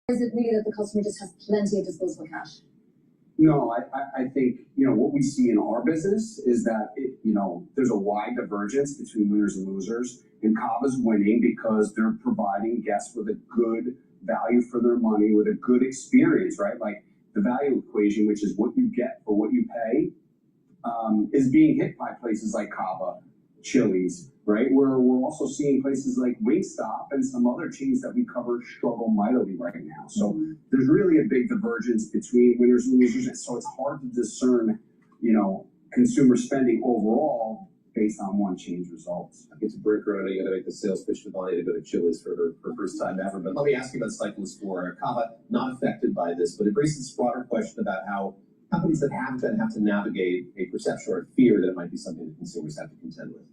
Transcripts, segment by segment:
is it really that the customer just has plenty of disposable cash? No, I think, what we see in our business is that, there's a wide divergence between winners and losers. And Cava's winning because they're providing guests with a good value for their money, with a good experience, right? Like the value equation, which is what you get for what you pay, is being hit by places like Cava, Chili's, right? We're also seeing places like Wingstop and some other chains that we cover struggle mightily right now. So there's really a big divergence between winners and losers. And so it's hard to discern, consumer spending overall based on one chain's results. I get to break her out. You got to make the sales pitch to Bonnie to go to Chili's for her first time ever. But let me ask you about Cyclist 4. Cava not affected by this, but it raises this broader question about how companies that have to navigate a perception or a fear that it might be something that consumers have to contend with.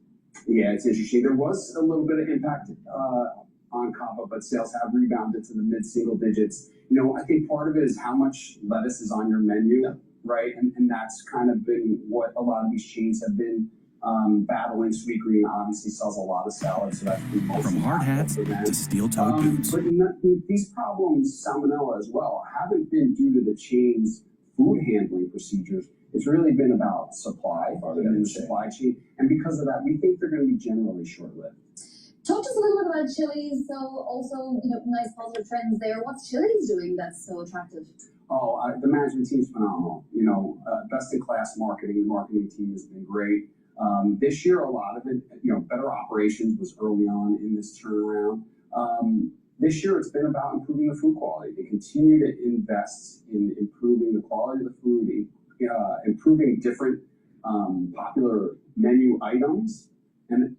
Yeah, it's interesting. There was a little bit of impact on Cava, but sales have rebounded to the mid-single digits. I think part of it is how much lettuce is on your menu, right? And that's kind of been what a lot of these chains have been battling. Sweetgreen obviously sells a lot of salad, so that's been mostly from hard hats to steel-toed boots. But these problems, salmonella as well, haven't been due to the chain's food handling procedures. It's really been about supply and the supply chain. And because of that, we think they're going to be generally short-lived. Talk to us a little bit about Chili's. So also, nice positive trends there. What's Chili's doing that's so attractive? Oh, the management team is phenomenal. Best-in-class marketing. The marketing team has been great. This year, a lot of it, better operations was early on in this turnaround. This year, it's been about improving the food quality. They continue to invest in improving the quality of the food, improving different popular menu items, and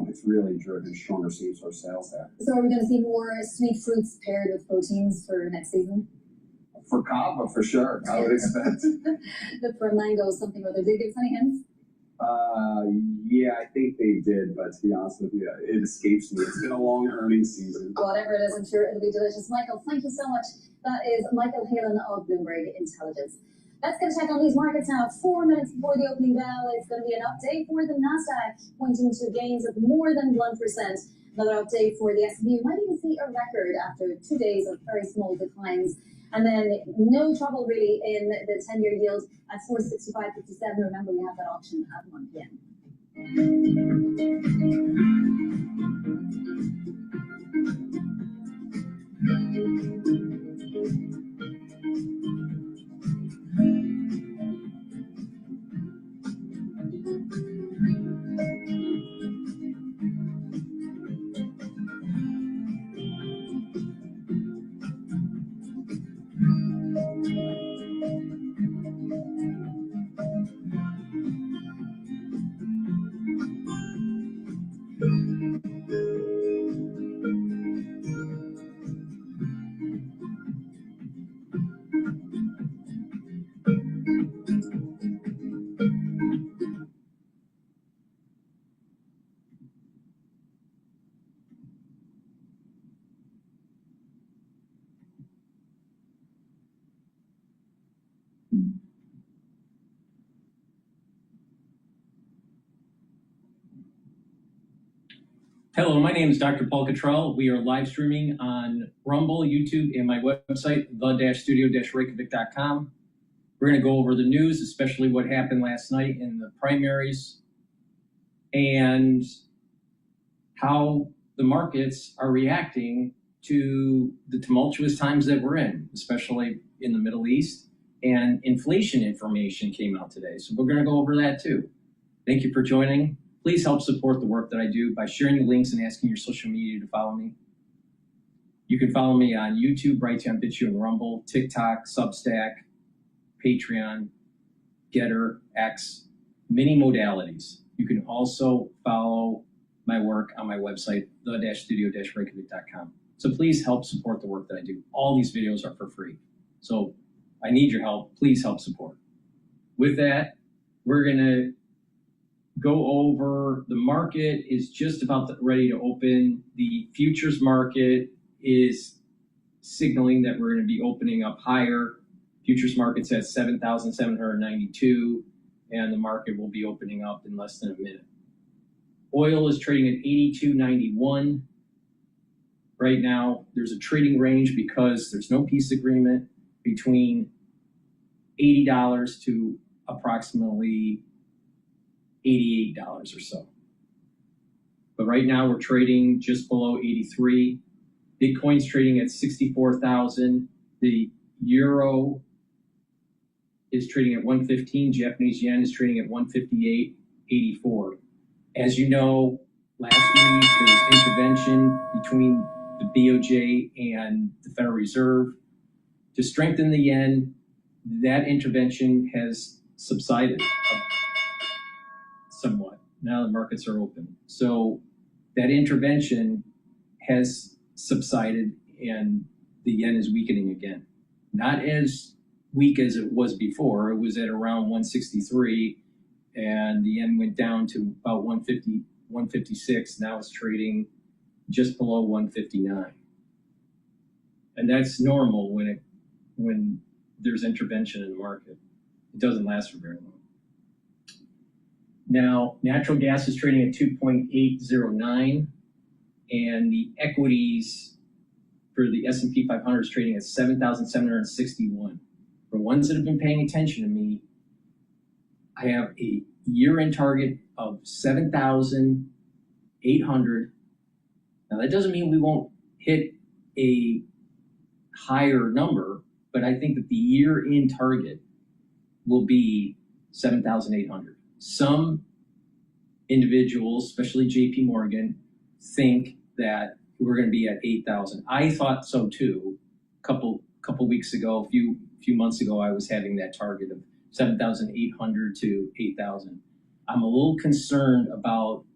it's really driven stronger same-store sales there. So are we going to see more sweet fruits paired with proteins for next season? For Cava, for sure, I would expect. For mango, something or other. Did they give us any hints? Yeah, I think they did, but to be honest with you, it escapes me. It's been a long earnings season. Whatever it is, I'm sure it'll be delicious. Michael, thank you so much. That is Michael Halen of Bloomberg Intelligence. Let's get a check on these markets now. 4 minutes before the opening bell, it's going to be an update for the Nasdaq, pointing to gains of more than 1%. Another update for the S&P. You might even see a record after 2 days of very small declines. And then no trouble really in the 10-year yield at 465.57. Remember, we have that auction at 1 p.m. Hello, my name is DrPaulCottrell. We are live streaming on Rumble, YouTube, and my website, the-studio-reykjavik.com. We're going to go over the news, especially what happened last night in the primaries and how the markets are reacting to the tumultuous times that we're in, especially in the Middle East. And inflation information came out today. So we're going to go over that too. Thank you for joining. Please help support the work that I do by sharing the links and asking your social media to follow me. You can follow me on YouTube, Brighteon, Bitchute, and Rumble, TikTok, Substack, Patreon, GETTR, X, many modalities. You can also follow my work on my website, the-studio-reykjavik.com. So please help support the work that I do. All these videos are for free. So I need your help. Please help support. With that, we're going to go over the market is just about ready to open. The futures market is signaling that we're going to be opening up higher. Futures market's at 7,792, and the market will be opening up in less than a minute. Oil is trading at 82.91. right now, there's a trading range because there's no peace agreement between $80 to approximately $88 or so. But right now we're trading just below 83. Bitcoin's trading at 64,000. The euro is trading at 115. Japanese yen is trading at 158.84. As you know, last week there was intervention between the BOJ and the Federal Reserve to strengthen the yen. That intervention has subsided somewhat. Now the markets are open. So that intervention has subsided and the yen is weakening again. Not as weak as it was before. It was at around 163 and the yen went down to about 150, 156. Now it's trading just below 159. And that's normal when there's intervention in the market. It doesn't last for very long. Now, natural gas is trading at 2.809, and the equities for the S&P 500 is trading at 7,761. For ones that have been paying attention to me, I have a year-end target of 7,800. Now, that doesn't mean we won't hit a higher number, but I think that the year-end target will be 7,800. Some individuals, especially JP Morgan, think that we're going to be at 8,000. I thought so too. A couple weeks ago, a few months ago, I was having that target of 7,800 to 8,000. I'm a little concerned about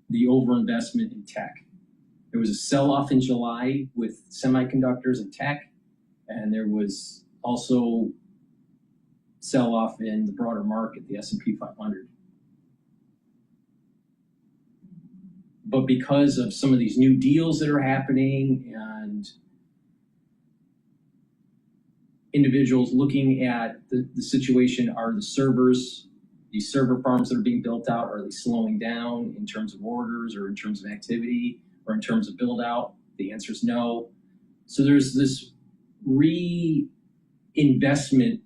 the overinvestment in tech. There was a sell-off in July with semiconductors and tech, and there was also sell-off in the broader market, the S&P 500. But because of some of these new deals that are happening and individuals looking at the situation, are the servers, these server farms that are being built out, are they slowing down in terms of orders or in terms of activity or in terms of build out? The answer is no. So there's this reinvestment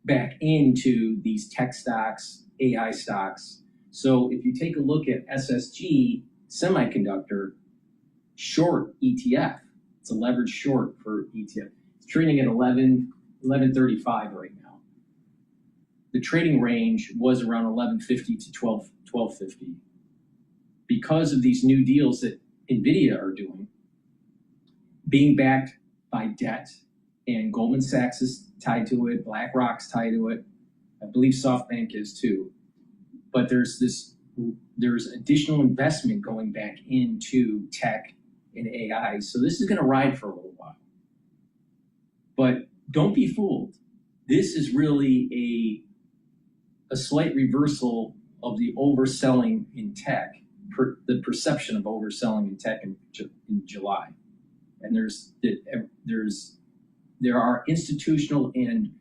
back into these tech stocks, AI stocks. So if you take a look at SSG Semiconductor short ETF, it's a leveraged short for ETF. It's trading at 1135 right now. The trading range was around 1150 to 1250. Because of these new deals that NVIDIA are doing, being backed by debt, and Goldman Sachs is tied to it, BlackRock's tied to it, I believe SoftBank is too. But there's additional investment going back into tech and AI. So this is going to ride for a little while. But don't be fooled. This is really a slight reversal of the overselling in tech, the perception of overselling in tech in July. And there are institutional and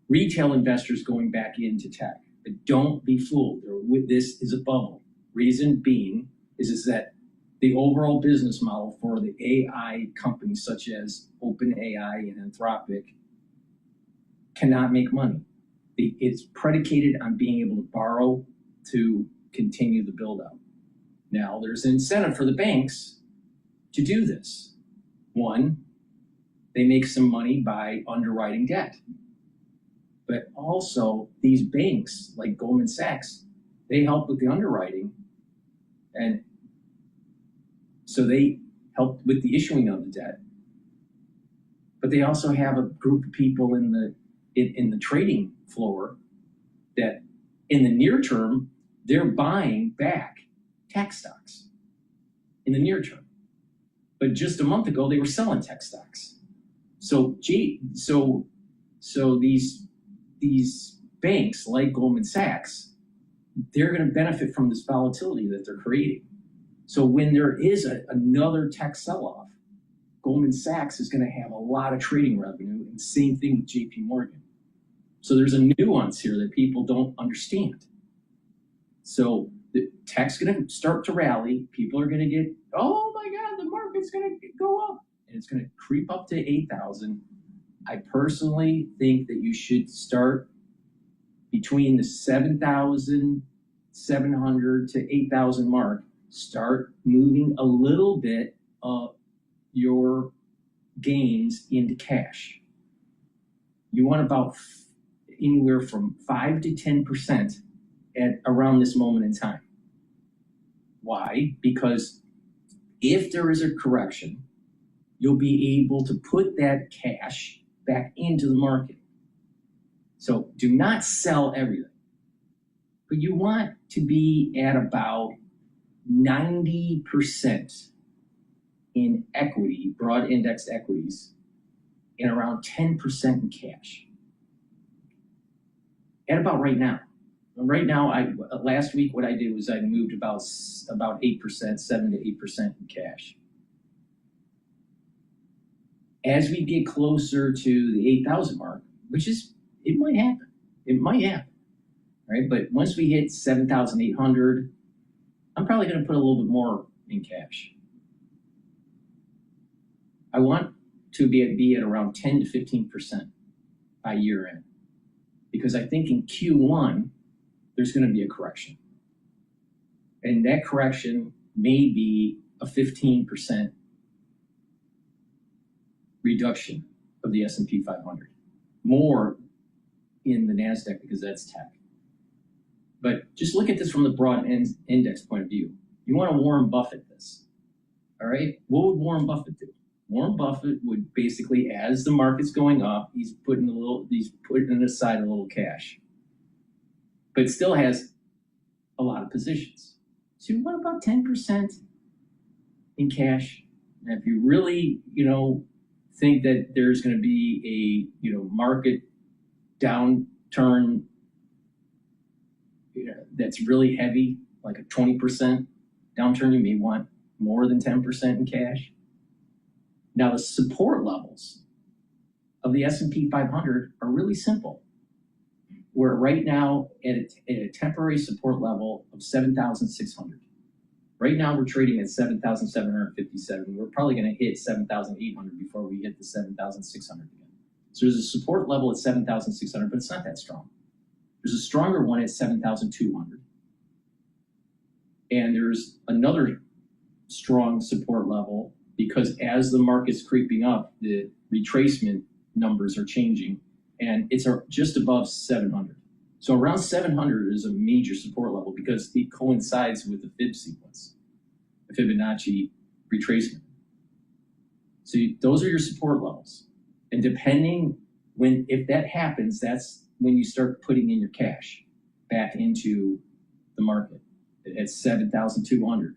retail investors going back into tech. But don't be fooled. This is a bubble. Reason being is that the overall business model for the AI companies such as OpenAI and Anthropic cannot make money. It's predicated on being able to borrow to continue the build out. Now, there's an incentive for the banks to do this. One, they make some money by underwriting debt. But also these banks like Goldman Sachs, they help with the underwriting. And so they help with the issuing of the debt. But they also have a group of people in the trading floor that in the near term, they're buying back tech stocks in the near term. But just a month ago, they were selling tech stocks. So these banks like Goldman Sachs, they're going to benefit from this volatility that they're creating. So when there is another tech sell-off, Goldman Sachs is going to have a lot of trading revenue, and same thing with JP Morgan. So there's a nuance here that people don't understand. So the tech's going to start to rally. People are going to get, oh my God, market's going to go up and it's going to creep up to 8,000. I personally think that you should start between the 7,700 to 8,000 mark. Start moving a little bit of your gains into cash. You want about anywhere from 5 to 10% at around this moment in time. Why? Because if there is a correction, you'll be able to put that cash back into the market. So do not sell everything, but you want to be at about 90% in equity, broad indexed equities, and around 10% in cash. At about right now. Right now, last week what I did was I moved about 8%, 7 to 8% in cash. As we get closer to the 8,000 mark, which is, it might happen. It might happen, right? But once we hit 7,800, I'm probably going to put a little bit more in cash. I want to be at around 10 to 15% by year end, because I think in Q1, there's going to be a correction. And that correction may be a 15% reduction of the S&P 500, more in the NASDAQ because that's tech. But just look at this from the broad index point of view. You want to Warren Buffett this, all right? What would Warren Buffett do? Warren Buffett would basically, as the market's going up, he's putting aside a little cash, but still has a lot of positions. So you want about 10% in cash. And if you really, think that there's going to be a, market downturn, that's really heavy, like a 20% downturn, you may want more than 10% in cash. Now, the support levels of the S&P 500 are really simple. We're right now at a temporary support level of 7,600. Right now, we're trading at 7,757. We're probably going to hit 7,800 before we hit the 7,600 again. So there's a support level at 7,600, but it's not that strong. There's a stronger one at 7,200. And there's another strong support level because as the market's creeping up, the retracement numbers are changing, and it's just above 700. So around 700 is a major support level because it coincides with the Fib sequence, the Fibonacci retracement. So those are your support levels. And depending if that happens, that's when you start putting in your cash back into the market. At 7,200,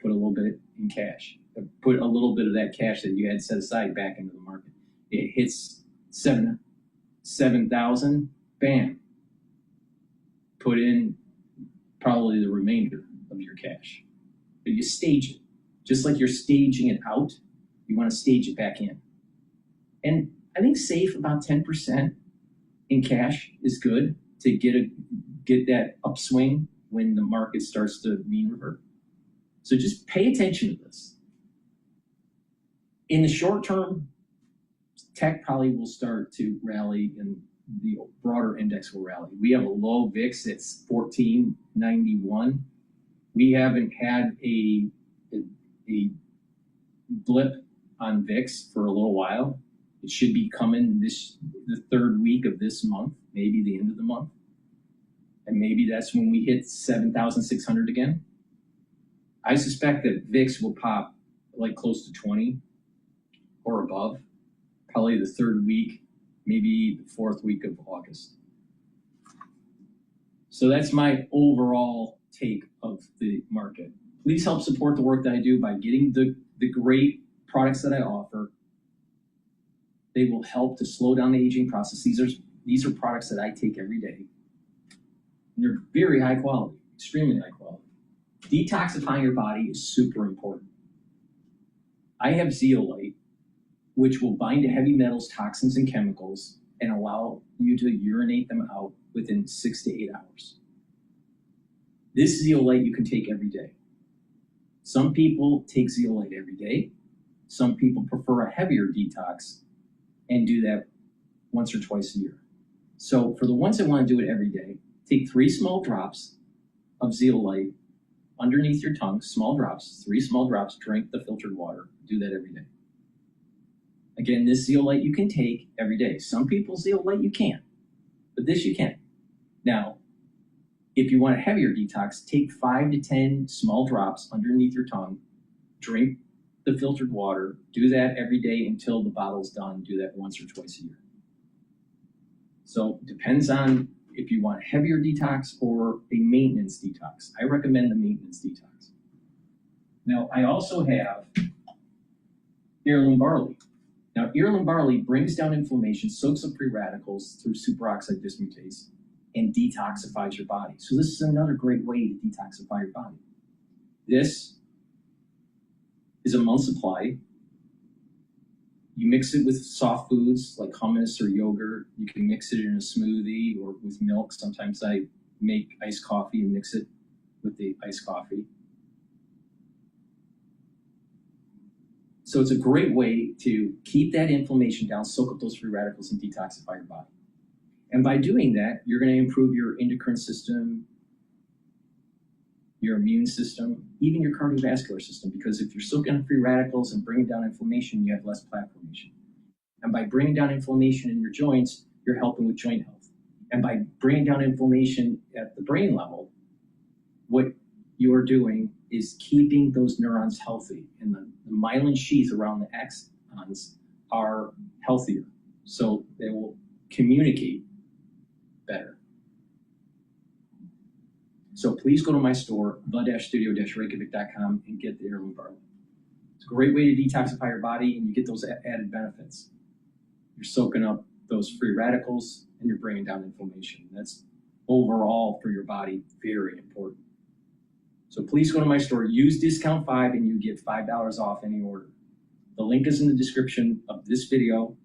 put a little bit in cash. Put a little bit of that cash that you had set aside back into the market. It hits 7,000, bam. Put in probably the remainder of your cash. But you stage it. Just like you're staging it out, you want to stage it back in. And I think safe about 10% in cash is good to get that upswing when the market starts to mean revert. So just pay attention to this. In the short term, tech probably will start to rally and the broader index will rally. We have a low VIX, it's 1491. We haven't had a blip on VIX for a little while. It should be coming the third week of this month, maybe the end of the month. And maybe that's when we hit 7,600 again. I suspect that VIX will pop like close to 20 or above, probably the third week, maybe the fourth week of August. So that's my overall take of the market. Please help support the work that I do by getting the great products that I offer. They will help to slow down the aging process. These are products that I take every day. And they're very high quality, extremely high quality. Detoxifying your body is super important. I have zeolite, which will bind to heavy metals, toxins, and chemicals and allow you to urinate them out within 6 to 8 hours. This zeolite you can take every day. Some people take zeolite every day. Some people prefer a heavier detox and do that once or twice a year. So for the ones that want to do it every day, take 3 small drops of zeolite underneath your tongue, small drops, 3 small drops, drink the filtered water. Do that every day. Again, this zeolite you can take every day. Some people zeolite you can't, but this you can. Now, if you want a heavier detox, take 5 to 10 small drops underneath your tongue, drink the filtered water, do that every day until the bottle's done. Do that once or twice a year. So it depends on if you want a heavier detox or a maintenance detox. I recommend the maintenance detox. Now, I also have heirloom barley. Now, heirloom barley brings down inflammation, soaks up free radicals through superoxide dismutase, and detoxifies your body. So this is another great way to detoxify your body. This is a month supply. You mix it with soft foods like hummus or yogurt. You can mix it in a smoothie or with milk. Sometimes I make iced coffee and mix it with the iced coffee. So it's a great way to keep that inflammation down, soak up those free radicals, and detoxify your body. And by doing that, you're going to improve your endocrine system, your immune system, even your cardiovascular system, because if you're soaking up free radicals and bringing down inflammation, you have less plaque formation. And by bringing down inflammation in your joints, you're helping with joint health. And by bringing down inflammation at the brain level, what you're doing is keeping those neurons healthy, and the myelin sheath around the axons are healthier, so they will communicate better. So please go to my store, the-studio-reykjavik.com, and get the heirloom barley. It's a great way to detoxify your body, and you get those added benefits. You're soaking up those free radicals, and you're bringing down inflammation. That's overall for your body very important. So please go to my store, use discount 5, and you get $5 off any order. The link is in the description of this video.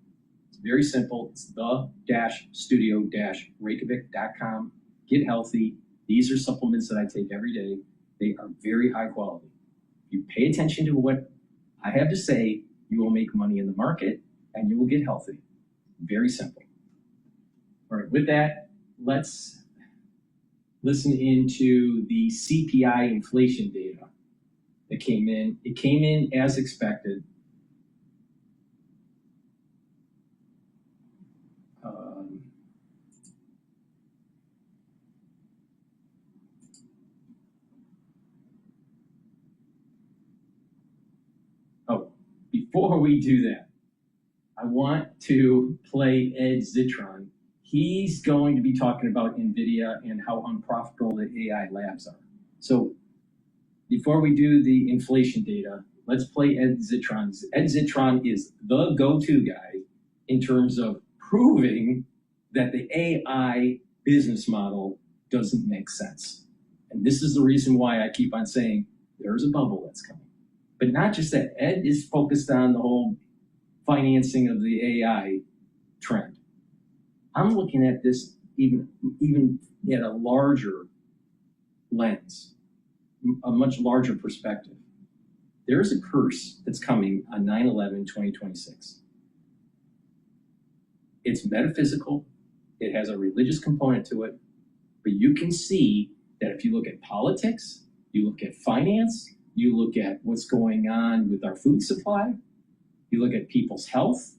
It's very simple. It's the-studio-reykjavik.com. Get healthy. These are supplements that I take every day. They are very high quality. If you pay attention to what I have to say, you will make money in the market and you will get healthy. Very simple. All right, with that, let's listen into the CPI inflation data that came in. It came in as expected. Before we do that, I want to play Ed Zitron. He's going to be talking about NVIDIA and how unprofitable the AI labs are. So before we do the inflation data, let's play Ed Zitron. Ed Zitron is the go-to guy in terms of proving that the AI business model doesn't make sense. And this is the reason why I keep on saying there's a bubble that's coming. But not just that, Ed is focused on the whole financing of the AI trend. I'm looking at this even at a larger lens, a much larger perspective. There is a curse that's coming on 9/11/2026. It's metaphysical, it has a religious component to it, but you can see that if you look at politics, you look at finance, you look at what's going on with our food supply, you look at people's health,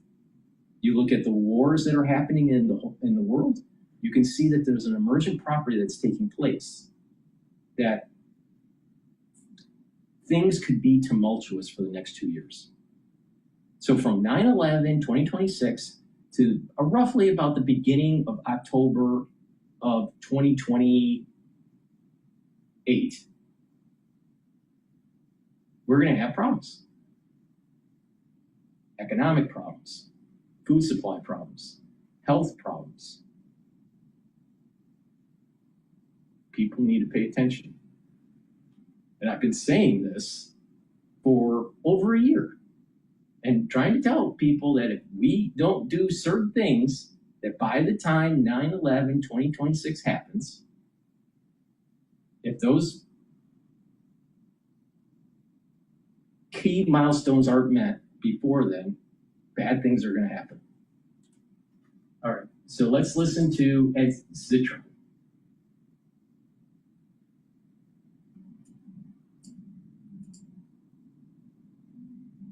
you look at the wars that are happening in the world, you can see that there's an emergent property that's taking place, that things could be tumultuous for the next 2 years. So from 9/11/2026 to roughly about the beginning of October of 2028, we're going to have problems. Economic problems, food supply problems, health problems. People need to pay attention. And I've been saying this for over a year and trying to tell people that if we don't do certain things, that by the time 9/11/2026 happens, if those key milestones aren't met, before then, bad things are going to happen. All right, so let's listen to Ep71.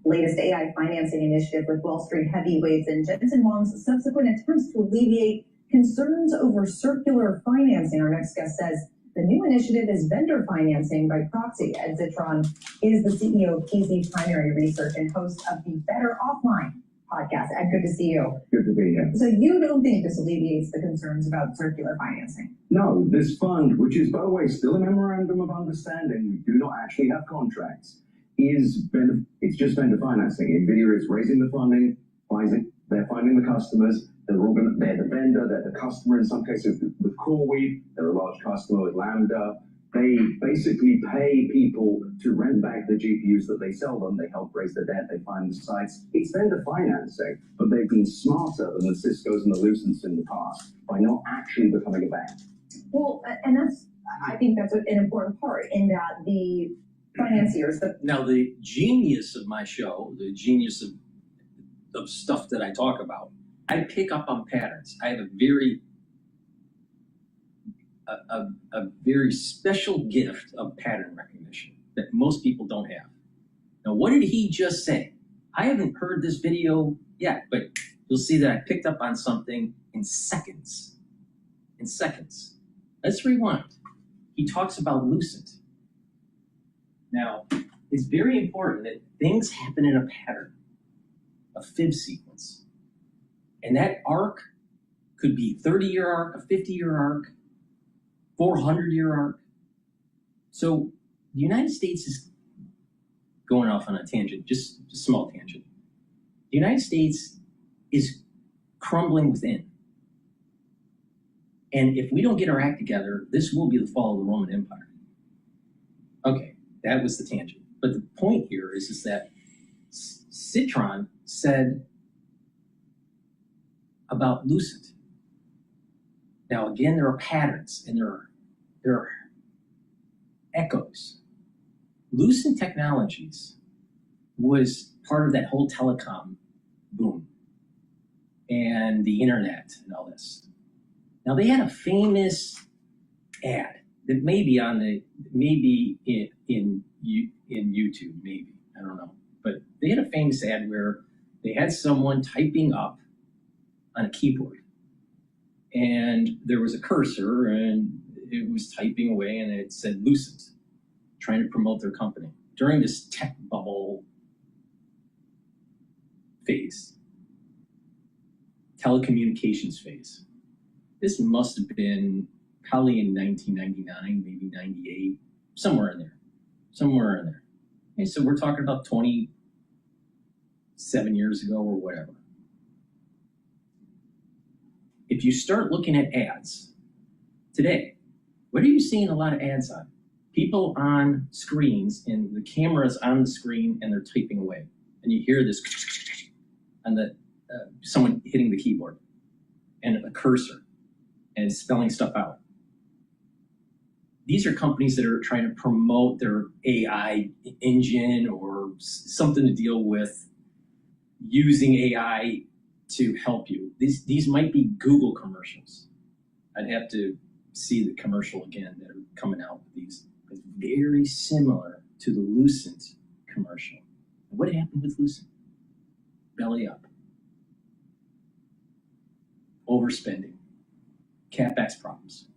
Latest AI financing initiative with Wall Street heavyweights and Jensen Huang's subsequent attempts to alleviate concerns over circular financing. Our next guest says the new initiative is vendor financing by proxy. Ep71 is the CEO of PZ Primary Research and host of the Better Offline podcast. Ed, good to see you. Good to be here. So you don't think this alleviates the concerns about circular financing? No, this fund, which is, by the way, still a memorandum of understanding, we do not actually have contracts, it's just vendor financing. NVIDIA is raising the funding, they're finding the customers, they're the vendor, they're the customer in some cases with CoreWeave, they're a large customer with Lambda. They basically pay people to rent back the GPUs that they sell them. They help raise the debt, they find the sites. It's vendor financing, but they've been smarter than the Ciscos and the Lucents in the past by not actually becoming a bank. Well, and I think that's an important part in that the financiers. Now, the genius of my show, the genius of stuff that I talk about, I pick up on patterns. I have a very special gift of pattern recognition that most people don't have. Now, what did he just say? I haven't heard this video yet, but you'll see that I picked up on something in seconds. In seconds. Let's rewind. He talks about Lucent. Now, it's very important that things happen in a pattern, a fib sequence. And that arc could be a 30-year arc, a 50-year arc, 400-year arc. So the United States is going off on a tangent, just a small tangent. The United States is crumbling within. And if we don't get our act together, this will be the fall of the Roman Empire. Okay. That was the tangent. But the point here is that Citron said about Lucent. Now, again, there are patterns and there are echoes. Lucent Technologies was part of that whole telecom boom and the internet and all this. Now, they had a famous ad that may be in YouTube, maybe, I don't know. But they had a famous ad where they had someone typing up on a keyboard. And there was a cursor and it was typing away and it said Lucent, trying to promote their company. During this tech bubble phase, telecommunications phase. This must have been probably in 1999, maybe 98, somewhere in there. Okay, so we're talking about 27 years ago or whatever. If you start looking at ads today, what are you seeing a lot of ads on? People on screens and the camera's on the screen and they're typing away. And you hear this and someone hitting the keyboard and a cursor and spelling stuff out. These are companies that are trying to promote their AI engine or something to deal with using AI to help you. These might be Google commercials. I'd have to see the commercial again that are coming out with these. It's very similar to the Lucent commercial. What happened with Lucent? Belly up. Overspending. CapEx problems.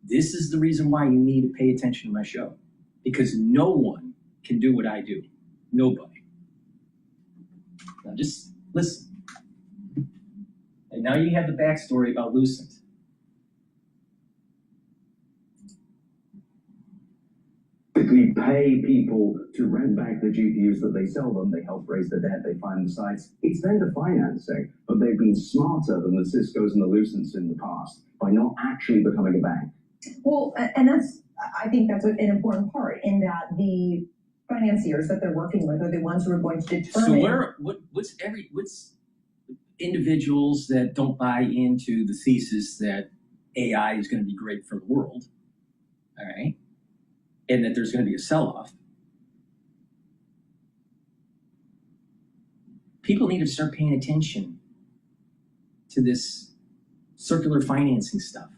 This is the reason why you need to pay attention to my show, because no one can do what I do. Nobody. Now just listen. And now you have the backstory about Lucent. Basically pay people to rent back the GPUs that they sell them. They help raise the debt, they find the sites. It's vendor financing, but they've been smarter than the Ciscos and the Lucents in the past by not actually becoming a bank. Well, and I think that's an important part in that the financiers that they're working with are the ones who are going to determine. So what's individuals that don't buy into the thesis that AI is going to be great for the world, all right, and that there's going to be a sell-off. people need to start paying attention to this circular financing stuff.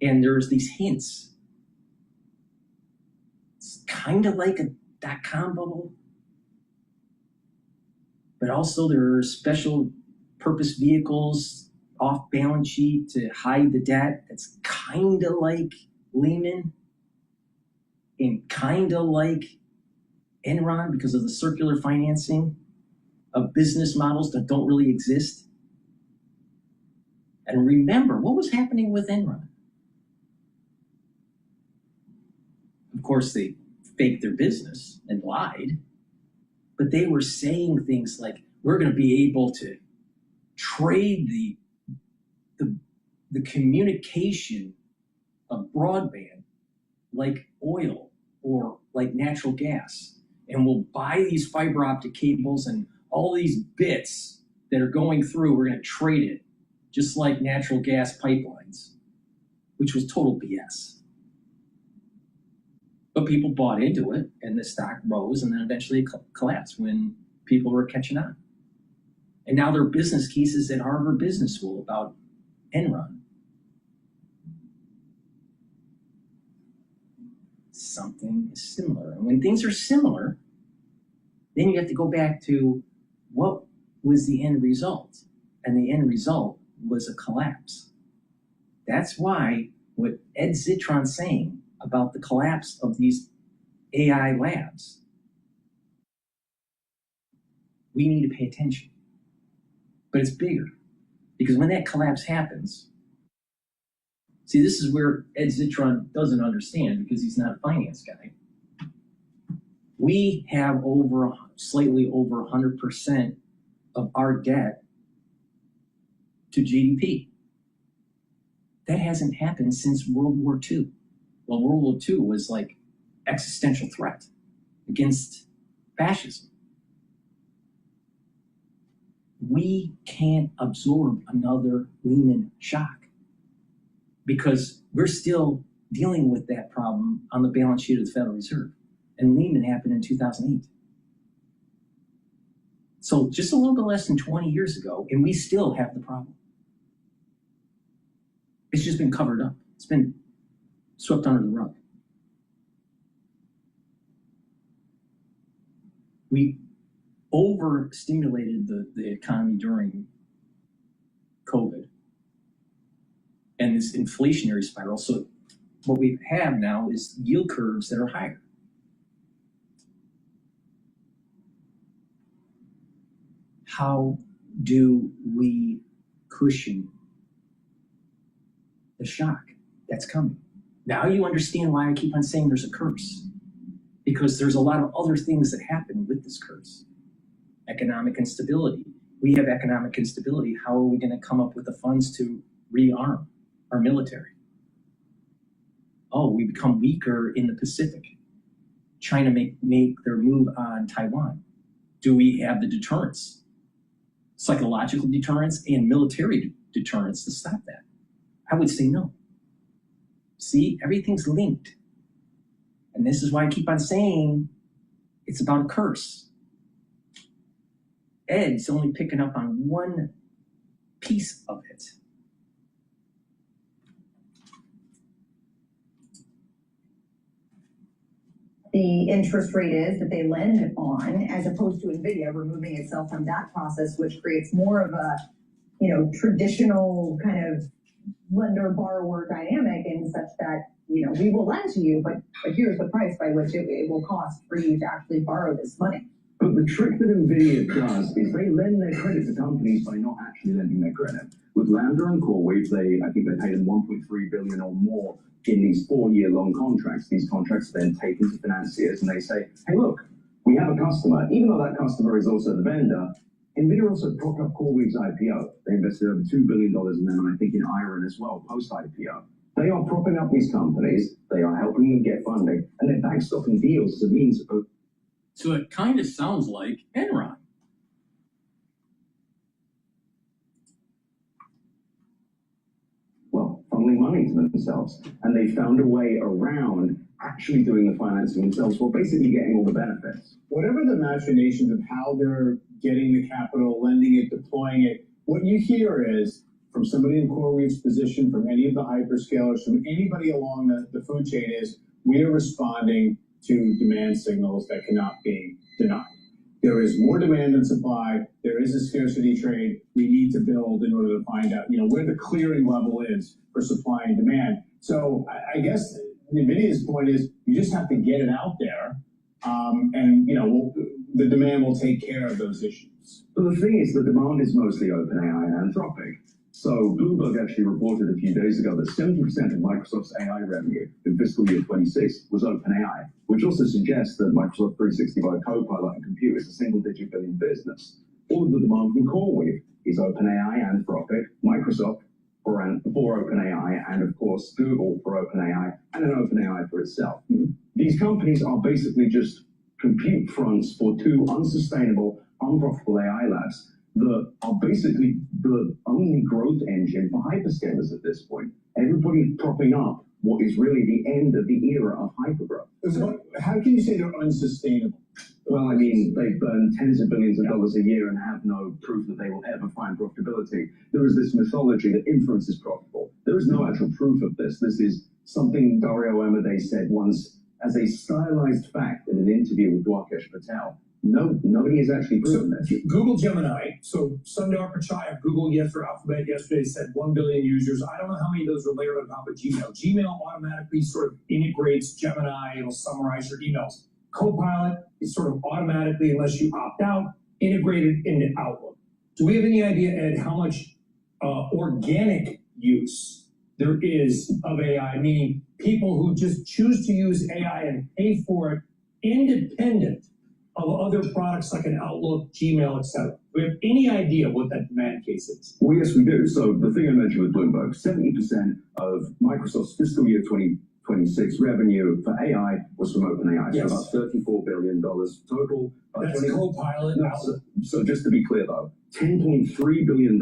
And there's these hints. It's kind of like a dot-com bubble, but also there are special purpose vehicles off balance sheet to hide the debt. It's kind of like Lehman and kind of like Enron because of the circular financing of business models that don't really exist. And remember, what was happening with Enron? Of course, they faked their business and lied, but they were saying things like, we're going to be able to trade the communication of broadband like oil or like natural gas. And we'll buy these fiber optic cables and all these bits that are going through, we're going to trade it just like natural gas pipelines, which was total BS. But people bought into it and the stock rose and then eventually it collapsed when people were catching on. And now there are business cases at Harvard Business School about Enron. Something is similar. And when things are similar, then you have to go back to what was the end result? And the end result was a collapse. That's why what Ed Zitron's saying about the collapse of these AI labs, we need to pay attention. But it's bigger, because when that collapse happens, see, this is where Ed Zitron doesn't understand because he's not a finance guy. We have slightly over 100% of our debt to GDP. That hasn't happened since World War II. Well, World War II was like existential threat against fascism. We can't absorb another Lehman shock because we're still dealing with that problem on the balance sheet of the Federal Reserve. And Lehman happened in 2008. So just a little bit less than 20 years ago, and we still have the problem. It's just been covered up. It's been swept under the rug. We overstimulated the economy during COVID and this inflationary spiral. So what we have now is yield curves that are higher. How do we cushion the shock that's coming? Now you understand why I keep on saying there's a curse, because there's a lot of other things that happen with this curse. Economic instability. We have economic instability. How are we going to come up with the funds to rearm our military? Oh, we become weaker in the Pacific. China make their move on Taiwan. Do we have the deterrence? Psychological deterrence and military deterrence to stop that? I would say no. See, everything's linked. And this is why I keep on saying it's about a curse. Ed's only picking up on one piece of it. The interest rate is that they lend on, as opposed to NVIDIA removing itself from that process, which creates more of a, traditional kind of lender-borrower dynamic in such that, we will lend to you, but here's the price by which it will cost for you to actually borrow this money. But the trick that NVIDIA does is they lend their credit to companies by not actually lending their credit. With Lambda and CoreWeave, I think they paid them $1.3 billion or more in these 4-year-long contracts. These contracts are then taken to financiers and they say, hey, look, we have a customer. Even though that customer is also the vendor, NVIDIA also propped up CoreWeave's IPO. They invested over $2 billion in them, and I think in Iron as well, post-IPO. They are propping up these companies. They are helping them get funding, and they're backstopping deals as a means of... So it kind of sounds like Enron. Well, funneling money money to themselves. And they found a way around actually doing the financing themselves while basically getting all the benefits. Whatever the machinations of how they're getting the capital, lending it, deploying it, what you hear is from somebody in CoreWeave's position, from any of the hyperscalers, from anybody along the food chain is we are responding to demand signals that cannot be denied. There is more demand than supply. There is a scarcity trade. We need to build in order to find out, where the clearing level is for supply and demand. So I guess NVIDIA's point is you just have to get it out there, and the demand will take care of those issues. But the thing is, the demand is mostly OpenAI and Anthropic. So Bloomberg actually reported a few days ago that 70% of Microsoft's AI revenue in fiscal year 26 was OpenAI, which also suggests that Microsoft 365 Copilot and Compute is a single-digit billion business. All of the demand from CoreWeave is OpenAI, Anthropic, Microsoft for OpenAI, and of course Google for OpenAI, and then OpenAI for itself. These companies are basically just compute fronts for two unsustainable, unprofitable AI labs that are basically the only growth engine for hyperscalers at this point. Everybody's propping up what is really the end of the era of hypergrowth. So how can you say they're unsustainable? Well, I mean, they burn tens of billions of dollars a year and have no proof that they will ever find profitability. There is this mythology that inference is profitable. There is no actual proof of this. This is something Dario Amodei said once as a stylized fact in an interview with Dwarkesh Patel. Nobody has actually proven this. Google Gemini. So Sundar Pichai of Google Alphabet yesterday said 1 billion users. I don't know how many of those are layered on top of Gmail. Gmail automatically sort of integrates Gemini. It'll summarize your emails. Copilot is sort of automatically, unless you opt out, integrated into Outlook. Do we have any idea, Ed, how much organic use there is of AI, meaning people who just choose to use AI and pay for it independent of other products like an Outlook, Gmail, etc.? Do we have any idea what that demand case is? Well, yes, we do. So the thing I mentioned with Bloomberg, 70% of Microsoft's fiscal year 2026 revenue for AI was from OpenAI. Yes. So about $34 billion total. That's Copilot. No, so just to be clear though, $10.3 billion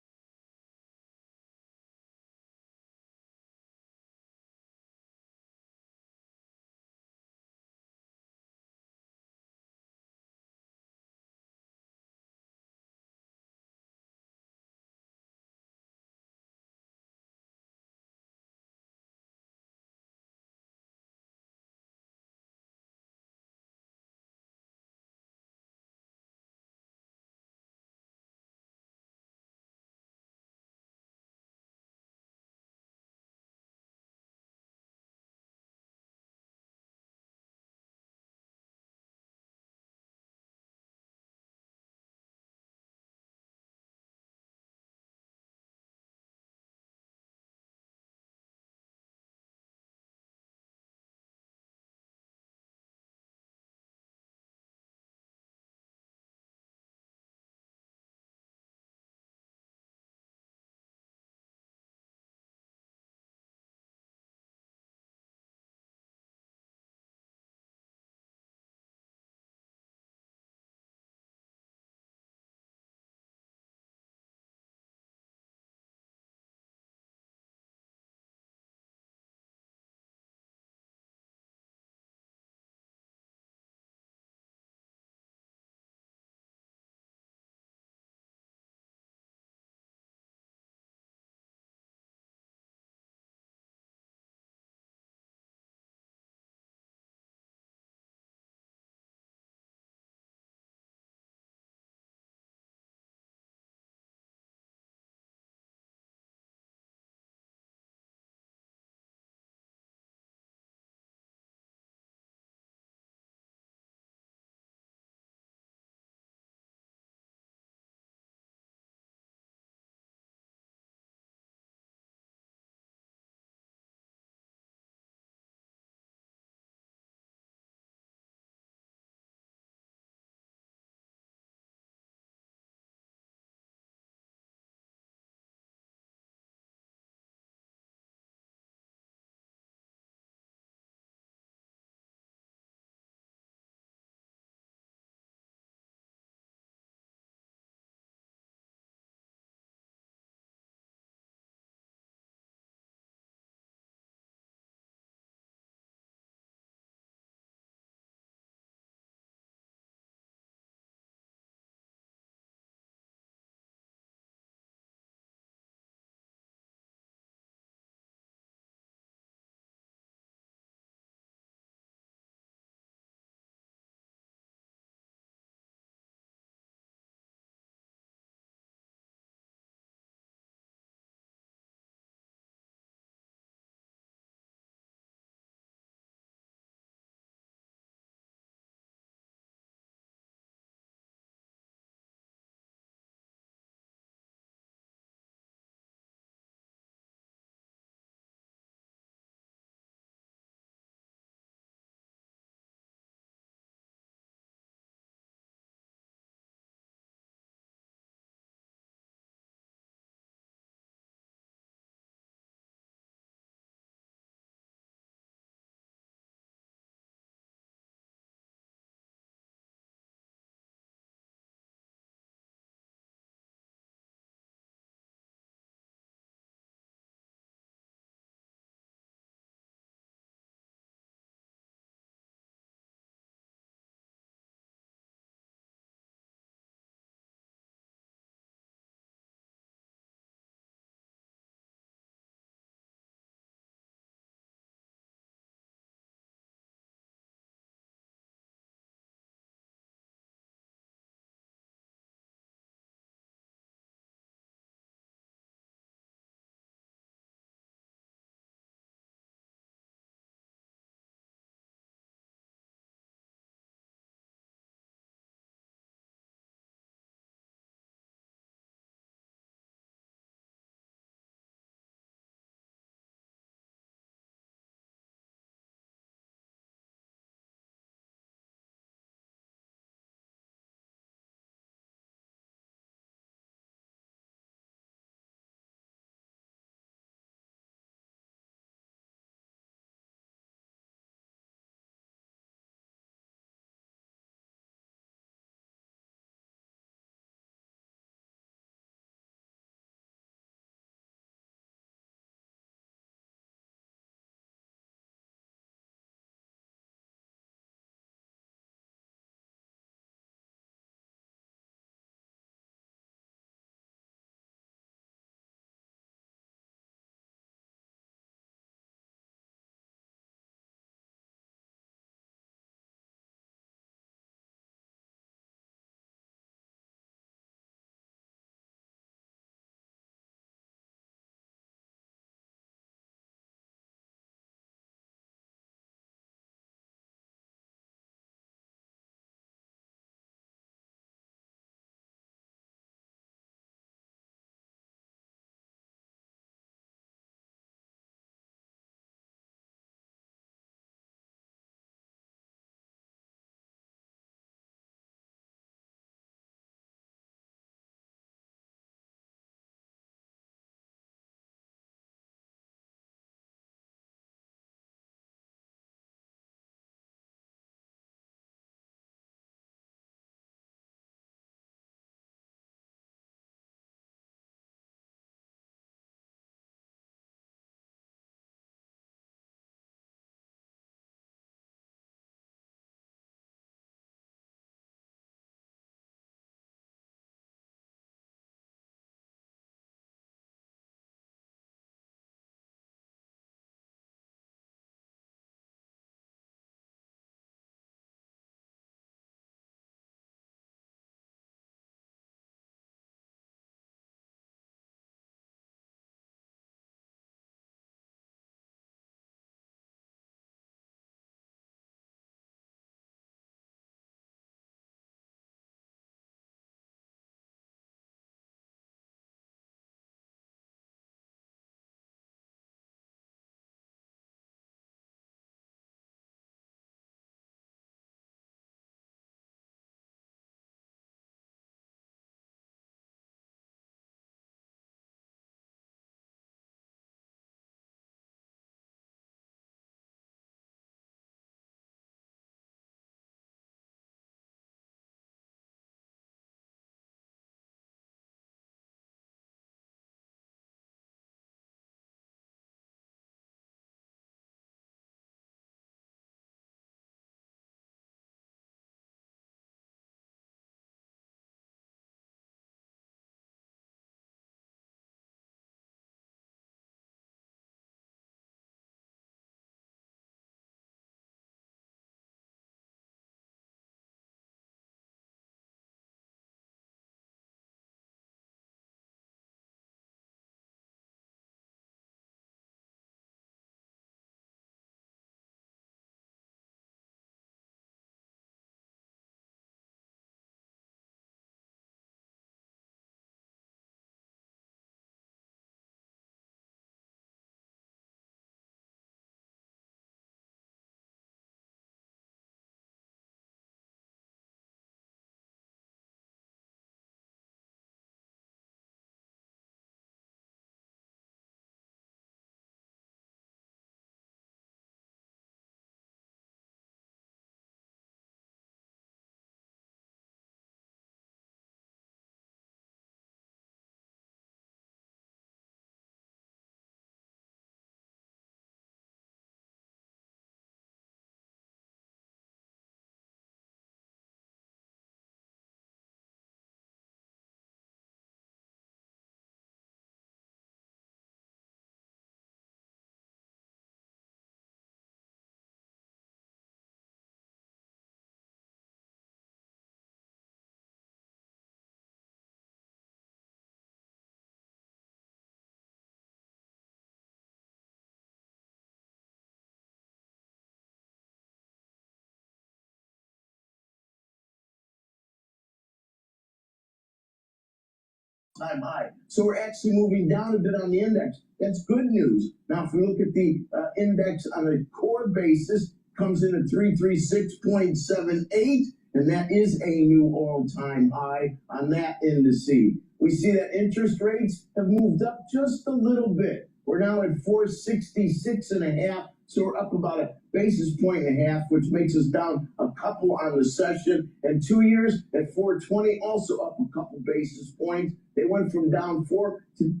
time high. So we're actually moving down a bit on the index. That's good news. Now, if we look at the index on a core basis, comes in at 336.78, and that is a new all-time high on that indice. We see that interest rates have moved up just a little bit. We're now at 466.5, so we're up about a basis point and a half, which makes us down a couple on the session. And 2 years at 420, also up a couple basis points. They went from down 4 to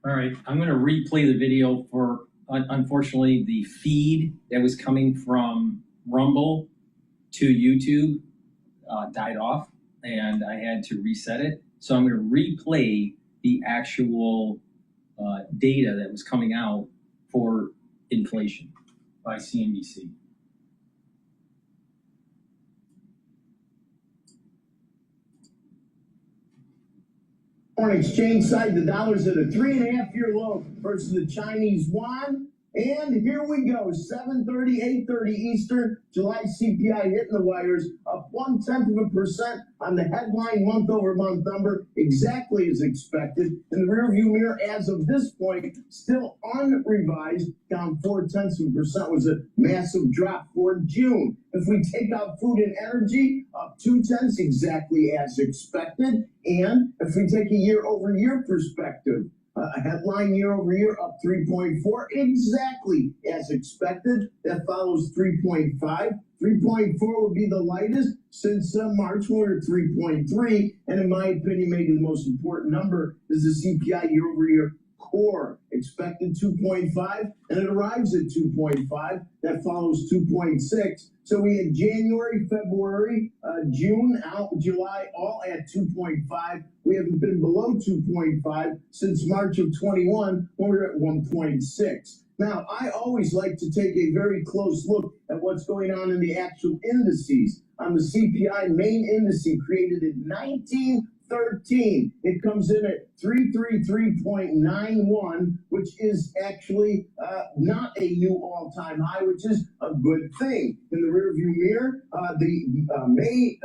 All right, I'm going to replay the video for, unfortunately, the feed that was coming from Rumble to YouTube died off, and I had to reset it. So I'm going to replay the actual data that was coming out for inflation by CNBC. foreign exchange side, the dollar's at a 3.5-year low versus the Chinese yuan. And here we go, 7:30, 8:30 Eastern, July CPI hitting the wires, up 0.1% on the headline month-over-month number, exactly as expected. In the rearview mirror, as of this point, still unrevised, down 0.4%, was a massive drop for June. If we take out food and energy, up 0.2, exactly as expected. And if we take a year-over-year perspective, a headline year-over-year up 3.4, exactly as expected. That follows 3.5. 3.4 would be the lightest since March, when we were at 3.3. And in my opinion, maybe the most important number is the CPI year-over-year core. Expected 2.5, and it arrives at 2.5. That follows 2.6. So we had January, February, June, July, all at 2.5. We haven't been below 2.5 since March of 21, when we were at 1.6. Now, I always like to take a very close look at what's going on in the actual indices. On the CPI main index created in 1913, it comes in at 333.91, which is actually not a new all-time high, which is a good thing. In the rearview mirror, the May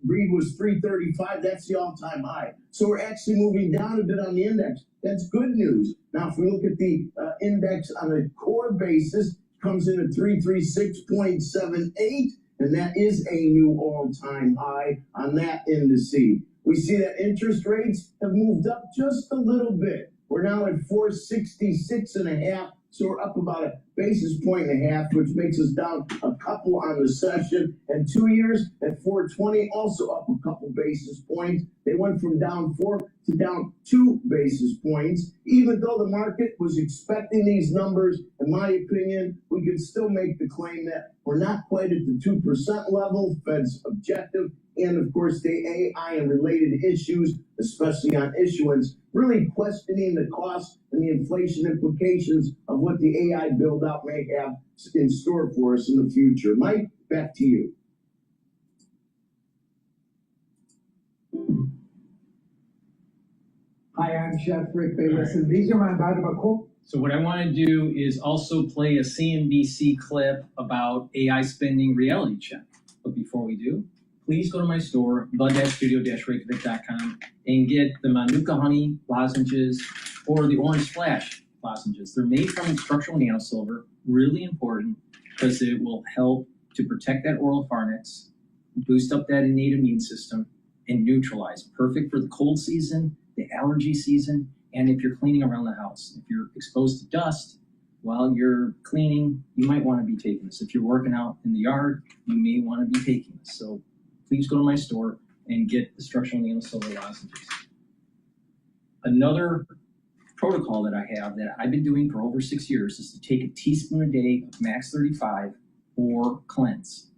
read was 335. That's the all-time high. So we're actually moving down a bit on the index. That's good news. Now, if we look at the index on a core basis, comes in at 336.78, and that is a new all-time high on that indice. We see that interest rates have moved up just a little bit. We're now at 466.5, so we're up about a basis point and a half, which makes us down a couple on the session. And 2 years at 420, also up a couple basis points. They went from down 4 to down 2 basis points. Even though the market was expecting these numbers, in my opinion, we could still make the claim that we're not quite at the 2% level, Fed's objective, and of course the AI and related issues, especially on issuance, really questioning the cost and the inflation implications of what the AI build out may have in store for us in the future. Mike, back to you. Hi, I'm Chef Rick Bayless, and these are my valuable quotes. So what I want to do is also play a CNBC clip about AI spending reality check. But before we do, please go to my store, bud-studio-reykjavik.com, and get the Manuka honey lozenges or the orange splash lozenges. They're made from structural nanosilver, really important because it will help to protect that oral pharynx, boost up that innate immune system, and neutralize. Perfect for the cold season, the allergy season, and if you're cleaning around the house. If you're exposed to dust while you're cleaning, you might want to be taking this. If you're working out in the yard, you may want to be taking this. So please go to my store and get the structural nanosilver lozenges. Another protocol that I have that I've been doing for over 6 years is to take a teaspoon a day of Max 35 or cleanse.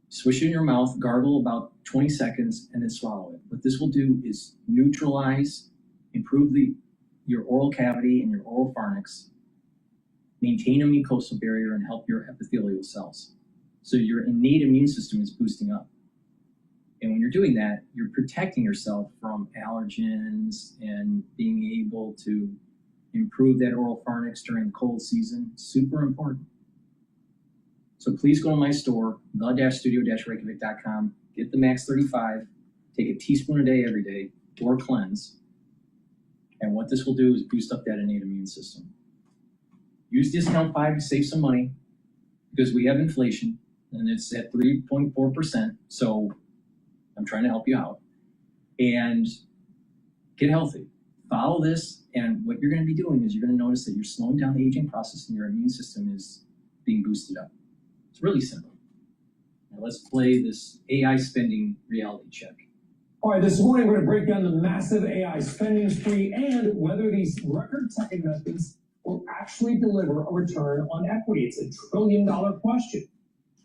Swish it in your mouth, gargle about 20 seconds, and then swallow it. What this will do is neutralize, improve your oral cavity and your oral pharynx, maintain a mucosal barrier, and help your epithelial cells. So your innate immune system is boosting up. And when you're doing that, you're protecting yourself from allergens and being able to improve that oral pharynx during the cold season. Super important. So please go to my store, the-studio-reykjavik.com, get the Max 35, take a teaspoon a day every day, or cleanse. And what this will do is boost up that innate immune system. Use discount 5 to save some money because we have inflation and it's at 3.4%. So I'm trying to help you out. And get healthy. Follow this, and what you're going to be doing is you're going to notice that you're slowing down the aging process and your immune system is being boosted up. It's really simple. Now let's play this AI spending reality check. All right, this morning we're going to break down the massive AI spending spree and whether these record tech investments will actually deliver a return on equity. It's $1 trillion question.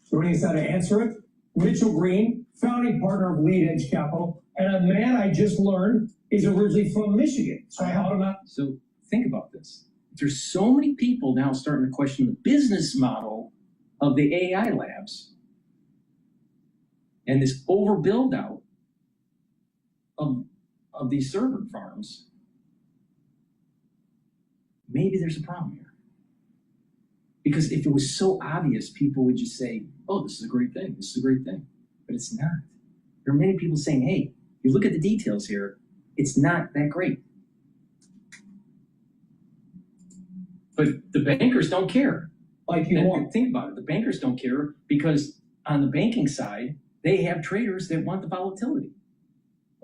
Joining us now to answer it, Mitchell Green, founding partner of Lead Edge Capital, and a man I just learned is originally from Michigan. So I helped him out. So think about this. There's so many people now starting to question the business model of the AI labs and this overbuild out of these server farms. Maybe there's a problem here. Because if it was so obvious, people would just say, oh, this is a great thing. This is a great thing. But it's not. There are many people saying, hey, you look at the details here, it's not that great. But the bankers don't care. Like you want. Think about it. The bankers don't care because on the banking side, they have traders that want the volatility.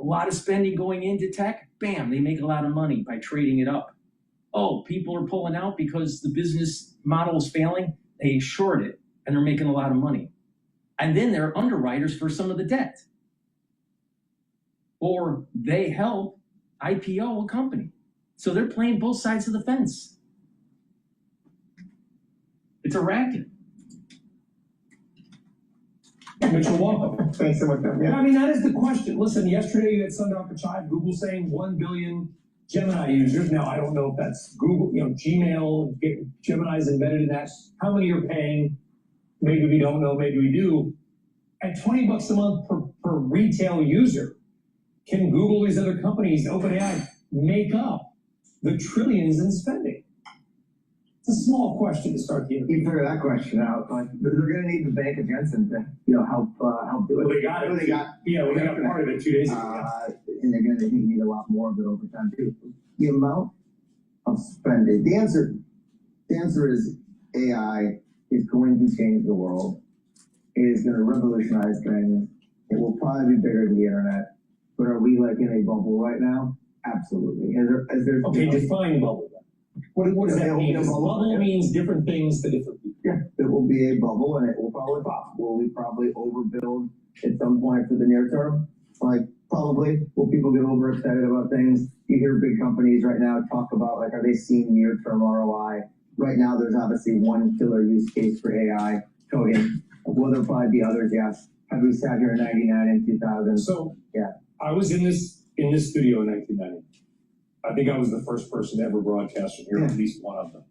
A lot of spending going into tech, bam, they make a lot of money by trading it up. Oh, people are pulling out because the business model is failing. They short it and they're making a lot of money. And then they're underwriters for some of the debt. Or they help IPO a company. So they're playing both sides of the fence. It's a racket. Mitchell, welcome. Thanks so much. Yeah, I mean, that is the question. Listen, yesterday you had Sundar Pichai, Google saying 1 billion Gemini users. Now, I don't know if that's Google, Gmail, Gemini's embedded in that. How many are paying? Maybe we don't know, maybe we do. At $20 a month per retail user, can Google, these other companies, OpenAI, make up the trillions in spending? It's a small question to start the interview. You figure that question out, but they're going to need the Bank of Jensen to help do it. Well, they got it. They got part of it 2 days ago. And they're going to need a lot more of it over time too. The amount of spending. The answer is AI is going to change the world. It is going to revolutionize things. It will probably be bigger than the internet. But are we like in a bubble right now? Absolutely. Okay, define bubble. What does that mean? Bubble means different things to different people. Yeah, it will be a bubble and it will probably pop. Will we probably overbuild at some point for the near term? Like, probably. Will people get overexcited about things? You hear big companies right now talk about, like, are they seeing near-term ROI? Right now, there's obviously one killer use case for AI, coding. Will there probably be others? Yes. Have we sat here in 99 and 2000? So, yeah. I was in this studio in 1990. I think I was the first person to ever broadcast from here, at least one of them.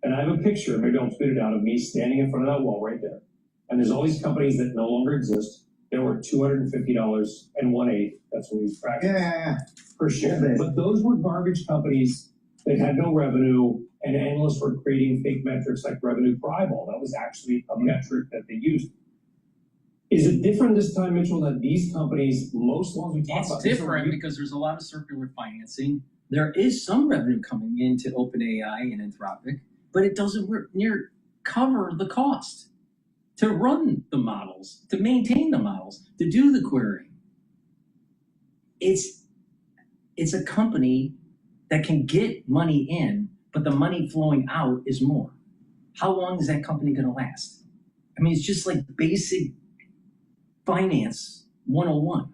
And I have a picture, maybe I'll spit it out, of me standing in front of that wall right there. And there's all these companies that no longer exist. They were $250 and 1/8. That's what we practiced. Yeah. Per share. But those were garbage companies that had no revenue, and analysts were creating fake metrics like revenue per eyeball. That was actually a metric that they used. Is it different this time, Mitchell, that these companies, most ones we talk about? It's different because there's a lot of circular financing. There is some revenue coming into OpenAI and Anthropic, but it doesn't near cover the cost to run the models, to maintain the models, to do the querying. It's a company that can get money in, but the money flowing out is more. How long is that company going to last? I mean, it's just like basic finance 101.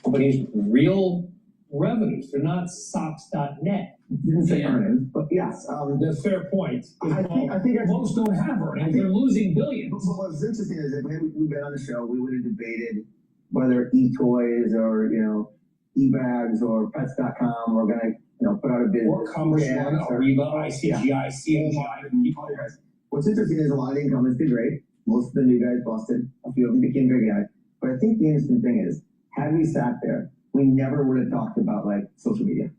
Companies with real revenues. They're not socks.net. Didn't say earnings, but yes. That's a fair point. I think most don't have earnings. They're losing billions. But what's interesting is that maybe we've been on the show, we would have debated whether e-toys or, e-bags or pets.com were going to, put out a bid. Or Commerce One, Ariba, ICGI, CMI. What's interesting is a lot of the incumbents did great. Most of the new guys busted. A few of them became big guys. But I think the interesting thing is, had we sat there, we never would have talked about, social media.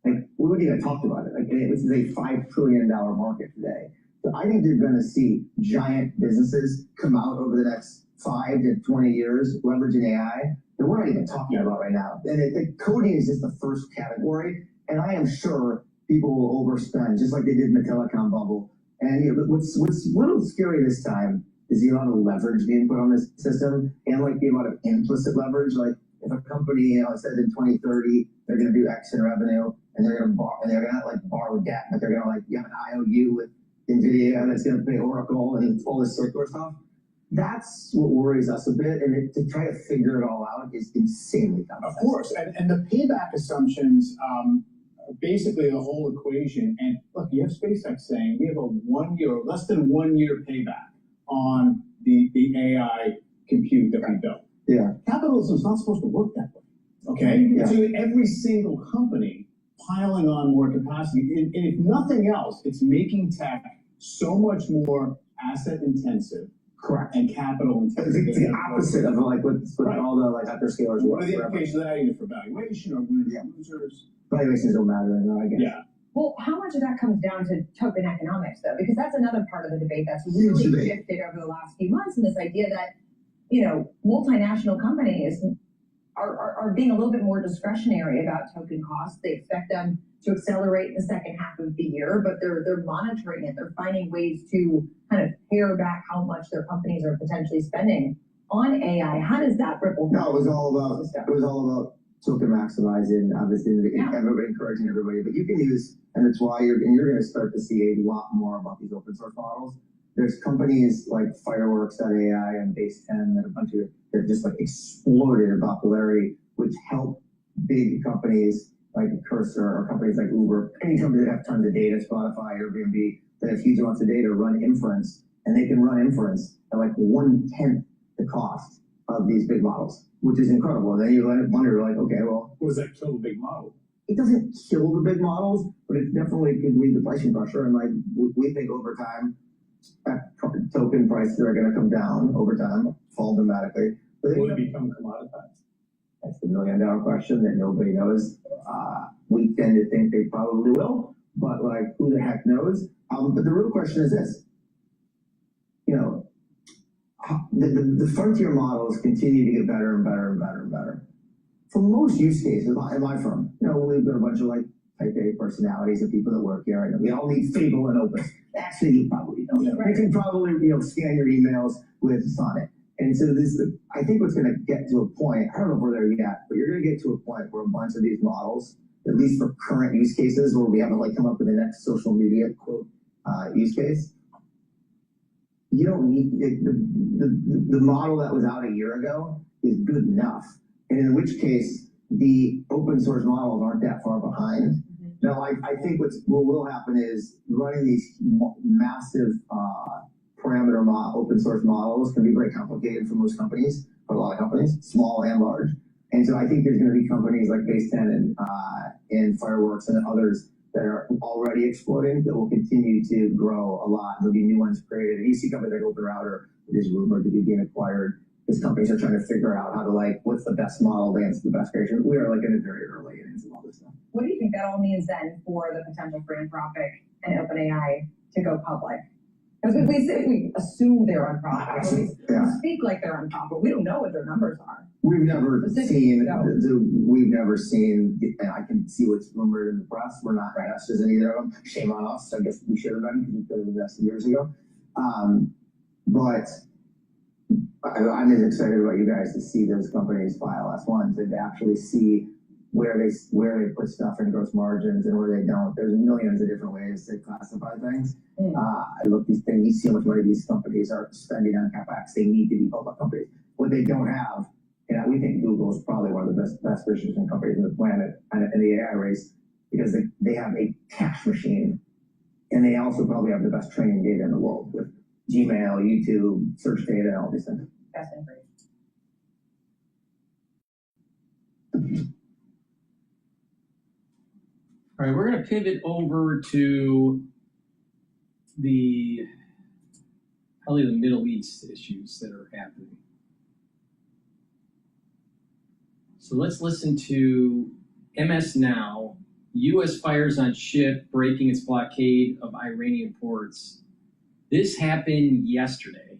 We wouldn't even talked about it. Like, this is a $5 trillion market today. So I think you're going to see giant businesses come out over the next 5 to 20 years leveraging AI that we're not even talking about right now. And coding is just the first category. And I am sure people will overspend, just like they did in the telecom bubble. And you know, what's a little scary this time is the amount of leverage being put on this system, and like the amount of implicit leverage. Like if a company, you know, says in 2030 they're going to do X in revenue, and they're going to like borrow debt, but they're going to like you have an IOU with NVIDIA that's going to pay Oracle and all this circular stuff. That's what worries us a bit, and to try to figure it all out is insanely complex. Of course, and the payback assumptions are basically the whole equation. And look, you have SpaceX saying we have a 1 year, or less than 1 year payback on the AI compute that we built. Yeah. Capitalism is not supposed to work that way. Okay? Yeah. So every single company piling on more capacity, and if nothing else, it's making tech so much more asset intensive. Correct. And capital intensive. It's the opposite of like what right. all the like hyperscalers. What are the implications of that either for valuation or winners and losers? Valuations don't matter anymore, I guess. Yeah. Well, how much of that comes down to token economics, though? Because that's another part of the debate that's really shifted over the last few months, and this idea that, you know, multinational companies are being a little bit more discretionary about token costs. They expect them to accelerate in the second half of the year, but they're monitoring it. They're finding ways to kind of pare back how much their companies are potentially spending on AI. How does that ripple? No, it was all about token maximizing, obviously, everybody encouraging everybody. But you can use, and that's why you're going to start to see a lot more about these open source models. There's companies like Fireworks.ai and Base 10 that a bunch of that just like exploded in popularity, which help big companies like Cursor or companies like Uber, any company that have tons of data, Spotify, Airbnb, that have huge amounts of data, run inference, and they can run inference at like 1/10 the cost of these big models, which is incredible. And then you wonder, like, okay, well, what does that kill the big model? It doesn't kill the big models, but it definitely could lead to pricing pressure. And like we think over time, token prices are going to come down over time, fall dramatically. But will it become commoditized? That's the $1 million question that nobody knows. We tend to think they probably will, but like, who the heck knows? But the real question is this: you know, the frontier models continue to get better and better and better and better. For most use cases, in my firm, you know, we've got a bunch of like type A personalities of people that work here, and we all need Fable and Opus. Actually, you probably know that. Right? You can probably, you know, scan your emails with Sonnet. And so I think what's going to get to a point, I don't know if we're there yet, but you're going to get to a point where a bunch of these models, at least for current use cases, where we haven't like come up with the next social media quote use case, you don't need the model that was out a year ago is good enough. And in which case, the open source models aren't that far behind. Now, I think what will happen is running these massive parameter open source models can be very complicated for most companies, for a lot of companies, small and large. And so I think there's going to be companies like Base 10 and Fireworks and others that are already exploding that will continue to grow a lot. There'll be new ones created. And you see companies like OpenRouter that is rumored to be being acquired because companies are trying to figure out how to like, what's the best model to answer the best creation. We are like in a very early innings of all this stuff. What do you think that all means then for the potential for Anthropic and OpenAI to go public? Because we assume they're unprofitable. We speak like they're unprofitable. We don't know what their numbers are. We've never seen, and I can see what's rumored in the press. We're not investors in either of them. Shame on us. I guess we should have been, because we could have invested years ago. But I'm as excited about you guys to see those companies file S1s and to actually see where they put stuff in gross margins and where they don't. There's millions of different ways to classify things. I look these things, you see how much money these companies are spending on CapEx. They need to be public companies. What they don't have, and we think Google is probably one of the best positioning companies on the planet in the AI race, because they have a cash machine, and they also probably have the best training data in the world with Gmail, YouTube, search data, and all these things. Best information. All right, we're going to pivot over to probably the Middle East issues that are happening. So let's listen to MS Now U.S. fires on ship breaking its blockade of Iranian ports. This happened yesterday,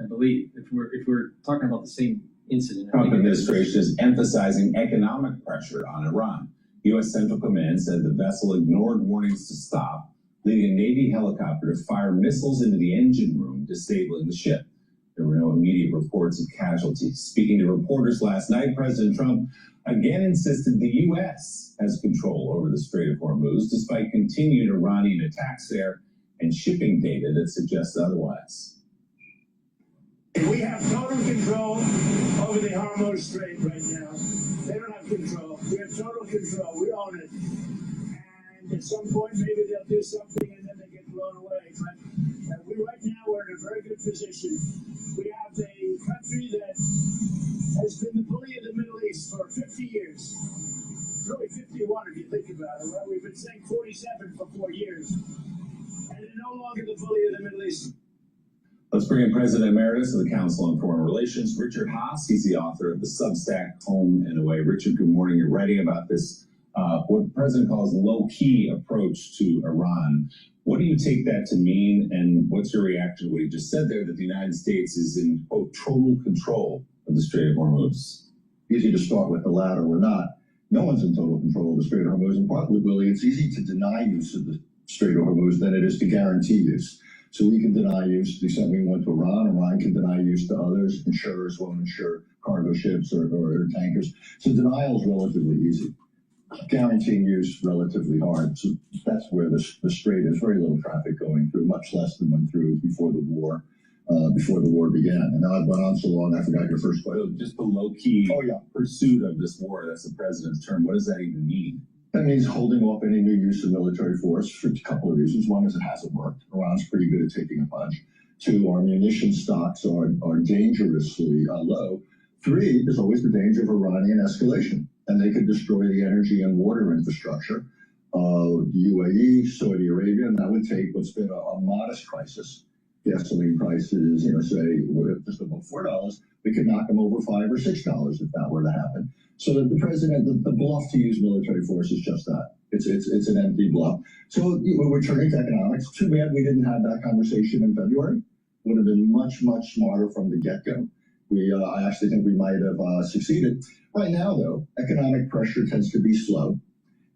I believe. If we're talking about the same incident. Trump administration is emphasizing economic pressure on Iran. U.S. Central Command said the vessel ignored warnings to stop, leading a Navy helicopter to fire missiles into the engine room, disabling the ship. There were no immediate reports of casualties. Speaking to reporters last night, President Trump again insisted the U.S. has control over the Strait of Hormuz, despite continued Iranian attacks there and shipping data that suggests otherwise. We have total control over the Hormuz Strait right now. They don't have control. We have total control. We own it. And at some point, maybe they'll do something and then they get blown away. But we right now we're in a very good position. We have a country that has been the bully of the Middle East for 50 years. It's really 51 if you think about it, right? We've been saying 47 for 4 years. And they're no longer the bully of the Middle East. Let's bring in President Emeritus of the Council on Foreign Relations, Richard Haass. He's the author of the Substack Home and Away. Richard, good morning. You're writing about this, what the president calls low-key approach to Iran. What do you take that to mean, and what's your reaction to what he just said there, that the United States is in, quote, total control of the Strait of Hormuz? Easy to start with the latter. We're not. No one's in total control of the Strait of Hormuz. And partly, Willie, it's easy to deny use of the Strait of Hormuz than it is to guarantee use. So we can deny use to the extent we went to Iran. Iran can deny use to others. Insurers won't insure cargo ships or tankers. So denial is relatively easy. Guaranteeing use relatively hard. So that's where the strait is. Very little traffic going through, much less than went through before the war. Before the war began. And now I've gone on so long, I forgot your first question. Just the low-key pursuit of this war, that's the president's term. What does that even mean? That means holding off any new use of military force for a couple of reasons. One is it hasn't worked. Iran's pretty good at taking a punch. Two, our munition stocks are dangerously low. Three, there's always the danger of Iranian escalation, and they could destroy the energy and water infrastructure of the UAE, Saudi Arabia, and that would take what's been a modest crisis. Gasoline prices, say just above $4, we could knock them over $5 or $6 if that were to happen. So that the president, the bluff to use military force is just that. It's an empty bluff. So we're turning to economics. Too bad we didn't have that conversation in February. Would have been much, much smarter from the get-go. I actually think we might have succeeded. Right now, though, economic pressure tends to be slow.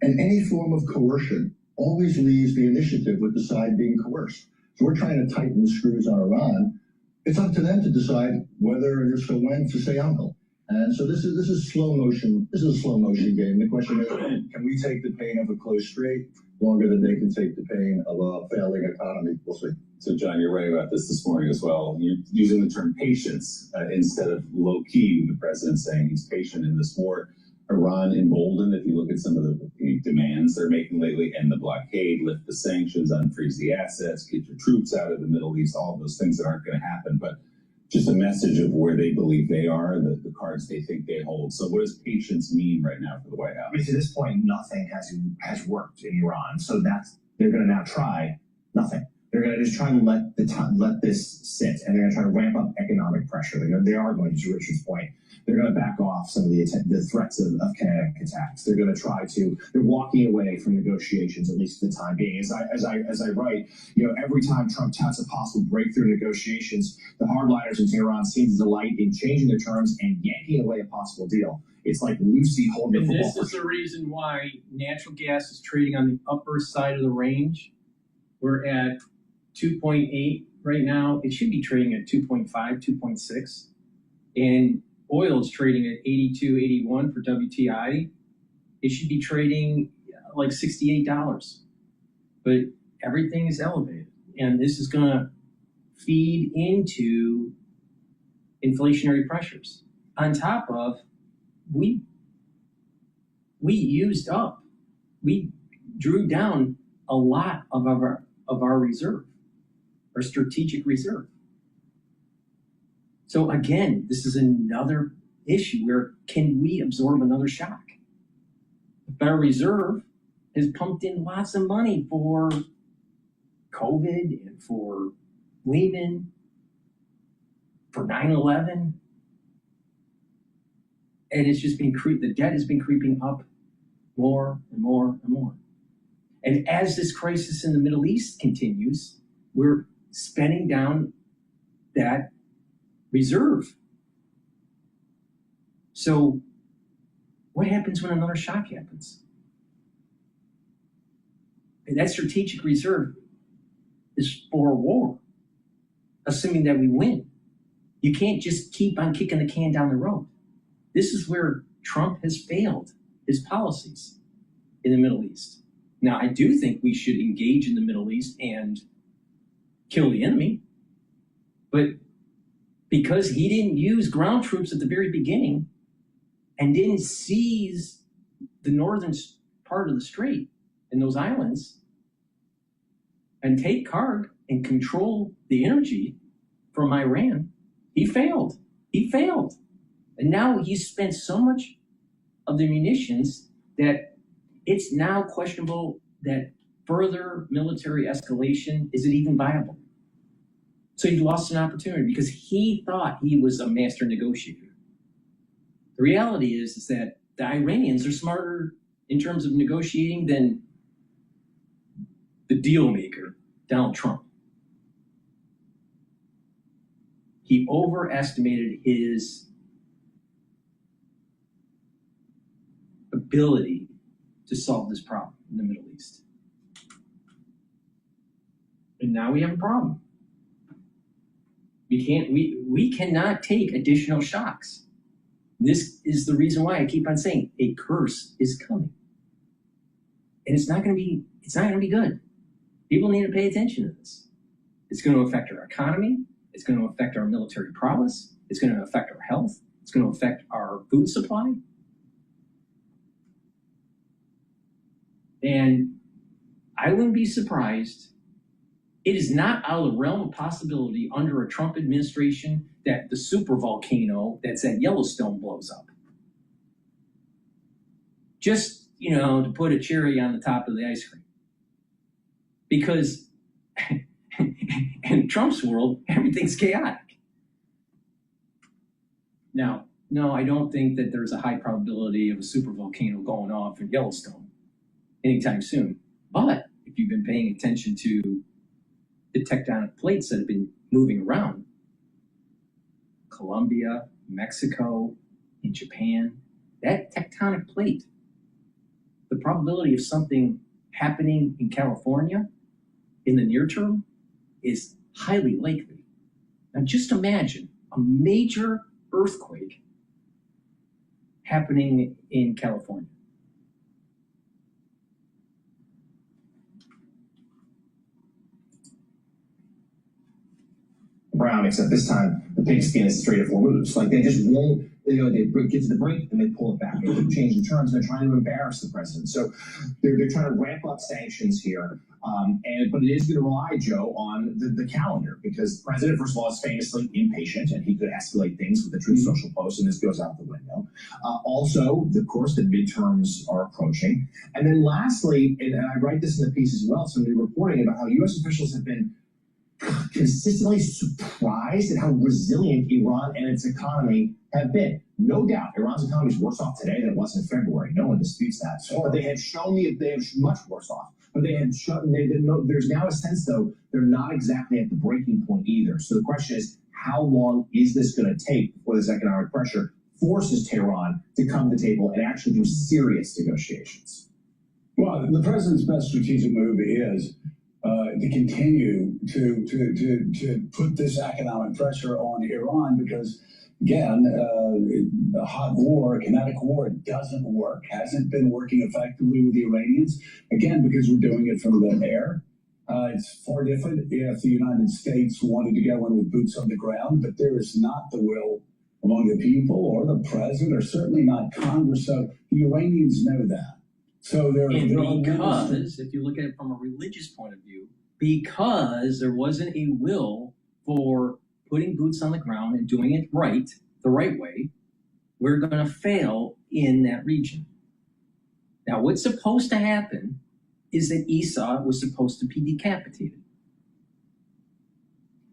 And any form of coercion always leaves the initiative with the side being coerced. So we're trying to tighten the screws on Iran. It's up to them to decide whether and if so when to say uncle. And so this is slow motion. This is a slow motion game. The question is, can we take the pain of a closed strait longer than they can take the pain of a failing economy? We'll see. So, John, you're writing about this morning as well. You're using the term patience instead of low-key, the president saying he's patient in this war. Iran emboldened, if you look at some of the demands they're making lately, end the blockade, lift the sanctions, unfreeze the assets, get your troops out of the Middle East, all of those things that aren't going to happen. But just a message of where they believe they are, the cards they think they hold. So what does patience mean right now for the White House? I mean, to this point, nothing has worked in Iran. So they're going to now try nothing. They're going to just try and let this sit, and they're going to try to ramp up economic pressure. They are going to Richard's point. They're going to back off some of the threats of kinetic attacks. They're going to they're walking away from negotiations, at least for the time being. As I write, every time Trump touts a possible breakthrough negotiations, the hardliners in Tehran seem to delight in changing their terms and yanking away a possible deal. It's like Lucy holding a football. And this is the reason why natural gas is trading on the upper side of the range. We're at 2.8 right now. It should be trading at 2.5, 2.6. And oil is trading at 82, 81 for WTI. It should be trading like $68. But everything is elevated. And this is going to feed into inflationary pressures. On top of, we used up, we drew down a lot of our reserve, our strategic reserve. So again, this is another issue where can we absorb another shock? The Federal Reserve has pumped in lots of money for COVID and for Lehman, for 9/11. And it's just been the debt has been creeping up more and more and more. And as this crisis in the Middle East continues, we're spending down that reserve. So what happens when another shock happens? And that strategic reserve is for war, assuming that we win. You can't just keep on kicking the can down the road. This is where Trump has failed his policies in the Middle East. Now, I do think we should engage in the Middle East and kill the enemy, but because he didn't use ground troops at the very beginning and didn't seize the northern part of the strait and those islands and take Karg and control the energy from Iran, he failed. He failed. And now he's spent so much of the munitions that it's now questionable that further military escalation, is it even viable? So he lost an opportunity because he thought he was a master negotiator. The reality is that the Iranians are smarter in terms of negotiating than the deal maker, Donald Trump. He overestimated his ability to solve this problem in the Middle East. And now we have a problem. We cannot take additional shocks. This is the reason why I keep on saying a curse is coming. And it's not going to be good. People need to pay attention to this. It's going to affect our economy. It's going to affect our military prowess. It's going to affect our health. It's going to affect our food supply. And I wouldn't be surprised. It is not out of the realm of possibility under a Trump administration that the super volcano that's at Yellowstone blows up. Just, to put a cherry on the top of the ice cream. Because in Trump's world, everything's chaotic. Now, no, I don't think that there's a high probability of a super volcano going off in Yellowstone anytime soon. But if you've been paying attention to the tectonic plates that have been moving around, Colombia, Mexico, and Japan, that tectonic plate, the probability of something happening in California in the near term is highly likely. Now just imagine a major earthquake happening in California. Brown, except this time the pigskin is 3 to 4 moves. Like they just won't, they get to the brink and they pull it back. They keep changing terms. They're trying to embarrass the president. So they're trying to ramp up sanctions here. But it is going to rely, Joe, on the calendar because the president, first of all, is famously impatient and he could escalate things with the Truth Social post and this goes out the window. Also, of course, the midterms are approaching. And then lastly, and I write this in the piece as well, somebody reporting about how U.S. officials have been consistently surprised at how resilient Iran and its economy have been. No doubt, Iran's economy is worse off today than it was in February. No one disputes that. But they have shown they have much worse off. But they have shown there's now a sense, though, they're not exactly at the breaking point either. So the question is, how long is this going to take before this economic pressure forces Tehran to come to the table and actually do serious negotiations? Well, the president's best strategic move is to continue to put this economic pressure on Iran because, again, a hot war, kinetic war, doesn't work. Hasn't been working effectively with the Iranians, again, because we're doing it from the air. It's far different if the United States wanted to go in with boots on the ground, but there is not the will among the people or the president or certainly not Congress. So the Iranians know that. So because, if you look at it from a religious point of view, because there wasn't a will for putting boots on the ground and doing it right, the right way, we're going to fail in that region. Now, what's supposed to happen is that Esau was supposed to be decapitated.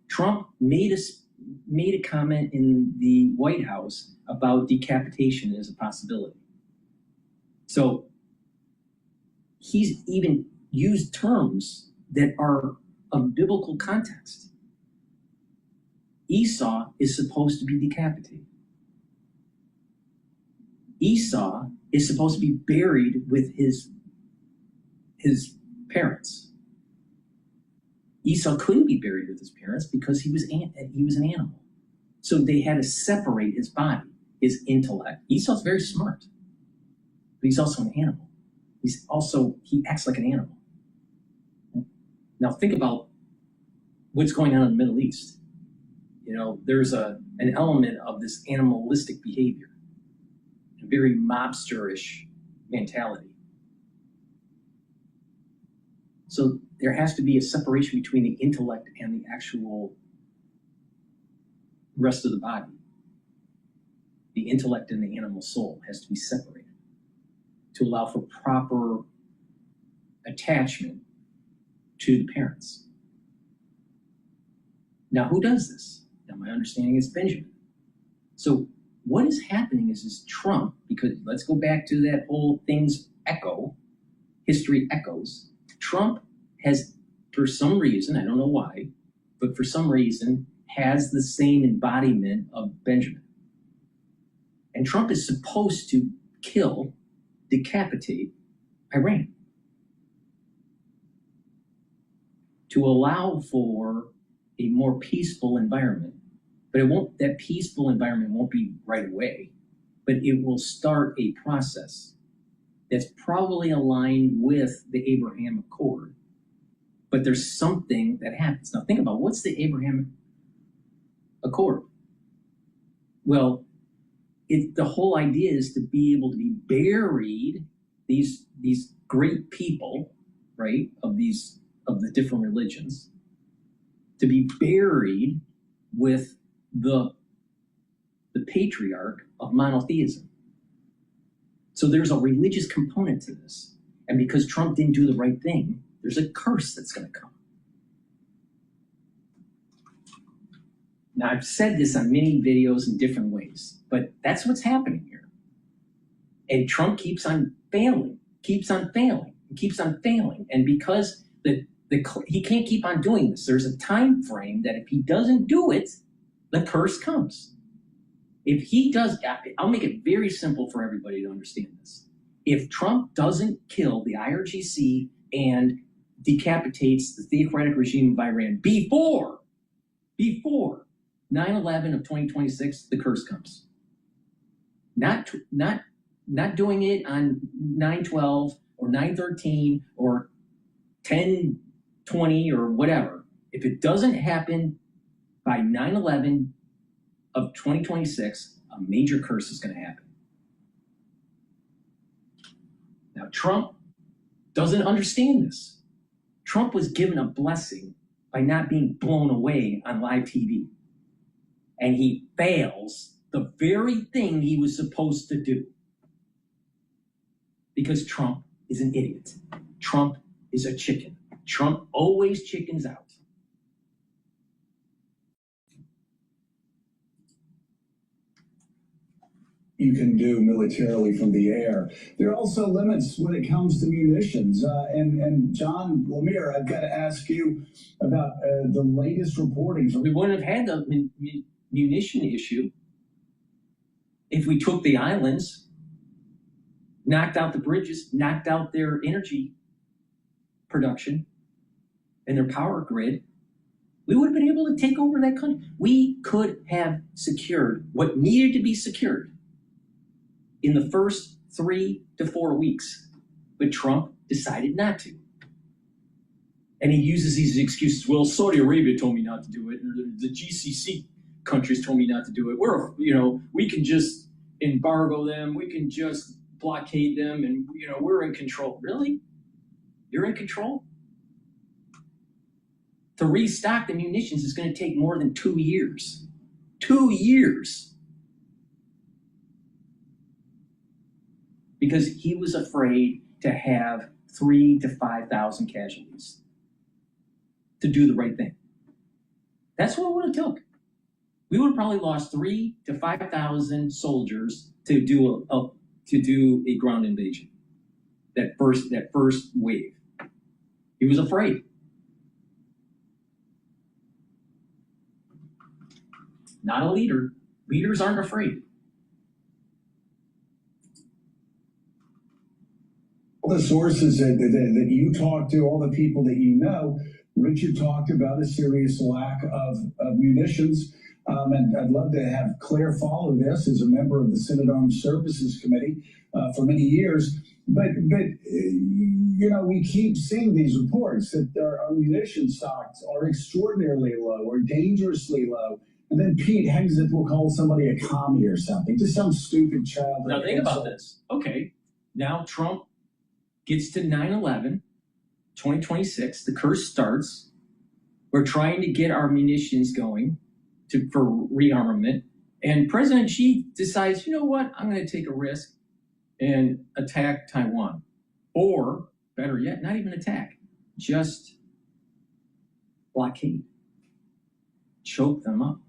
Trump made made a comment in the White House about decapitation as a possibility. So he's even used terms that are of biblical context. Esau is supposed to be decapitated. Esau is supposed to be buried with his parents. Esau couldn't be buried with his parents because he was an animal. So they had to separate his body, his intellect. Esau's very smart, but he's also an animal. He acts like an animal. Now think about what's going on in the Middle East. You know, there's an element of this animalistic behavior, a very mobsterish mentality. So there has to be a separation between the intellect and the actual rest of the body. The intellect and the animal soul has to be separated to allow for proper attachment to the parents. Now, who does this? Now, my understanding is Benjamin. So what is happening is Trump, because let's go back to that whole things echo, history echoes. Trump has, for some reason, I don't know why, but for some reason, has the same embodiment of Benjamin. And Trump is supposed to kill, decapitate Iran to allow for a more peaceful environment. But that peaceful environment won't be right away, but it will start a process that's probably aligned with the Abraham Accord. But there's something that happens. Now think about, what's the Abraham Accord? Well, the whole idea is to be able to be buried, these great people, right, of the different religions, to be buried with the patriarch of monotheism. So there's a religious component to this. And because Trump didn't do the right thing, there's a curse that's going to come. Now, I've said this on many videos in different ways, but that's what's happening here. And Trump keeps on failing, keeps on failing, keeps on failing. And because he can't keep on doing this, there's a time frame that if he doesn't do it, the curse comes. If he does, I'll make it very simple for everybody to understand this. If Trump doesn't kill the IRGC and decapitates the theocratic regime of Iran before 9/11 of 2026, the curse comes. Not doing it on 9/12 or 9/13 or 10/20 or whatever. If it doesn't happen by 9/11 of 2026, a major curse is going to happen. Now, Trump doesn't understand this. Trump was given a blessing by not being blown away on live TV. And he fails the very thing he was supposed to do. Because Trump is an idiot. Trump is a chicken. Trump always chickens out. You can do militarily from the air. There are also limits when it comes to munitions. And John Lemire, I've got to ask you about the latest reporting. We wouldn't have had the munition issue if we took the islands, knocked out the bridges, knocked out their energy production and their power grid. We would have been able to take over that country. We could have secured what needed to be secured in the first 3 to 4 weeks, but Trump decided not to. And he uses these excuses. Well, Saudi Arabia told me not to do it, and the GCC countries told me not to do it. We can just embargo them. We can just blockade them, and we're in control. Really? You're in control? To restock the munitions is going to take more than 2 years. 2 years. Because he was afraid to have 3,000 to 5,000 casualties to do the right thing. That's what it would have took. we would have probably lost 3,000 to 5,000 soldiers to do a ground invasion. That first wave. He was afraid. Not a leader. Leaders aren't afraid. All the sources that you talk to, all the people that you know, Richard talked about a serious lack of munitions. And I'd love to have Claire follow this as a member of the Senate Armed Services Committee for many years. But you know, we keep seeing these reports that our munition stocks are extraordinarily low or dangerously low. And then Pete Hegseth will call somebody a commie or something, just some stupid child. Now think about this. Okay, now Trump gets to 9/11, 2026. The curse starts. We're trying to get our munitions going for rearmament. And President Xi decides, you know what? I'm going to take a risk and attack Taiwan. Or, better yet, not even attack. Just blockade. Choke them up.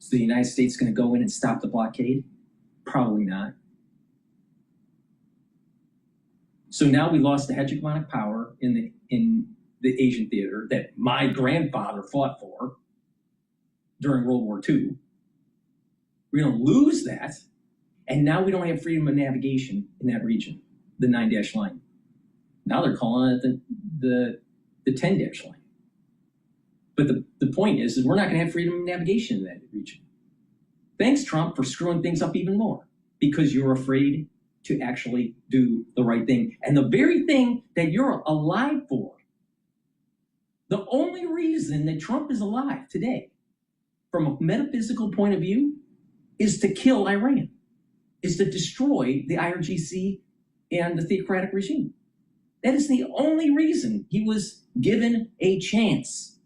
Is the United States going to go in and stop the blockade? Probably not. So now we lost the hegemonic power in the Asian theater that my grandfather fought for during World War II. We're going to lose that, and now we don't have freedom of navigation in that region, the 9-dash line. Now they're calling it the 10-dash line. But the point is we're not going to have freedom of navigation in that region. Thanks, Trump, for screwing things up even more, because you're afraid to actually do the right thing. And the very thing that you're alive for, the only reason that Trump is alive today, from a metaphysical point of view, is to kill Iran, is to destroy the IRGC and the theocratic regime. That is the only reason he was given a chance.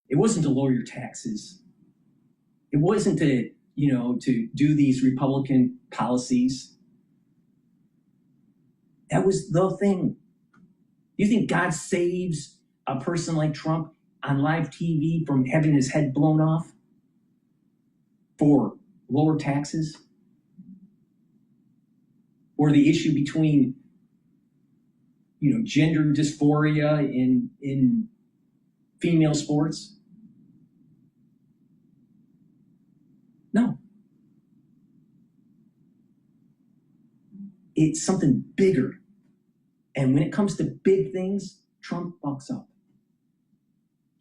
It wasn't to lower your taxes. It wasn't to, to do these Republican policies. That was the thing. You think God saves a person like Trump on live TV from having his head blown off for lower taxes? Or the issue between, gender dysphoria in female sports? No. It's something bigger. And when it comes to big things, Trump fucks up.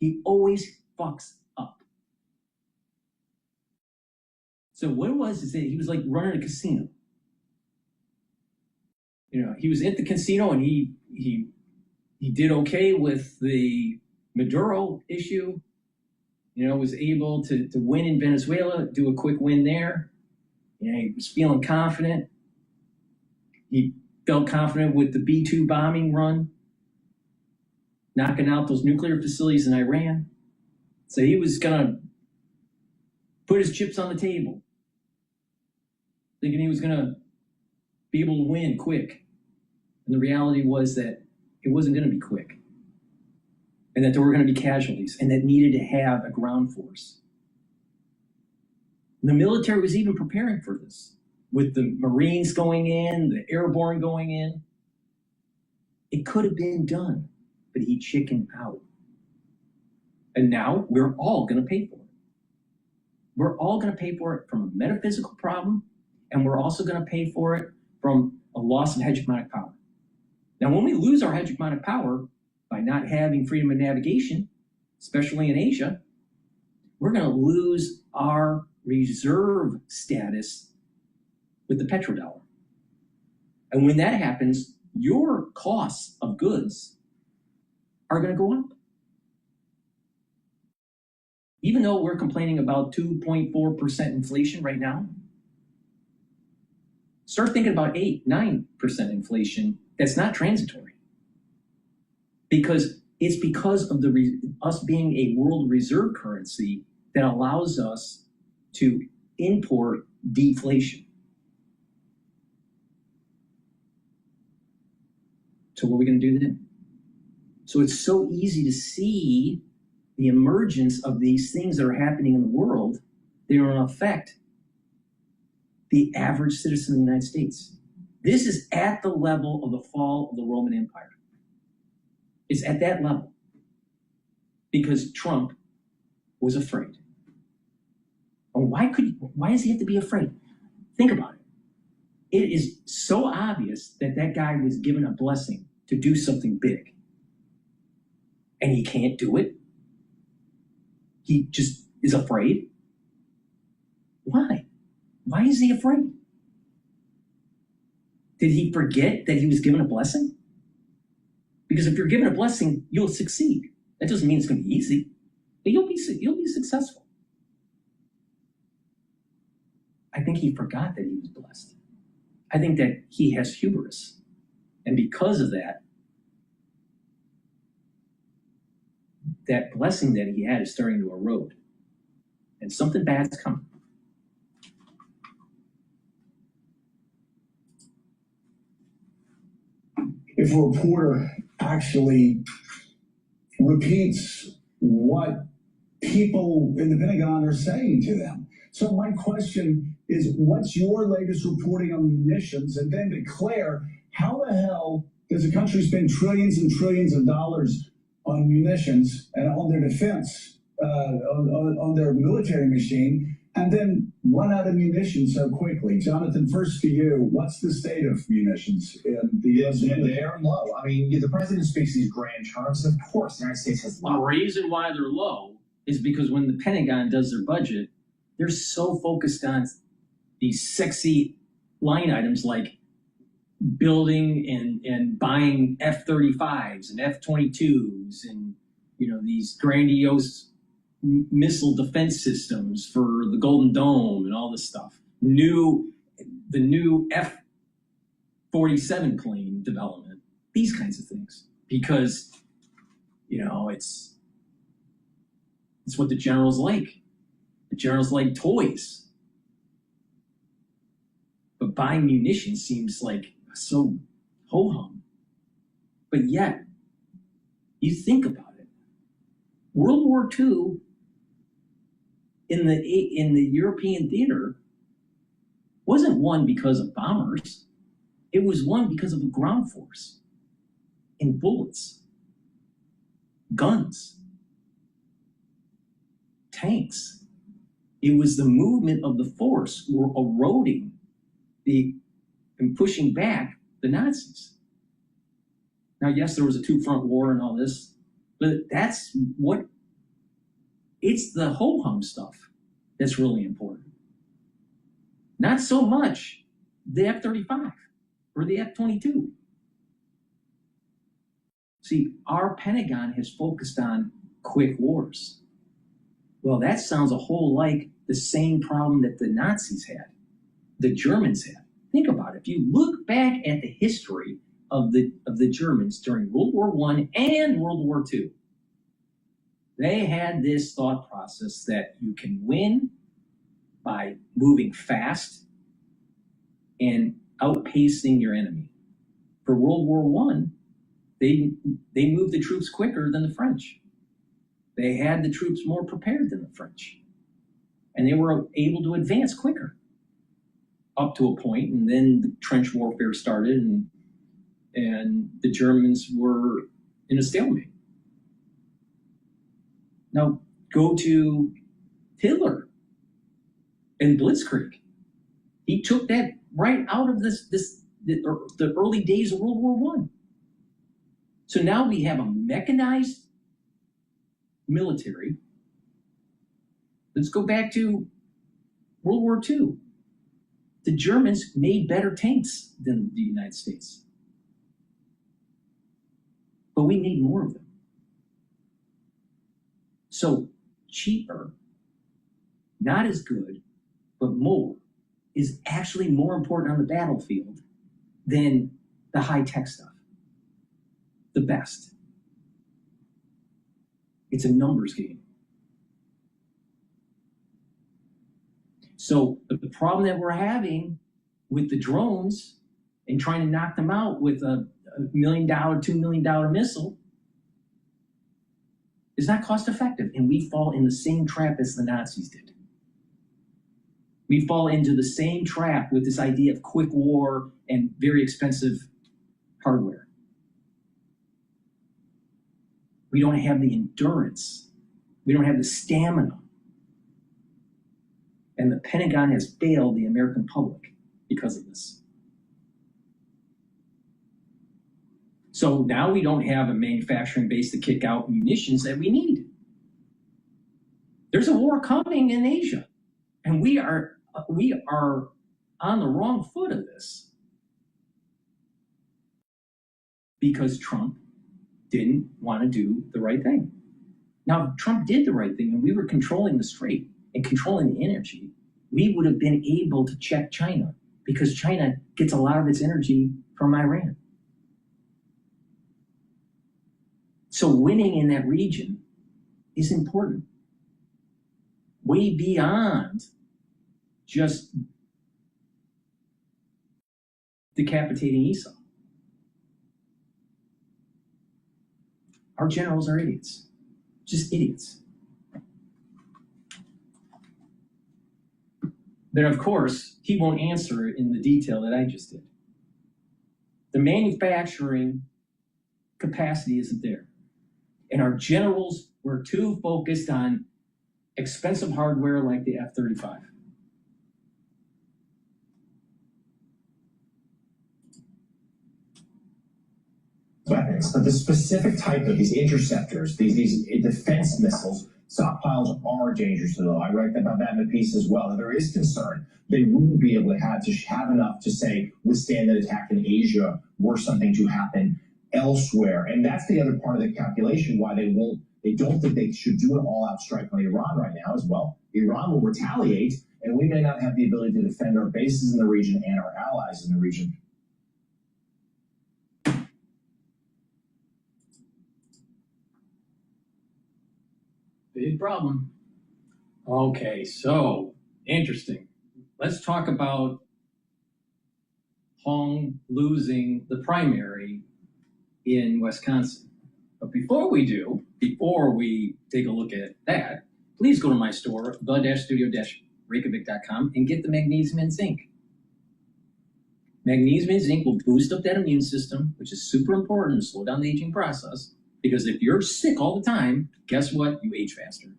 He always fucks up. So what it was is that he was like running a casino. He was at the casino and he did okay with the Maduro issue. Was able to win in Venezuela, do a quick win there. He was feeling confident. He felt confident with the B-2 bombing run, knocking out those nuclear facilities in Iran. So he was going to put his chips on the table, thinking he was going to be able to win quick. And the reality was that it wasn't going to be quick, and that there were going to be casualties, and that needed to have a ground force. And the military was even preparing for this, with the Marines going in, the airborne going in. It could have been done, but he chickened out. And now we're all going to pay for it. We're all going to pay for it from a metaphysical problem, and we're also going to pay for it from a loss of hegemonic power. Now, when we lose our hegemonic power by not having freedom of navigation, especially in Asia, we're going to lose our reserve status with the petrodollar. And when that happens, your costs of goods are going to go up. Even though we're complaining about 2.4% inflation right now, start thinking about 8-9% inflation that's not transitory. Because it's because of us being a world reserve currency that allows us to import deflation. So what are we going to do then? So it's so easy to see the emergence of these things that are happening in the world, they are going to affect the average citizen of the United States. This is at the level of the fall of the Roman Empire. It's at that level because Trump was afraid. And why does he have to be afraid? Think about it. It is so obvious that that guy was given a blessing to do something big. And he can't do it. He just is afraid. Why? Why is he afraid? Did he forget that he was given a blessing? Because if you're given a blessing, you'll succeed. That doesn't mean it's going to be easy, but you'll be successful. I think he forgot that he was blessed. I think that he has hubris. And because of that, that blessing that he had is starting to erode. And something bad's coming. If a reporter actually repeats what people in the Pentagon are saying to them. So my question is, what's your latest reporting on munitions? And then declare, how the hell does a country spend trillions and trillions of dollars on munitions and on their defense, on their military machine, and then run out of munitions so quickly? Jonathan, first to you, what's the state of munitions in the U.S.? They're low. I mean, the president speaks these grand terms. Of course, the United States has low. The reason why they're low is because when the Pentagon does their budget, they're so focused on these sexy line items like building and buying F-35s and F-22s and, these grandiose missile defense systems for the Golden Dome and all this stuff. The new F-47 plane development, these kinds of things. Because, it's what the generals like. The generals like toys. But buying munitions seems like so ho-hum. But yet, you think about it. World War II in the European theater wasn't won because of bombers. It was won because of the ground force and bullets, guns, tanks. It was the movement of the force were eroding and pushing back the Nazis. Now, yes, there was a two-front war and all this, but it's the ho-hum stuff that's really important. Not so much the F-35 or the F-22. See, our Pentagon has focused on quick wars. Well, that sounds a whole like the same problem that the Nazis had, the Germans had. Think about it. If you look back at the history of the Germans during World War I and World War II, they had this thought process that you can win by moving fast and outpacing your enemy. For World War I, they moved the troops quicker than the French. They had the troops more prepared than the French. And they were able to advance quicker up to a point, and then the trench warfare started, and the Germans were in a stalemate. Now, go to Hitler and Blitzkrieg. He took that right out of the early days of World War I. So now we have a mechanized military. Let's go back to World War II. The Germans made better tanks than the United States. But we need more of them. So cheaper, not as good, but more, is actually more important on the battlefield than the high-tech stuff. The best. It's a numbers game. So the problem that we're having with the drones and trying to knock them out with a $1 million, $2 million missile It's not cost effective, and we fall in the same trap as the Nazis did. We fall into the same trap with this idea of quick war and very expensive hardware. We don't have the endurance. We don't have the stamina. And the Pentagon has failed the American public because of this. So now we don't have a manufacturing base to kick out munitions that we need. There's a war coming in Asia, and we are on the wrong foot of this because Trump didn't want to do the right thing. Now, if Trump did the right thing and we were controlling the strait and controlling the energy, we would have been able to check China because China gets a lot of its energy from Iran. So winning in that region is important. Way beyond just decapitating Esau. Our generals are idiots, just idiots. Then, of course, he won't answer it in the detail that I just did. The manufacturing capacity isn't there. And our generals were too focused on expensive hardware like the F-35. Weapons, but the specific type of these interceptors, these defense missiles, stockpiles are dangerous to them. I write about that in the piece as well. And there is concern they wouldn't be able to have enough to say withstand an attack in Asia were something to happen elsewhere. And that's the other part of the calculation why they don't think they should do an all-out strike on Iran right now as well. Iran will retaliate, and we may not have the ability to defend our bases in the region and our allies in the region. Big problem. Okay, so interesting. Let's talk about Hong losing the primary in Wisconsin. But before we take a look at that, please go to my store, the-studio-reykjavik.com, and get the magnesium and zinc. Magnesium and zinc will boost up that immune system, which is super important to slow down the aging process. Because if you're sick all the time, guess what? You age faster.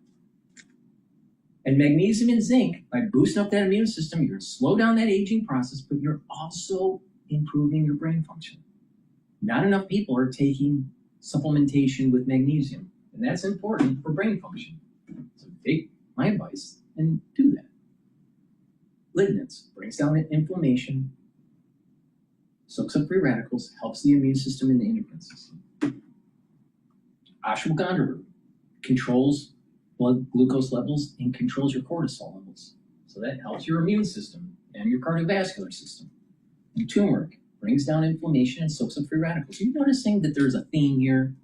And magnesium and zinc, by boosting up that immune system, you're going to slow down that aging process, but you're also improving your brain function. Not enough people are taking supplementation with magnesium, and that's important for brain function. So take my advice and do that. Lignans brings down inflammation, soaks up free radicals, helps the immune system and the endocrine system. Ashwagandha root controls blood glucose levels and controls your cortisol levels. So that helps your immune system and your cardiovascular system. And turmeric brings down inflammation and soaks up free radicals. You're noticing that there's a theme here.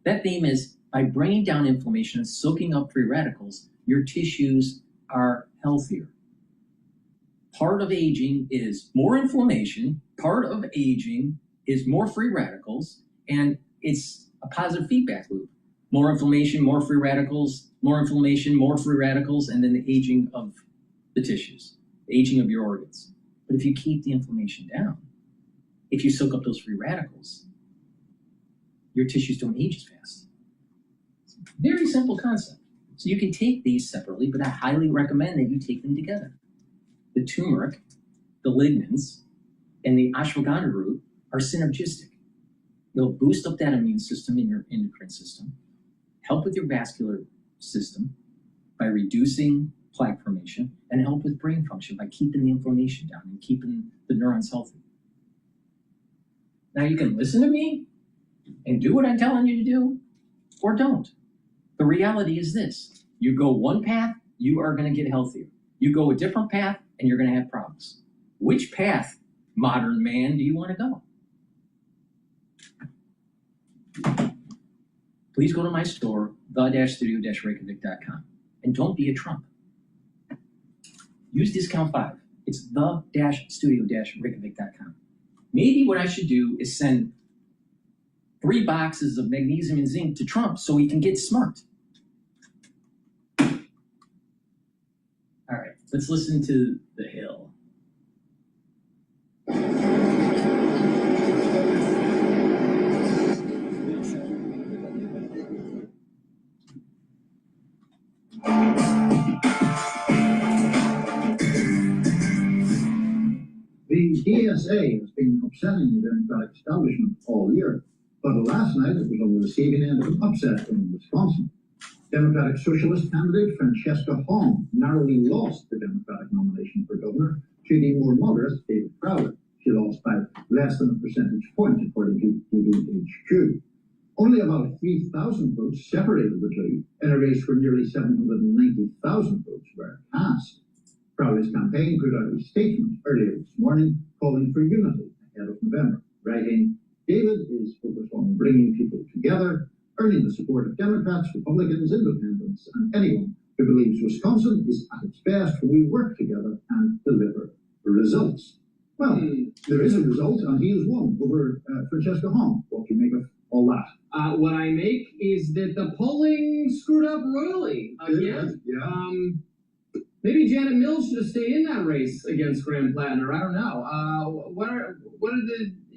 That theme is by bringing down inflammation and soaking up free radicals, your tissues are healthier. Part of aging is more inflammation. Part of aging is more free radicals, and it's a positive feedback loop. More inflammation, more free radicals, more inflammation, more free radicals, and then the aging of the tissues, the aging of your organs. But if you keep the inflammation down, if you soak up those free radicals, your tissues don't age as fast. It's a very simple concept. So you can take these separately, but I highly recommend that you take them together. The turmeric, the lignans, and the ashwagandha root are synergistic. They'll boost up that immune system in your endocrine system, help with your vascular system by reducing plaque formation, and help with brain function by keeping the inflammation down and keeping the neurons healthy. Now you can listen to me and do what I'm telling you to do, or don't. The reality is this: you go one path, you are going to get healthier. You go a different path, and you're going to have problems. Which path, modern man, do you want to go? Please go to my store, the-studio-reykjavik.com, and don't be a Trump. Use discount 5. It's the-studio-reykjavik.com. Maybe what I should do is send 3 boxes of magnesium and zinc to Trump so he can get smart. Let's listen to The Hill. The DSA has been upsetting the Democratic establishment all year, but last night it was on the receiving end of an upset in Wisconsin. Democratic Socialist candidate Francesca Hong narrowly lost the Democratic nomination for governor to the more moderate David Crowder. She lost by less than a percentage point, according to DDHQ. Only about 3,000 votes separated the two in a race where nearly 790,000 votes were cast. Crowley's campaign put out a statement earlier this morning calling for unity ahead of November, writing, "David is focused on bringing people together, earning the support of Democrats, Republicans, Independents, and anyone who believes Wisconsin is at its best when we work together and deliver results." Well, there is a result, and he has won over Francesca Hong. What do you make of all that? What I make is that the polling screwed up royally again. Maybe Janet Mills should have stayed in that race against Graham Plattner. I don't know.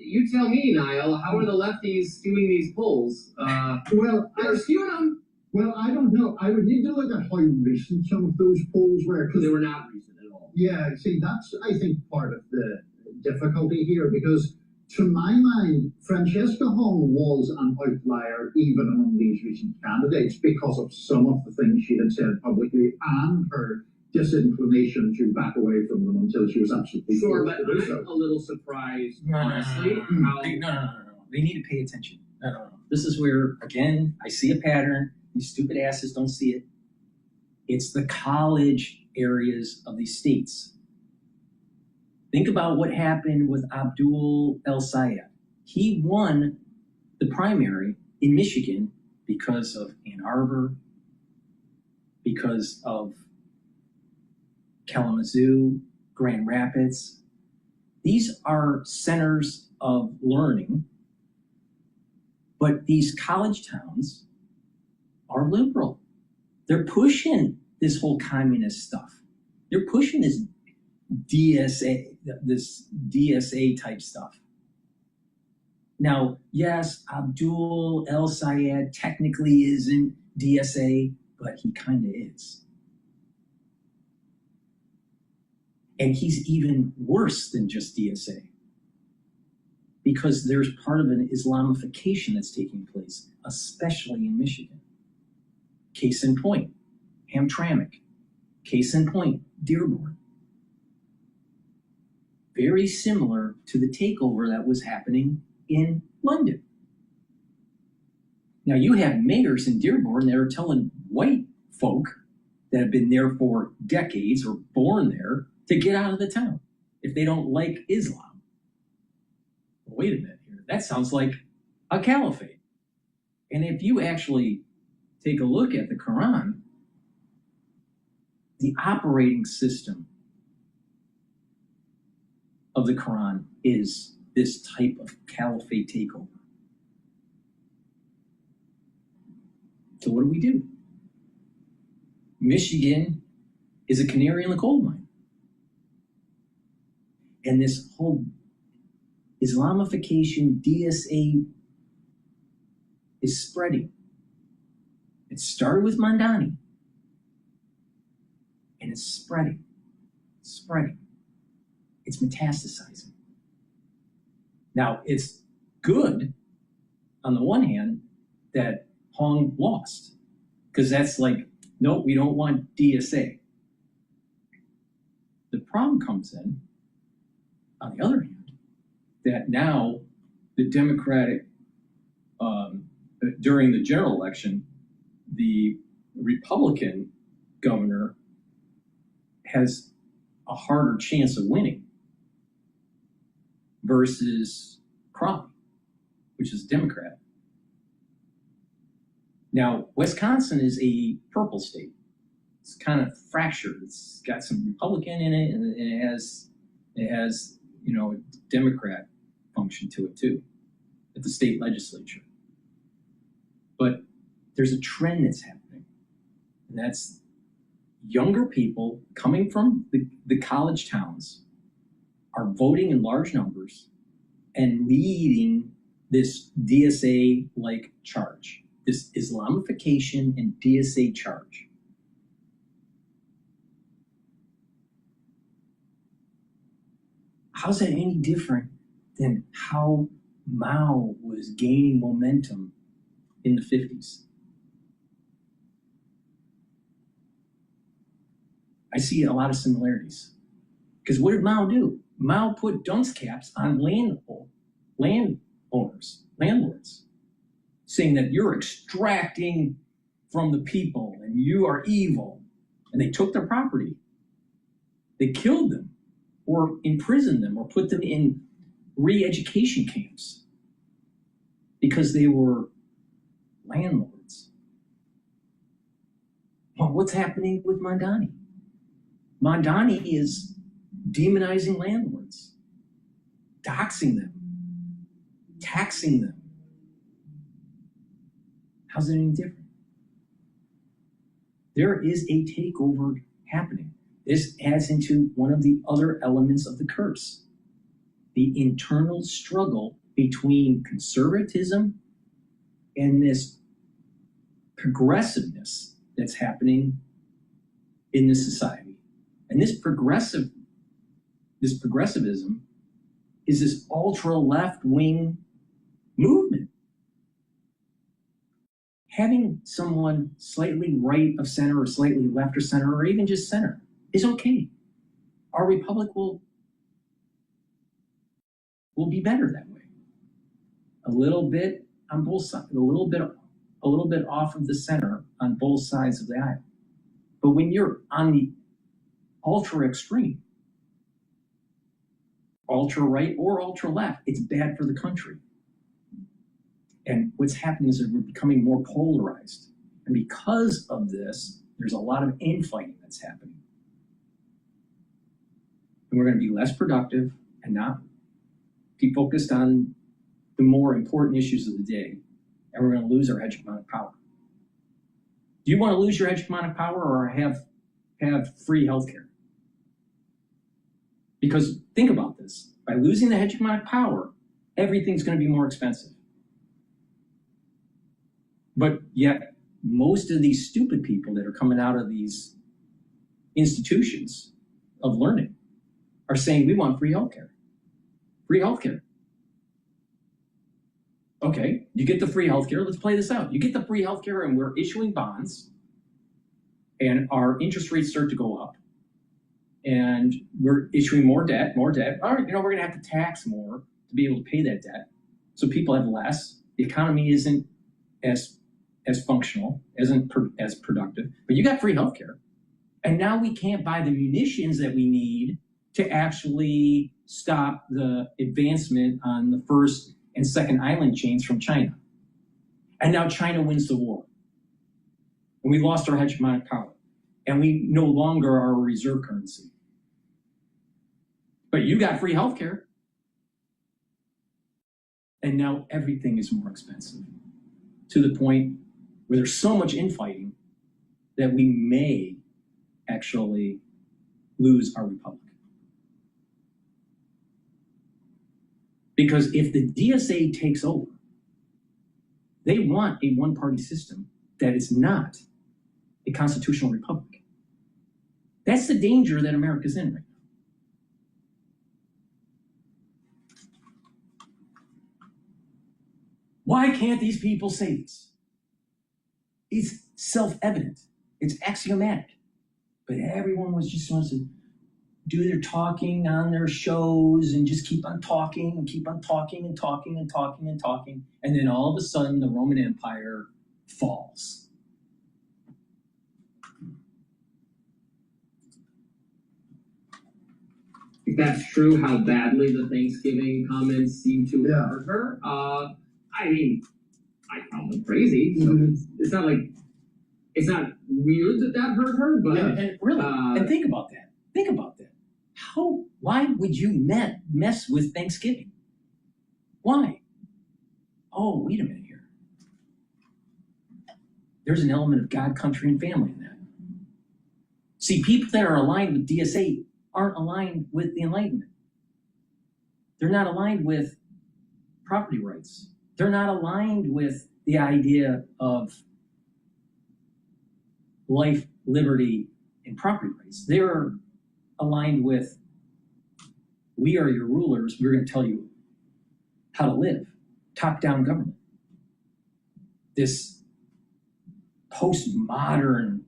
You tell me, Niall, how are the lefties doing these polls? Well, they're skewing them. Well, I don't know. I would need to look at how recent some of those polls were. They were not recent at all. Yeah, see, that's, I think, part of the difficulty here, because to my mind, Francesca Hong was an outlier even among these recent candidates because of some of the things she had said publicly and her disinclination to back away from them until she was absolutely sure, forced but to do so. I'm a little surprised, honestly. No. They need to pay attention. No. This is where, again, I see a pattern. These stupid asses don't see it. It's the college areas of these states. Think about what happened with Abdul El Sayed. He won the primary in Michigan because of Ann Arbor, because of Kalamazoo, Grand Rapids. These are centers of learning, but these college towns are liberal. They're pushing this whole communist stuff. They're pushing this DSA type stuff. Now, yes, Abdul El Sayed technically isn't DSA, but he kind of is. And he's even worse than just DSA, because there's part of an Islamification that's taking place, especially in Michigan. Case in point, Hamtramck. Case in point, Dearborn. Very similar to the takeover that was happening in London. Now you have mayors in Dearborn that are telling white folk that have been there for decades or born there to get out of the town if they don't like Islam. Well, wait a minute here. That sounds like a caliphate. And if you actually take a look at the Quran, the operating system of the Quran is this type of caliphate takeover. So what do? Michigan is a canary in the coal mine. And this whole Islamification, DSA, is spreading. It started with Mandani, and it's spreading. It's metastasizing. Now, it's good, on the one hand, that Hong lost, because that's like, nope, we don't want DSA. The problem comes in, on the other hand, that now the Democratic, during the general election, the Republican governor has a harder chance of winning versus Crowley, which is Democrat. Now, Wisconsin is a purple state. It's kind of fractured. It's got some Republican in it, and it has a Democrat function to it too, at the state legislature. But there's a trend that's happening, and that's younger people coming from the college towns are voting in large numbers and leading this DSA-like charge, this Islamification and DSA charge. How's that any different than how Mao was gaining momentum in the 50s? I see a lot of similarities. Because what did Mao do? Mao put dunce caps on landlords, saying that you're extracting from the people and you are evil. And they took their property. They killed them or imprisoned them or put them in re-education camps because they were landlords. Well, what's happening with Mondani? Mondani is demonizing landlords, doxing them, taxing them. How's it any different? There is a takeover happening. This adds into one of the other elements of the curse, the internal struggle between conservatism and this progressiveness that's happening in this society. And this progressivism is this ultra left-wing movement. Having someone slightly right of center or slightly left of center or even just center is okay. Our republic will be better that way. A little bit on both sides, a little bit off of the center on both sides of the aisle. But when you're on the ultra extreme, ultra right or ultra left, it's bad for the country. And what's happening is that we're becoming more polarized. And because of this, there's a lot of infighting that's happening. And we're going to be less productive and not be focused on the more important issues of the day. And we're going to lose our hegemonic power. Do you want to lose your hegemonic power or have free healthcare? Because think about this. By losing the hegemonic power, everything's going to be more expensive. But yet, most of these stupid people that are coming out of these institutions of learning are saying, we want free healthcare. Free healthcare. Okay, you get the free healthcare. Let's play this out. You get the free healthcare and we're issuing bonds and our interest rates start to go up and we're issuing more debt. All right, we're going to have to tax more to be able to pay that debt. So people have less. The economy isn't as functional, isn't as productive, but you got free healthcare. And now we can't buy the munitions that we need to actually stop the advancement on the first and second island chains from China. And now China wins the war. And we lost our hegemonic power. And we no longer are a reserve currency. But you got free healthcare. And now everything is more expensive to the point where there's so much infighting that we may actually lose our republic. Because if the DSA takes over, they want a one-party system that is not a constitutional republic. That's the danger that America's in right now. Why can't these people say this? It's self-evident. It's axiomatic. But everyone just wants to do their talking on their shows and just keep on talking and keep on talking and talking and talking and talking. And then all of a sudden the Roman Empire falls. If that's true, how badly the Thanksgiving comments seem to hurt her. I mean, I found them crazy. So it's not like, it's not weird that hurt her, but and really, and think about that. Think about that. Why would you mess with Thanksgiving? Why? Oh, wait a minute here. There's an element of God, country, and family in that. See, people that are aligned with DSA aren't aligned with the Enlightenment. They're not aligned with property rights. They're not aligned with the idea of life, liberty, and property rights. They're aligned with, we are your rulers, we're going to tell you how to live. Top-down government. This postmodern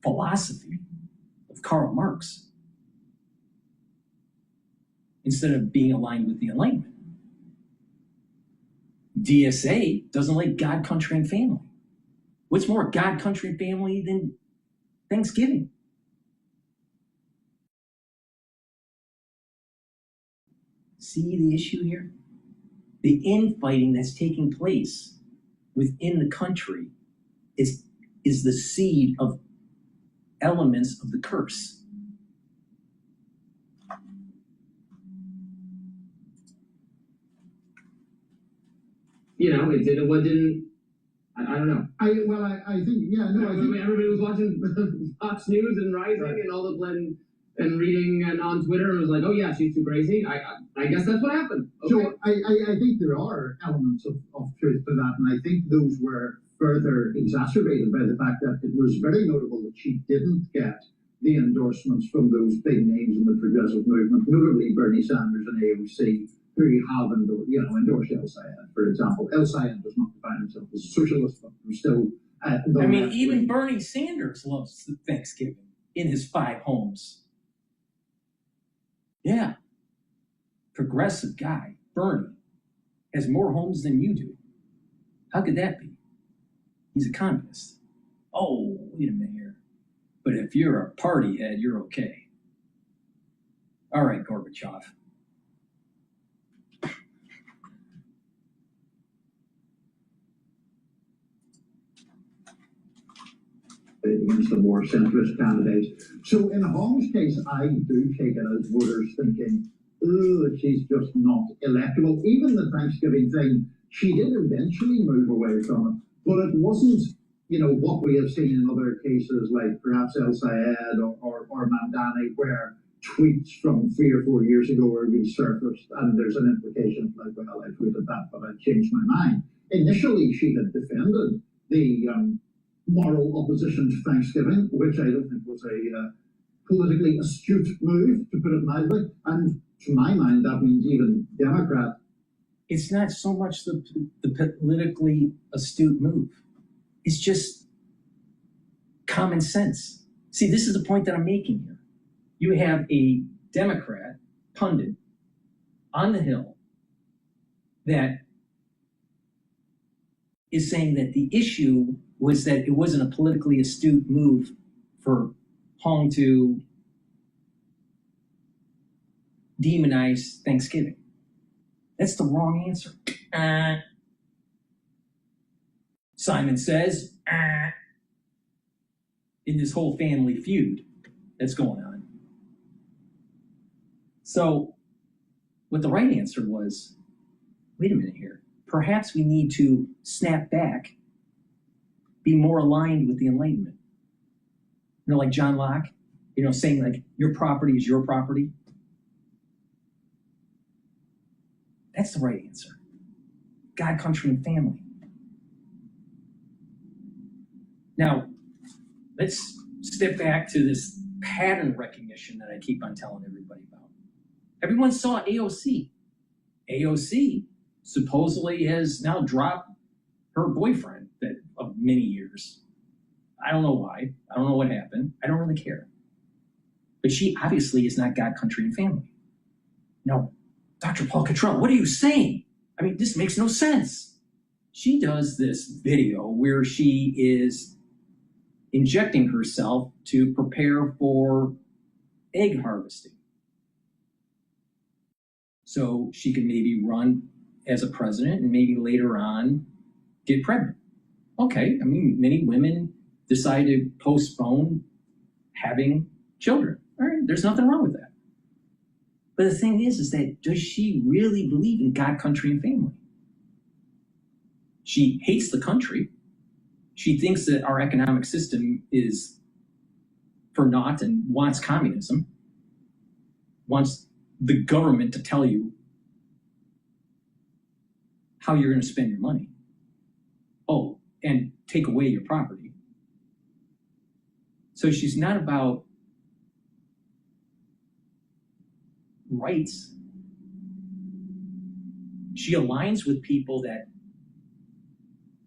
philosophy of Karl Marx, instead of being aligned with the Enlightenment. DSA doesn't like God, country, and family. What's more God, country, and family than Thanksgiving? See the issue here? The infighting that's taking place within the country is the seed of elements of the curse. You know, it didn't. What didn't? I don't know. I think everybody was watching Fox News and Rising and all the and reading and on Twitter and was like, oh yeah, she's too crazy. I guess that's what happened. Okay. So I think there are elements of truth to that, and I think those were further exacerbated by the fact that it was very notable that she didn't get the endorsements from those big names in the progressive movement, notably Bernie Sanders and AOC, who have endorsed El Sayed, for example. El Sayed does not define himself as a socialist, but we're still. Even Bernie Sanders loves Thanksgiving in his 5 homes. Yeah. Progressive guy, Bernie, has more homes than you do. How could that be? He's a communist. Oh, wait a minute here. But if you're a party head, you're okay. All right, Gorbachev. Against the more centrist candidates. So in Hong's case, I do take it as voters thinking, oh, she's just not electable. Even the Thanksgiving thing, she did eventually move away from it, but it wasn't, what we have seen in other cases like perhaps El Sayed or Mandani, where tweets from 3 or 4 years ago are resurfaced, and there's an implication like, well, I tweeted that, but I changed my mind. Initially, she had defended the moral opposition to Thanksgiving, which I don't think was a politically astute move, to put it mildly. And to my mind, that means even Democrat. It's not so much the politically astute move. It's just common sense. See, this is the point that I'm making here. You have a Democrat pundit on the Hill that is saying that the issue was that it wasn't a politically astute move for Hong to demonize Thanksgiving. That's the wrong answer. Simon says, in this whole family feud that's going on. So what the right answer was, wait a minute here. Perhaps we need to snap back, be more aligned with the Enlightenment. Like John Locke, saying like, your property is your property. That's the right answer. God, country, and family. Now, let's step back to this pattern recognition that I keep on telling everybody about. Everyone saw AOC. AOC supposedly has now dropped her boyfriend of many years. I don't know why. I don't know what happened. I don't really care. But she obviously is not God, country, and family. No, Dr. Paul Cottrell, what are you saying? This makes no sense. She does this video where she is injecting herself to prepare for egg harvesting. So she can maybe run as a president and maybe later on get pregnant. Okay, many women decide to postpone having children. All right, there's nothing wrong with that. But the thing is that does she really believe in God, country, and family? She hates the country. She thinks that our economic system is for naught and wants communism, wants the government to tell you how you're going to spend your money. Oh, and take away your property. So she's not about rights. She aligns with people that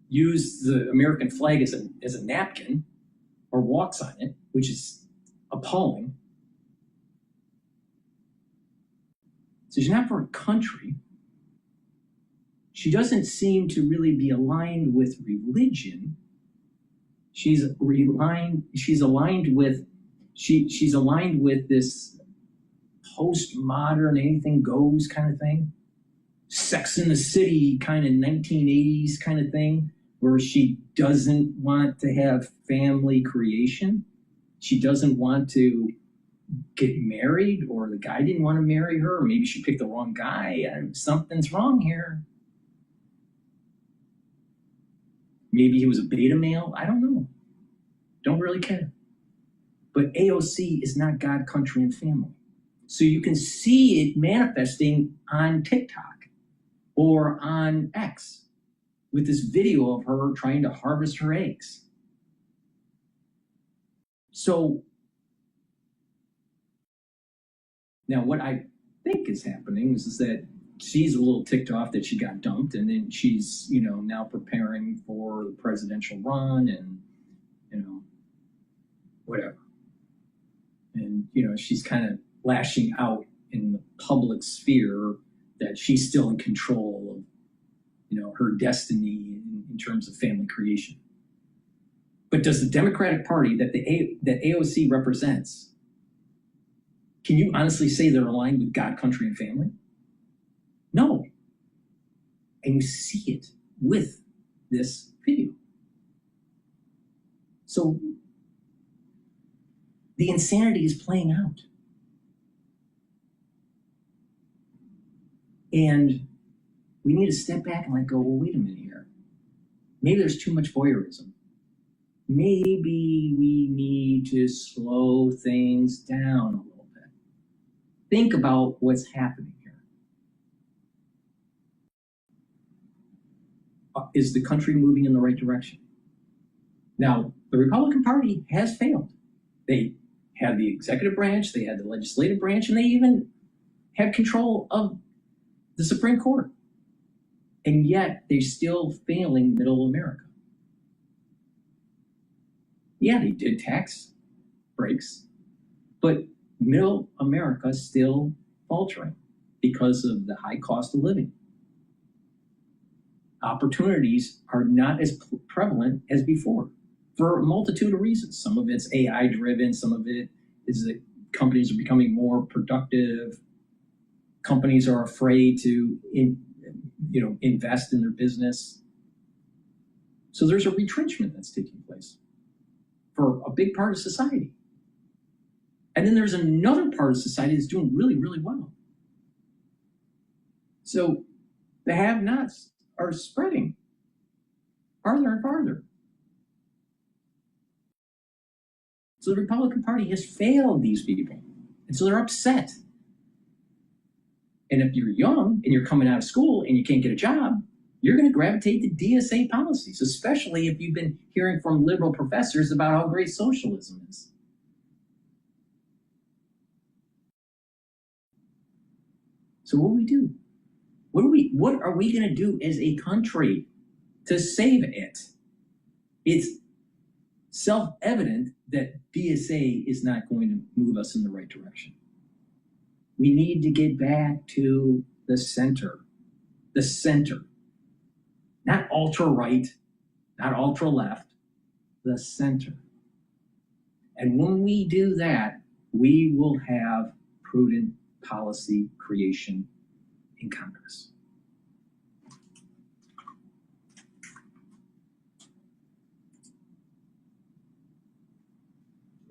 use the American flag as a napkin or walks on it, which is appalling. So she's not for a country. She doesn't seem to really be aligned with religion. She's aligned with this postmodern, anything goes kind of thing. Sex in the City kind of 1980s kind of thing, where she doesn't want to have family creation. She doesn't want to get married, or the guy didn't want to marry her, or maybe she picked the wrong guy. Something's wrong here. Maybe he was a beta male. I don't know. Don't really care. But AOC is not God, country, and family. So you can see it manifesting on TikTok or on X with this video of her trying to harvest her eggs. So now what I think is happening is that she's a little ticked off that she got dumped, and then she's, now preparing for the presidential run and, whatever. And, she's kind of lashing out in the public sphere that she's still in control of, her destiny in terms of family creation. But does the Democratic Party that that AOC represents, can you honestly say they're aligned with God, country, and family? No. And you see it with this video. So the insanity is playing out. And we need to step back and go, well, wait a minute here. Maybe there's too much voyeurism. Maybe we need to slow things down a little bit. Think about what's happening here. Is the country moving in the right direction? Now, the Republican Party has failed. They had the executive branch, they had the legislative branch, and they even had control of the Supreme Court. And yet they're still failing middle America. Yeah, they did tax breaks, but middle America is still faltering because of the high cost of living. Opportunities are not as prevalent as before for a multitude of reasons. Some of it's AI driven, some of it is that companies are becoming more productive. Companies are afraid to invest in their business. So there's a retrenchment that's taking place for a big part of society. And then there's another part of society that's doing really, really well. So the have-nots are spreading farther and farther. So the Republican Party has failed these people. And so they're upset. And if you're young and you're coming out of school and you can't get a job, you're going to gravitate to DSA policies, especially if you've been hearing from liberal professors about how great socialism is. So what do we do? What are we going to do as a country to save it? It's self-evident that DSA is not going to move us in the right direction. We need to get back to the center. The center. Not ultra-right, not ultra-left, the center. And when we do that, we will have prudent policy creation in Congress.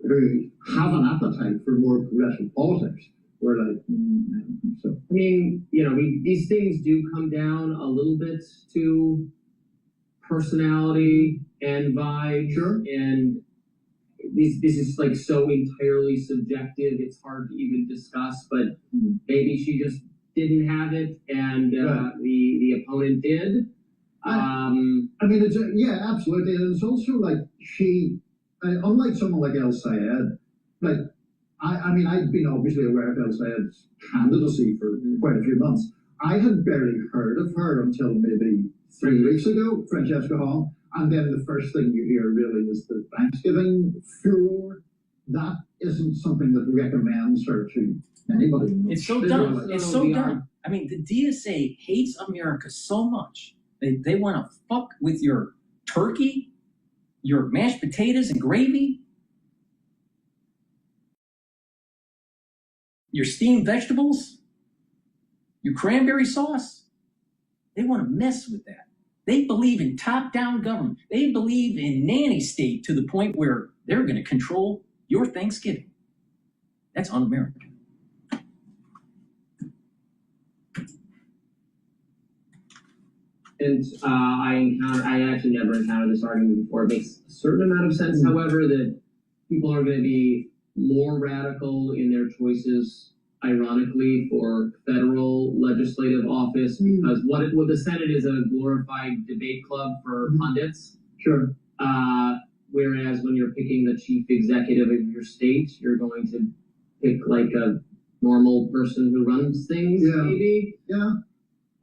They have an appetite for more progressive politics. We're like, so. I mean, these things do come down a little bit to personality and vibe. Sure. And, this is like so entirely subjective, it's hard to even discuss, but maybe she just didn't have it and the opponent did. I mean, yeah, absolutely. And it's also like she, unlike someone like El Sayed, like, I mean, I'd been obviously aware of El Sayed's candidacy for quite a few months. I had barely heard of her until maybe 3 weeks ago, Francesca Hall. And then the first thing you hear really is the Thanksgiving furor. That isn't something that recommends her to anybody. It's so dumb. It's so dumb. I mean, the DSA hates America so much. They want to fuck with your turkey, your mashed potatoes and gravy, your steamed vegetables, your cranberry sauce. They want to mess with that. They believe in top-down government. They believe in nanny state to the point where they're going to control your Thanksgiving. That's un-American. And I actually never encountered this argument before. It makes a certain amount of sense, however, that people are going to be more radical in their choices, ironically, for federal legislative office, because what the Senate is a glorified debate club for pundits. Sure. Whereas when you're picking the chief executive of your state, you're going to pick like a normal person who runs things, maybe. Yeah.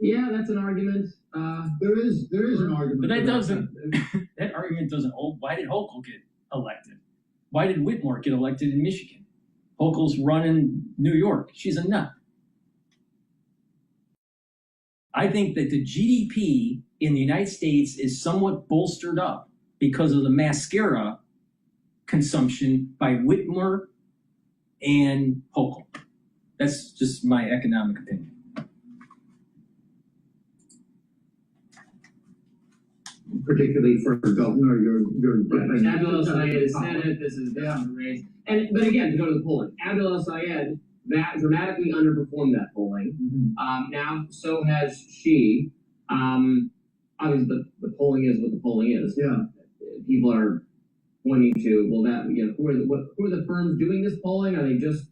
Yeah, that's an argument. There is an argument. But that doesn't. That argument doesn't hold. Why did Hochul get elected? Why did Whitmore get elected in Michigan? Hochul's running New York. She's a nut. I think that the GDP in the United States is somewhat bolstered up because of the mascara consumption by Whitmore and Hochul. That's just my economic opinion. Particularly for governor, you're Abdul El Sayed is Senate, this is the race. But again, to go to the polling, Abdul El Sayed that dramatically underperformed that polling. Now, so has she. Obviously, the polling is what the polling is. Yeah. People are pointing to, well, that, you know, who are the firms doing this polling? Are they just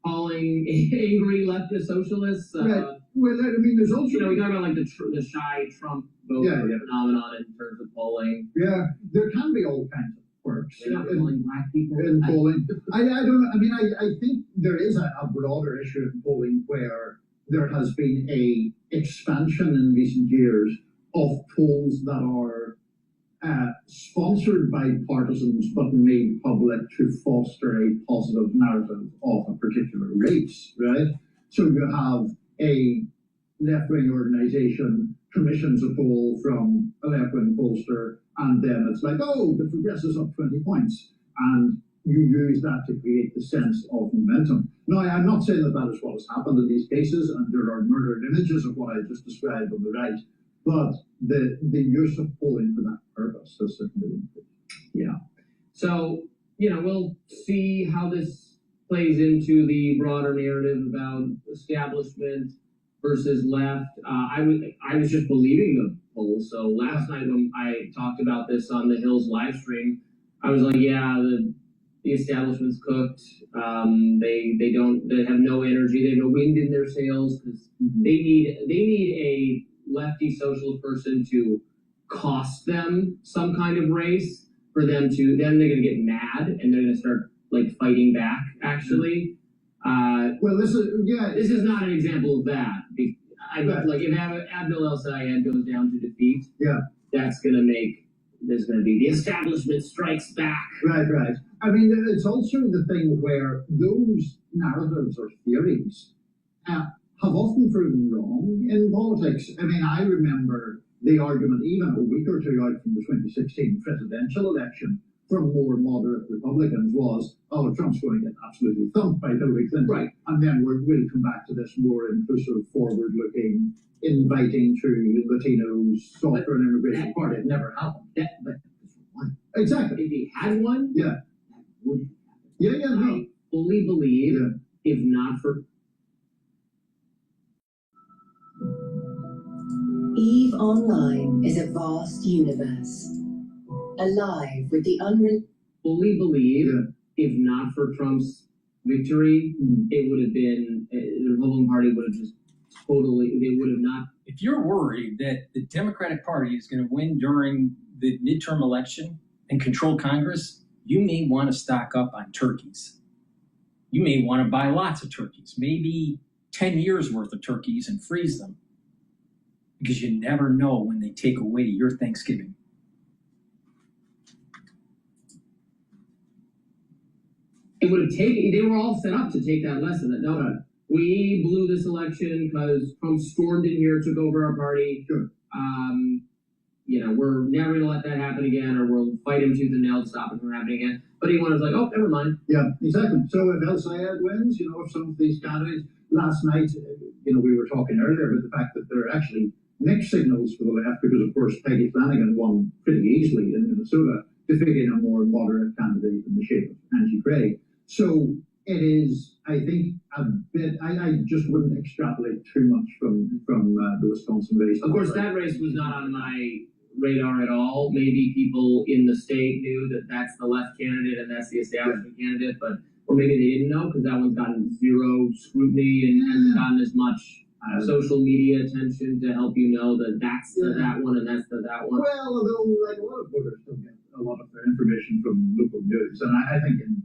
calling angry leftist socialists? Right. Well, I mean, there's also, you know, we talk about like the shy Trump vote phenomenon in terms of polling. Yeah, there can be all kinds of quirks. They're not polling black people in polling. I don't know. I mean, I think there is a broader issue in polling where there has been a expansion in recent years of polls that are sponsored by partisans but made public to foster a positive narrative of a particular race, right? So you have a left-wing organization commissions a poll from a left-wing pollster, and then it's like, oh, the progressive's up 20 points, and you use that to create the sense of momentum. Now, I'm not saying that that is what has happened in these cases, and there are mirrored images of what I just described on the right, but the use of polling for that purpose has certainly increased. Yeah. So, you know, we'll see how this plays into the broader narrative about establishment versus left. I was just believing the poll. So last night when I talked about this on the Hills live stream, I was like, yeah, the establishment's cooked. They have no energy. They have no wind in their sails because they need a lefty socialist person to cost them some kind of race for them to, then they're going to get mad and they're going to start like fighting back actually. Well, this is not an example of that. Like if Abdul El Sayed goes down to defeat, that's going to make, there's going to be the establishment strikes back. Right. I mean, it's also the thing where those narratives or theories have often proven wrong in politics. I mean, I remember the argument even a week or two out from the 2016 presidential election from more moderate Republicans was, oh, Trump's going to get absolutely thumped by Hillary Clinton. Right. And then we'll come back to this more inclusive, forward-looking, inviting to Latinos, softer and immigration party. It never happened. Exactly. If he had one, that would happen. I fully believe, if not for... EVE Online is a vast universe, alive with the unreal. fully believe if not for Trump's victory, it would have been, the Republican Party would have just totally, they would have not. If you're worried that the Democratic Party is going to win during the midterm election and control Congress, you may want to stock up on turkeys. You may want to buy lots of turkeys, maybe 10 years worth of turkeys and freeze them, because you never know when they take away your Thanksgiving. It would have taken, they were all set up to take that lesson that no, we blew this election because Trump stormed in here, took over our party. Sure. You know, we're never going to let that happen again, or we'll fight him tooth and nail to stop it from happening again. But he was like, oh, never mind. Yeah, exactly. So if El Sayed wins, you know, if some of these candidates, last night, you know, we were talking earlier about the fact that there are actually mixed signals for the left, because of course Peggy Flanagan won pretty easily in Minnesota, defeating a more moderate candidate in the shape of Angie Gray. So it is, I think, a bit, I just wouldn't extrapolate too much from the Wisconsin race. Of course, that race was not on my radar at all. Maybe people in the state knew that that's the left candidate and that's the establishment candidate, but or maybe they didn't know because that one's gotten zero scrutiny and hasn't gotten as much social media attention to help you know that that's that one and that's that one. Well, although like a lot of voters still get a lot of their information from local news, and I think in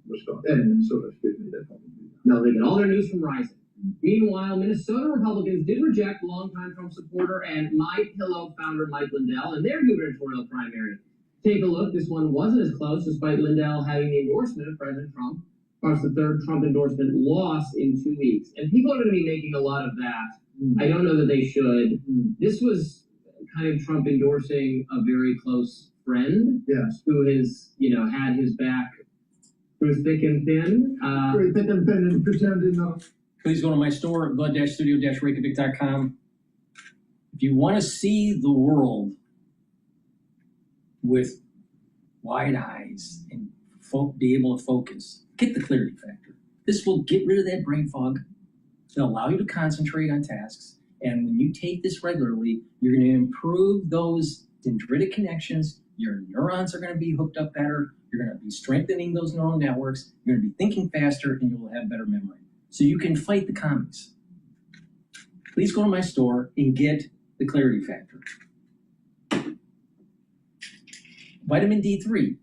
Wisconsin and Minnesota, excuse me, they probably do that. No, they get all their news from Rising. Meanwhile, Minnesota Republicans did reject longtime Trump supporter and My Pillow founder Mike Lindell in their gubernatorial primary. Take a look. This one wasn't as close, despite Lindell having the endorsement of President Trump. Of course, the third Trump endorsement lost in 2 weeks. And people are going to be making a lot of that. I don't know that they should. This was kind of Trump endorsing a very close friend, who has, you know, had his back through thick and thin. Through thick and thin and pretending not. Please go to my store, blood-studio-reykjavik.com. If you want to see the world with wide eyes and be able to focus, get the clarity factor. This will get rid of that brain fog. It'll allow you to concentrate on tasks. And when you take this regularly, you're going to improve those dendritic connections. Your neurons are going to be hooked up better. You're going to be strengthening those neural networks. You're going to be thinking faster, and you will have better memory. So you can fight the commies. Please go to my store and get the clarity factor. Vitamin D3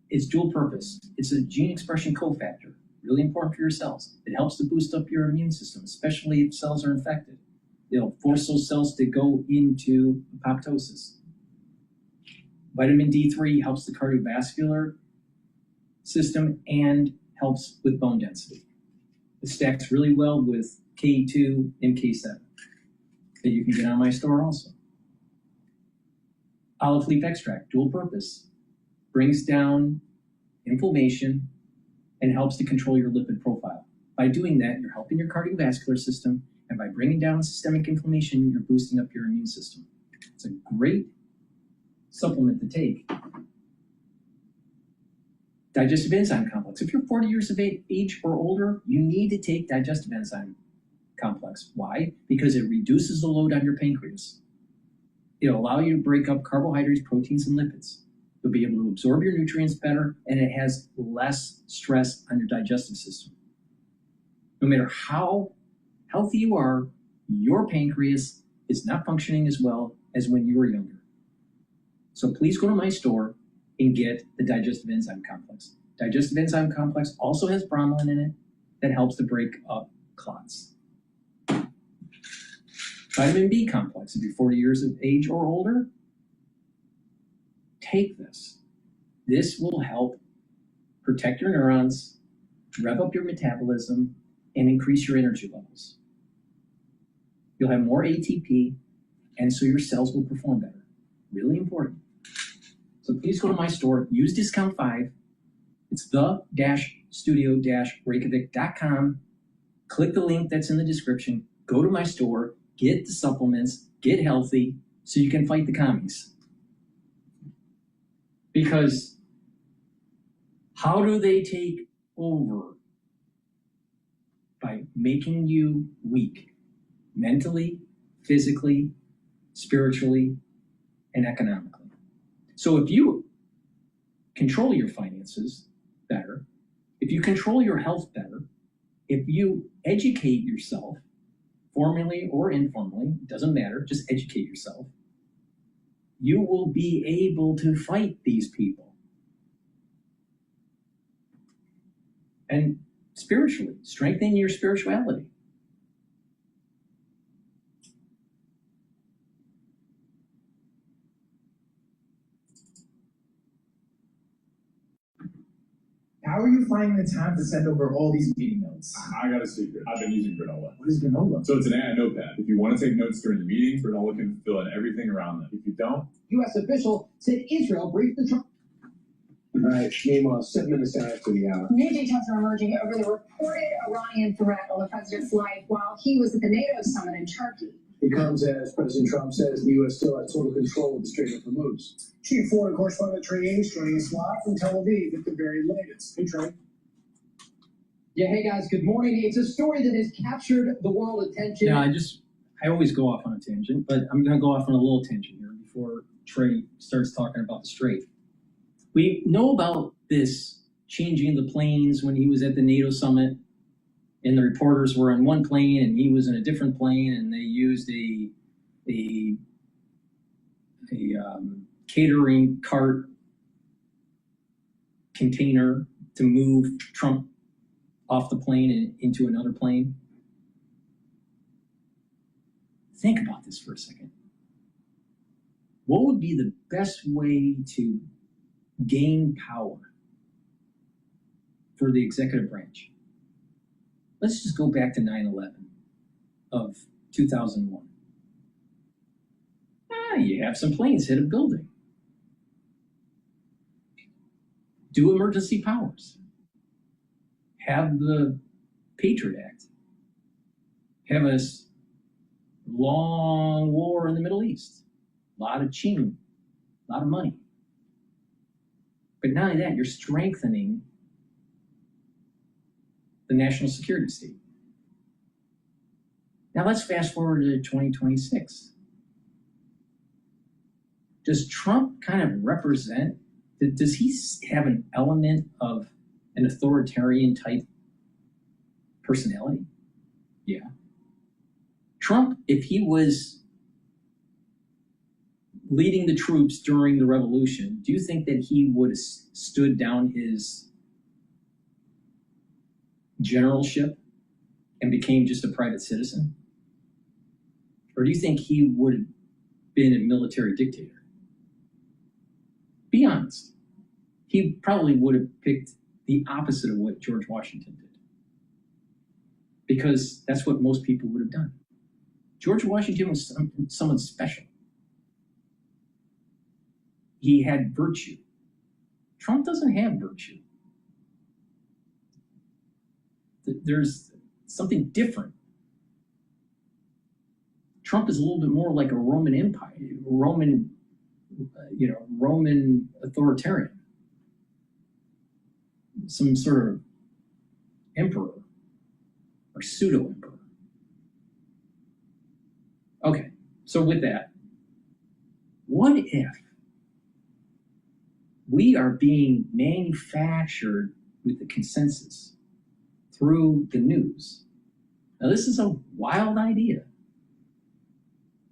is dual purpose. It's a gene expression cofactor, really important for your cells. It helps to boost up your immune system, especially if cells are infected. It'll force those cells to go into apoptosis. Vitamin D3 helps the cardiovascular system and helps with bone density. It stacks really well with K2 and K7 that you can get on my store also. Olive leaf extract, dual purpose, brings down inflammation and helps to control your lipid profile. By doing that, you're helping your cardiovascular system, and by bringing down systemic inflammation, you're boosting up your immune system. It's a great supplement to take. Digestive enzyme complex. If you're 40 years of age or older, you need to take digestive enzyme complex. Why? Because it reduces the load on your pancreas. It'll allow you to break up carbohydrates, proteins, and lipids. You'll be able to absorb your nutrients better, and it has less stress on your digestive system. No matter how healthy you are, your pancreas is not functioning as well as when you were younger. So please go to my store and get the digestive enzyme complex. Digestive enzyme complex also has bromelain in it that helps to break up clots. Vitamin B complex, if you're 40 years of age or older, take this. This will help protect your neurons, rev up your metabolism, and increase your energy levels. You'll have more ATP, and so your cells will perform better. Really important. So please go to my store, use discount 5. It's the-studio-reykjavik.com. Click the link that's in the description, go to my store, get the supplements, get healthy, so you can fight the commies. Because how do they take over? By making you weak, mentally, physically, spiritually, and economically. So if you control your finances better, if you control your health better, if you educate yourself, formally or informally, doesn't matter, just educate yourself, you will be able to fight these people. And spiritually, strengthen your spirituality. How are you finding the time to send over all these meeting notes? I got a secret. I've been using Granola. What is Granola? So it's an AI notepad. If you want to take notes during the meeting, Granola can fill in everything around them. If you don't, U.S. official said Israel briefed the Trump. All right, meanwhile, 7 minutes after the hour. New details are emerging over the reported Iranian threat on the president's life while he was at the NATO summit in Turkey. It comes as President Trump says the U.S. still has total control of the Strait of Hormuz. Chief Foreign Correspondent Trey Ames joining us live from Tel Aviv with the very latest. Hey, Trey. Yeah, hey guys, good morning. It's a story that has captured the world attention. Yeah, I always go off on a tangent, but I'm going to go off on a little tangent here before Trey starts talking about the Strait. We know about this changing the planes when he was at the NATO summit, and the reporters were on one plane and he was in a different plane, and they used a catering cart container to move Trump off the plane and into another plane. Think about this for a second. What would be the best way to gain power for the executive branch? Let's just go back to 9/11 of 2001. You have some planes hit a building. Do emergency powers. Have the Patriot Act. Have a long war in the Middle East. A lot of Qing, a lot of money. But not only that, you're strengthening the national security state. Now let's fast forward to 2026. Does Trump kind of represent, does he have an element of an authoritarian type personality? Yeah. Trump, if he was leading the troops during the revolution, do you think that he would have stood down his generalship and became just a private citizen? Or do you think he would have been a military dictator? Be honest. He probably would have picked the opposite of what George Washington did, because that's what most people would have done. George Washington was someone special. He had virtue. Trump doesn't have virtue. There's something different. Trump is a little bit more like a Roman Empire, Roman authoritarian, some sort of emperor or pseudo-emperor. Okay, so with that, what if we are being manufactured with the consensus through the news? Now, this is a wild idea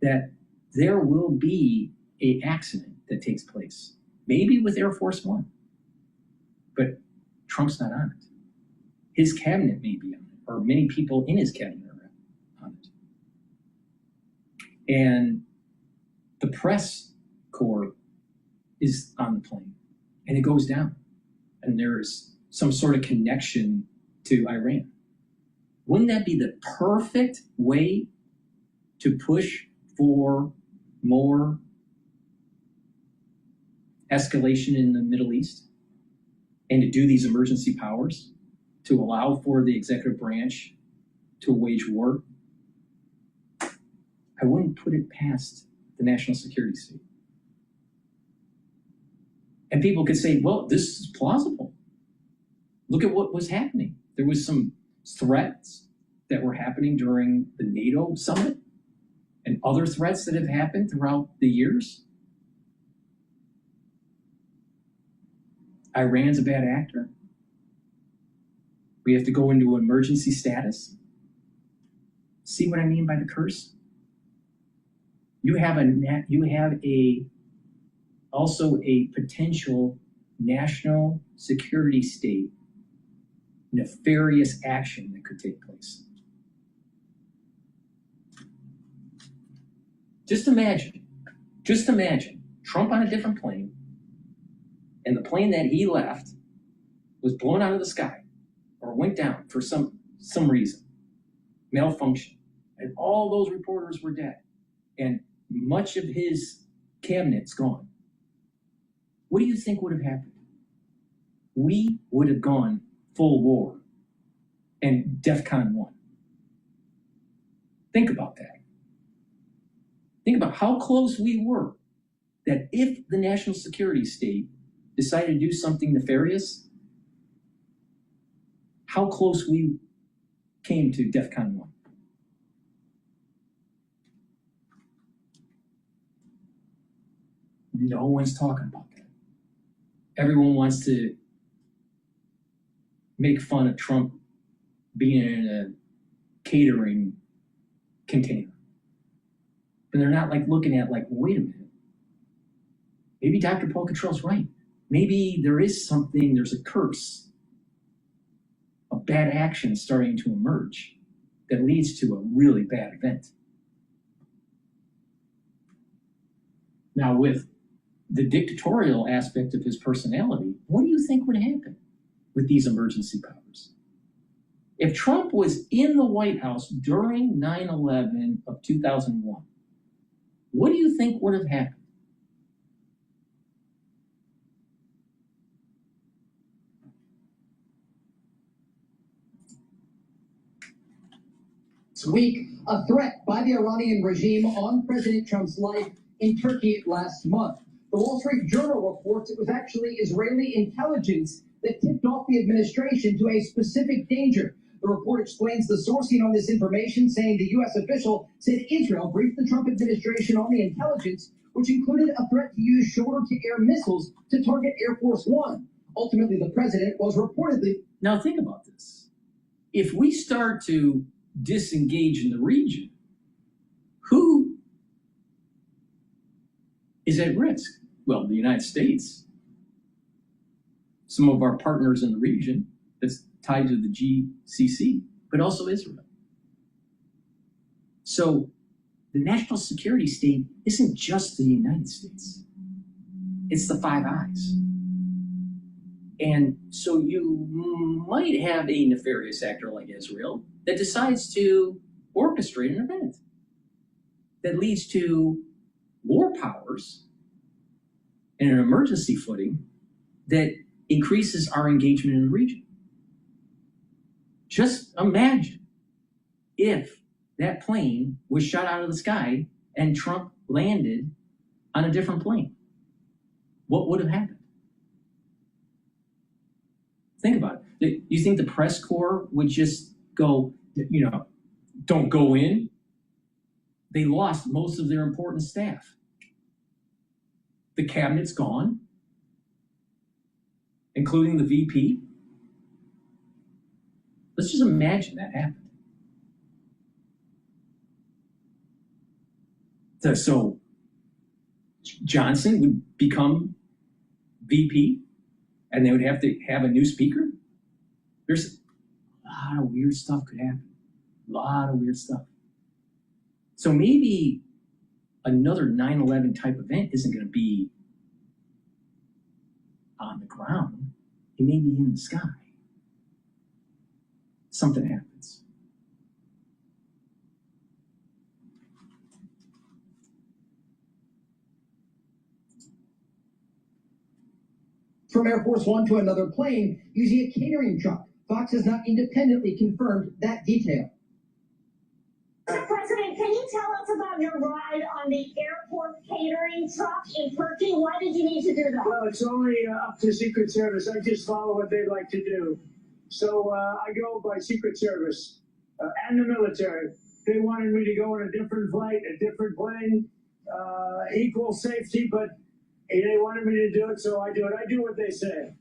that there will be an accident that takes place, maybe with Air Force One, but Trump's not on it. His cabinet may be on it, or many people in his cabinet are on it. And the press corps is on the plane, and it goes down, and there's some sort of connection to Iran. Wouldn't that be the perfect way to push for more escalation in the Middle East and to do these emergency powers to allow for the executive branch to wage war? I wouldn't put it past the national security state. And people could say, well, this is plausible. Look at what was happening. There was some threats that were happening during the NATO summit and other threats that have happened throughout the years. Iran's a bad actor. We have to go into emergency status. See what I mean by the curse? You have also a potential national security state nefarious action that could take place. Just imagine Trump on a different plane, and the plane that he left was blown out of the sky or went down for some reason, malfunction, and all those reporters were dead, and much of his cabinet's gone. What do you think would have happened? We would have gone full war and DEFCON 1. Think about that. Think about how close we were that if the national security state decided to do something nefarious, how close we came to DEFCON 1. No one's talking about that. Everyone wants to make fun of Trump being in a catering container. But they're not like looking at like, wait a minute. Maybe DrPaulCottrell's right. Maybe there is something, there's a curse of bad action starting to emerge that leads to a really bad event. Now, with the dictatorial aspect of his personality, what do you think would happen with these emergency powers? If Trump was in the White House during 9/11 of 2001, what do you think would have happened? This week, a threat by the Iranian regime on President Trump's life in Turkey last month. The Wall Street Journal reports it was actually Israeli intelligence that tipped off the administration to a specific danger. The report explains the sourcing on this information, saying the U.S. official said Israel briefed the Trump administration on the intelligence, which included a threat to use shoulder-to-air missiles to target Air Force One. Ultimately, the president was reportedly... Now think about this. If we start to disengage in the region, who is at risk? Well, the United States, some of our partners in the region that's tied to the GCC, but also Israel. So the national security state isn't just the United States. It's the Five Eyes. And so you might have a nefarious actor like Israel that decides to orchestrate an event that leads to war powers and an emergency footing that increases our engagement in the region. Just imagine if that plane was shot out of the sky and Trump landed on a different plane. What would have happened? Think about it. You think the press corps would just go, don't go in? They lost most of their important staff. The cabinet's gone, including the VP. Let's just imagine that happened. So Johnson would become VP, and they would have to have a new speaker. There's a lot of weird stuff could happen. A lot of weird stuff. So maybe another 9/11 type event isn't going to be on the ground. It may be in the sky. Something happens. From Air Force One to another plane using a catering truck. Fox has not independently confirmed that detail. Mr. President, can you tell us about your ride on the airport catering truck in Turkey? Why did you need to do that? Well, it's only up to Secret Service. I just follow what they'd like to do. So I go by Secret Service and the military. They wanted me to go on a different flight, a different plane, equal safety, but they wanted me to do it, so I do it. I do what they say.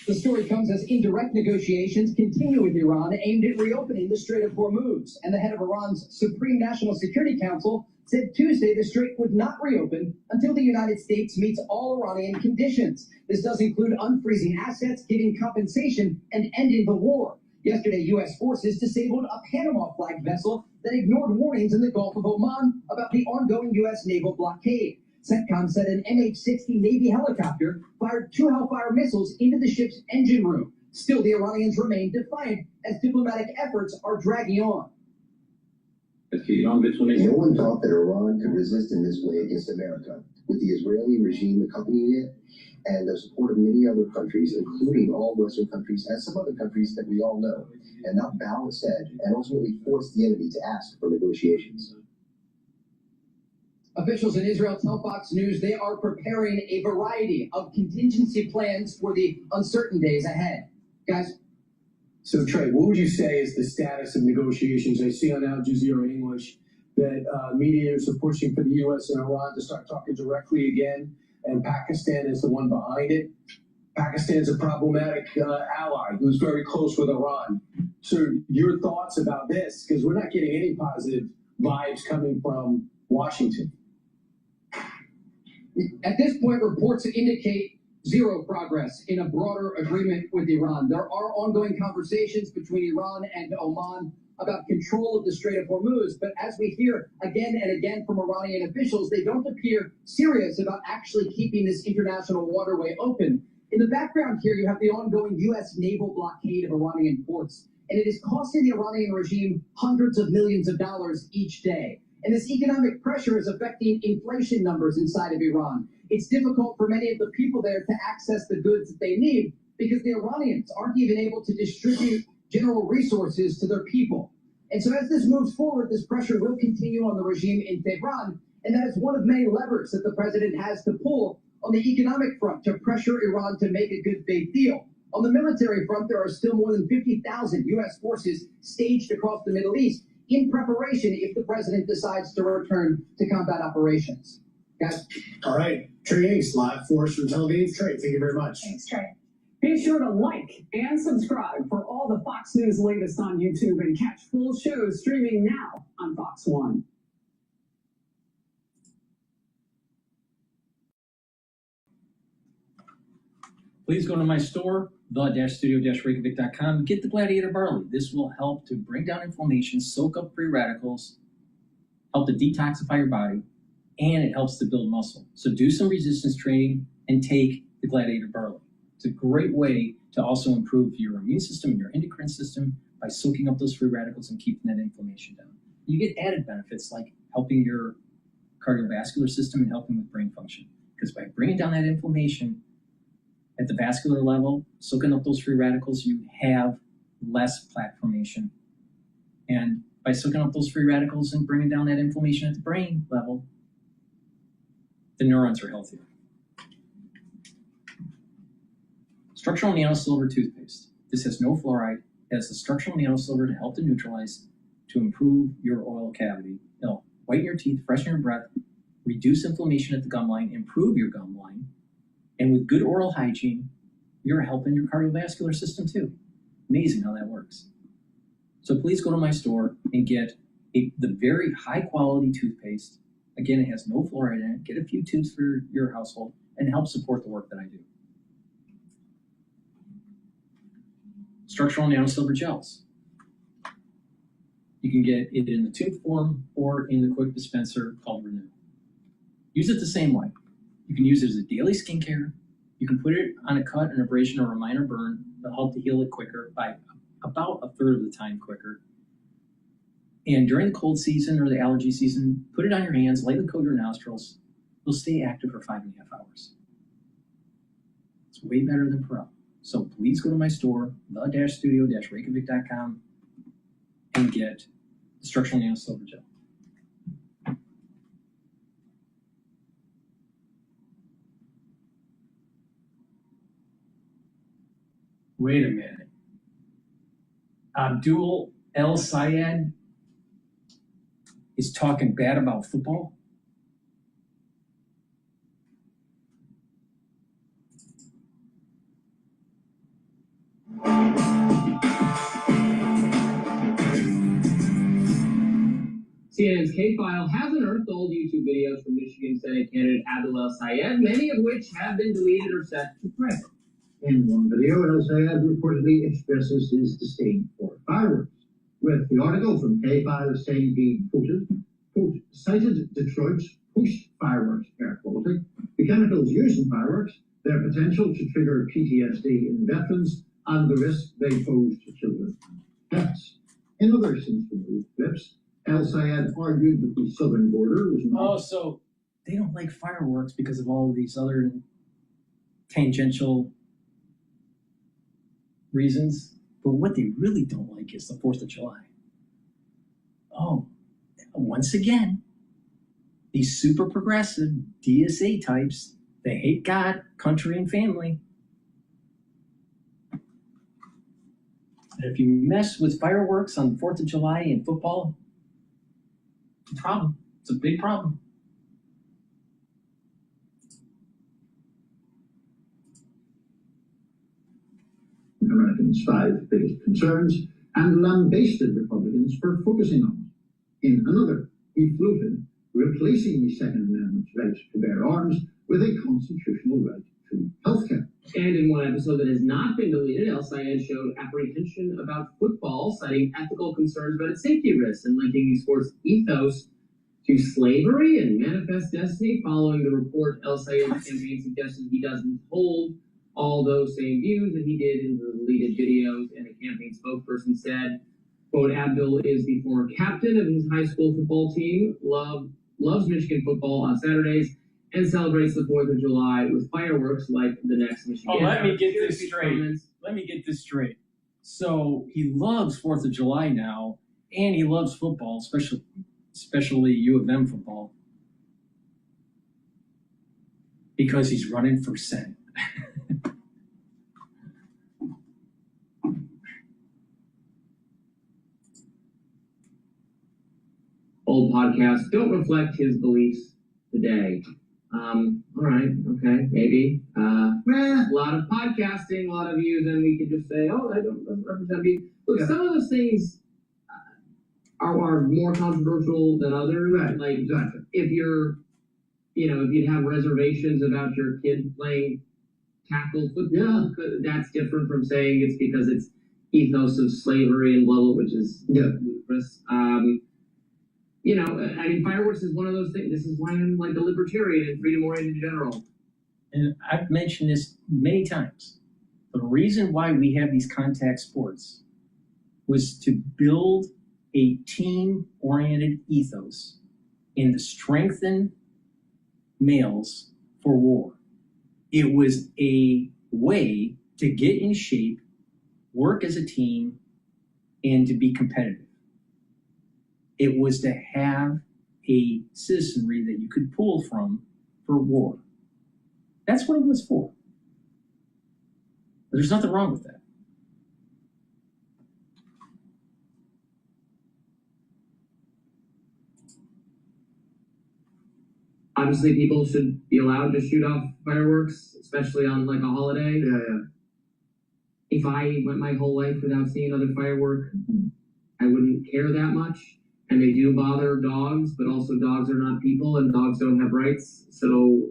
The story comes as indirect negotiations continue with Iran aimed at reopening the Strait of Hormuz. And the head of Iran's Supreme National Security Council said Tuesday the strait would not reopen until the United States meets all Iranian conditions. This does include unfreezing assets, giving compensation, and ending the war. Yesterday, U.S. forces disabled a Panama-flagged vessel that ignored warnings in the Gulf of Oman about the ongoing U.S. naval blockade. CENTCOM said an MH-60 Navy helicopter fired 2 Hellfire missiles into the ship's engine room. Still, the Iranians remain defiant as diplomatic efforts are dragging on. No one thought that Iran could resist in this way against America, with the Israeli regime accompanying it, and the support of many other countries, including all Western countries and some other countries that we all know, and not bow its head and ultimately force the enemy to ask for negotiations. Officials in Israel tell Fox News they are preparing a variety of contingency plans for the uncertain days ahead. Guys? So, Trey, what would you say is the status of negotiations? I see on Al Jazeera English that mediators are pushing for the U.S. and Iran to start talking directly again, and Pakistan is the one behind it. Pakistan's a problematic ally who's very close with Iran. So your thoughts about this? Because we're not getting any positive vibes coming from Washington. At this point, reports indicate zero progress in a broader agreement with Iran. There are ongoing conversations between Iran and Oman about control of the Strait of Hormuz, but as we hear again and again from Iranian officials, they don't appear serious about actually keeping this international waterway open. In the background here, you have the ongoing U.S. naval blockade of Iranian ports, and it is costing the Iranian regime hundreds of millions of dollars each day. And this economic pressure is affecting inflation numbers inside of Iran. It's difficult for many of the people there to access the goods that they need because the Iranians aren't even able to distribute general resources to their people. And so as this moves forward, this pressure will continue on the regime in Tehran, and that is one of many levers that the president has to pull on the economic front to pressure Iran to make a good faith deal. On the military front, there are still more than 50,000 U.S. forces staged across the Middle East in preparation if the president decides to return to combat operations. Guys? All right. Trey Ace, live for us from Tel Aviv. Trey, thank you very much. Thanks, Trey. Be sure to like and subscribe for all the Fox News latest on YouTube and catch full shows streaming now on Fox One. Please go to my store, the-studio-reykjavik.com. Get the Gladiator Barley. This will help to bring down inflammation, soak up free radicals, help to detoxify your body, and it helps to build muscle. So do some resistance training and take the Gladiator Barley. It's a great way to also improve your immune system and your endocrine system by soaking up those free radicals and keeping that inflammation down. You get added benefits like helping your cardiovascular system and helping with brain function. Because by bringing down that inflammation at the vascular level, soaking up those free radicals, you have less plaque formation. And by soaking up those free radicals and bringing down that inflammation at the brain level, the neurons are healthier. Structural nanosilver toothpaste. This has no fluoride. It has the structural nanosilver to help to neutralize, to improve your oral cavity. It'll whiten your teeth, freshen your breath, reduce inflammation at the gum line, improve your gum line. And with good oral hygiene, you're helping your cardiovascular system too. Amazing how that works. So please go to my store and get the very high quality toothpaste. Again, it has no fluoride in it. Get a few tubes for your household and help support the work that I do. Structural nanosilver gels. You can get it in the tube form or in the quick dispenser called Renew. Use it the same way. You can use it as a daily skincare. You can put it on a cut, an abrasion, or a minor burn. That'll help to heal it quicker by about a third of the time quicker. And during the cold season or the allergy season, put it on your hands, lightly coat your nostrils. It'll stay active for 5.5 hours. It's way better than Perel. So please go to my store, the-studio-reykjavik.com, and get the structural nanosilver gel. Wait a minute. Abdul El Sayed is talking bad about football? CNN's K-File has unearthed old YouTube videos from Michigan Senate candidate Abdul El-Sayed, many of which have been deleted or set to private. In one video, El-Sayed reportedly expresses his disdain for fireworks, with the article from K-File saying he quoted, quote, cited Detroit's post-fireworks air quality, the chemicals used in fireworks, their potential to trigger PTSD in veterans, and the risk they pose to children and pets. In other since-removed clips, El-Sayed argued that the southern border was not... Oh, so they don't like fireworks because of all of these other tangential reasons, but what they really don't like is the 4th of July. Oh, once again, these super progressive DSA types, they hate God, country, and family. And if you mess with fireworks on the 4th of July in football, it's a problem. It's a big problem. Americans' 5 biggest concerns, and lambasted Republicans for focusing on it. In another, he floated replacing the Second Amendment's right to bear arms with a constitutional right to health care. And in one episode that has not been deleted, El-Sayed showed apprehension about football, citing ethical concerns about its safety risks and linking the sport's ethos to slavery and manifest destiny. Following the report, El-Sayed's campaign suggested he doesn't hold all those same views that he did in the deleted videos, and a campaign spokesperson said, quote, Abdul is the former captain of his high school football team, loves Michigan football on Saturdays, and celebrates the 4th of July with fireworks like the next Michigan. Oh, let me get this straight. Let me get this straight. So he loves 4th of July now, and he loves football, especially U of M football, because he's running for Senate. Old podcasts don't reflect his beliefs today. All right, okay, maybe. A lot of podcasting, a lot of views, and we could just say, oh, that doesn't represent me. Look, some of those things are more controversial than others. Right, like, exactly. if you're, if you'd have reservations about your kid playing tackle football, that's different from saying it's because it's ethos of slavery and blah, blah, which is ludicrous. I mean, fireworks is one of those things. This is why I'm like a libertarian and freedom-oriented in general. And I've mentioned this many times. The reason why we have these contact sports was to build a team-oriented ethos and to strengthen males for war. It was a way to get in shape, work as a team, and to be competitive. It was to have a citizenry that you could pull from for war. That's what it was for. There's nothing wrong with that. Obviously, people should be allowed to shoot off fireworks, especially on like a holiday. Yeah. If I went my whole life without seeing another firework, I wouldn't care that much. And they do bother dogs, but also dogs are not people, and dogs don't have rights. So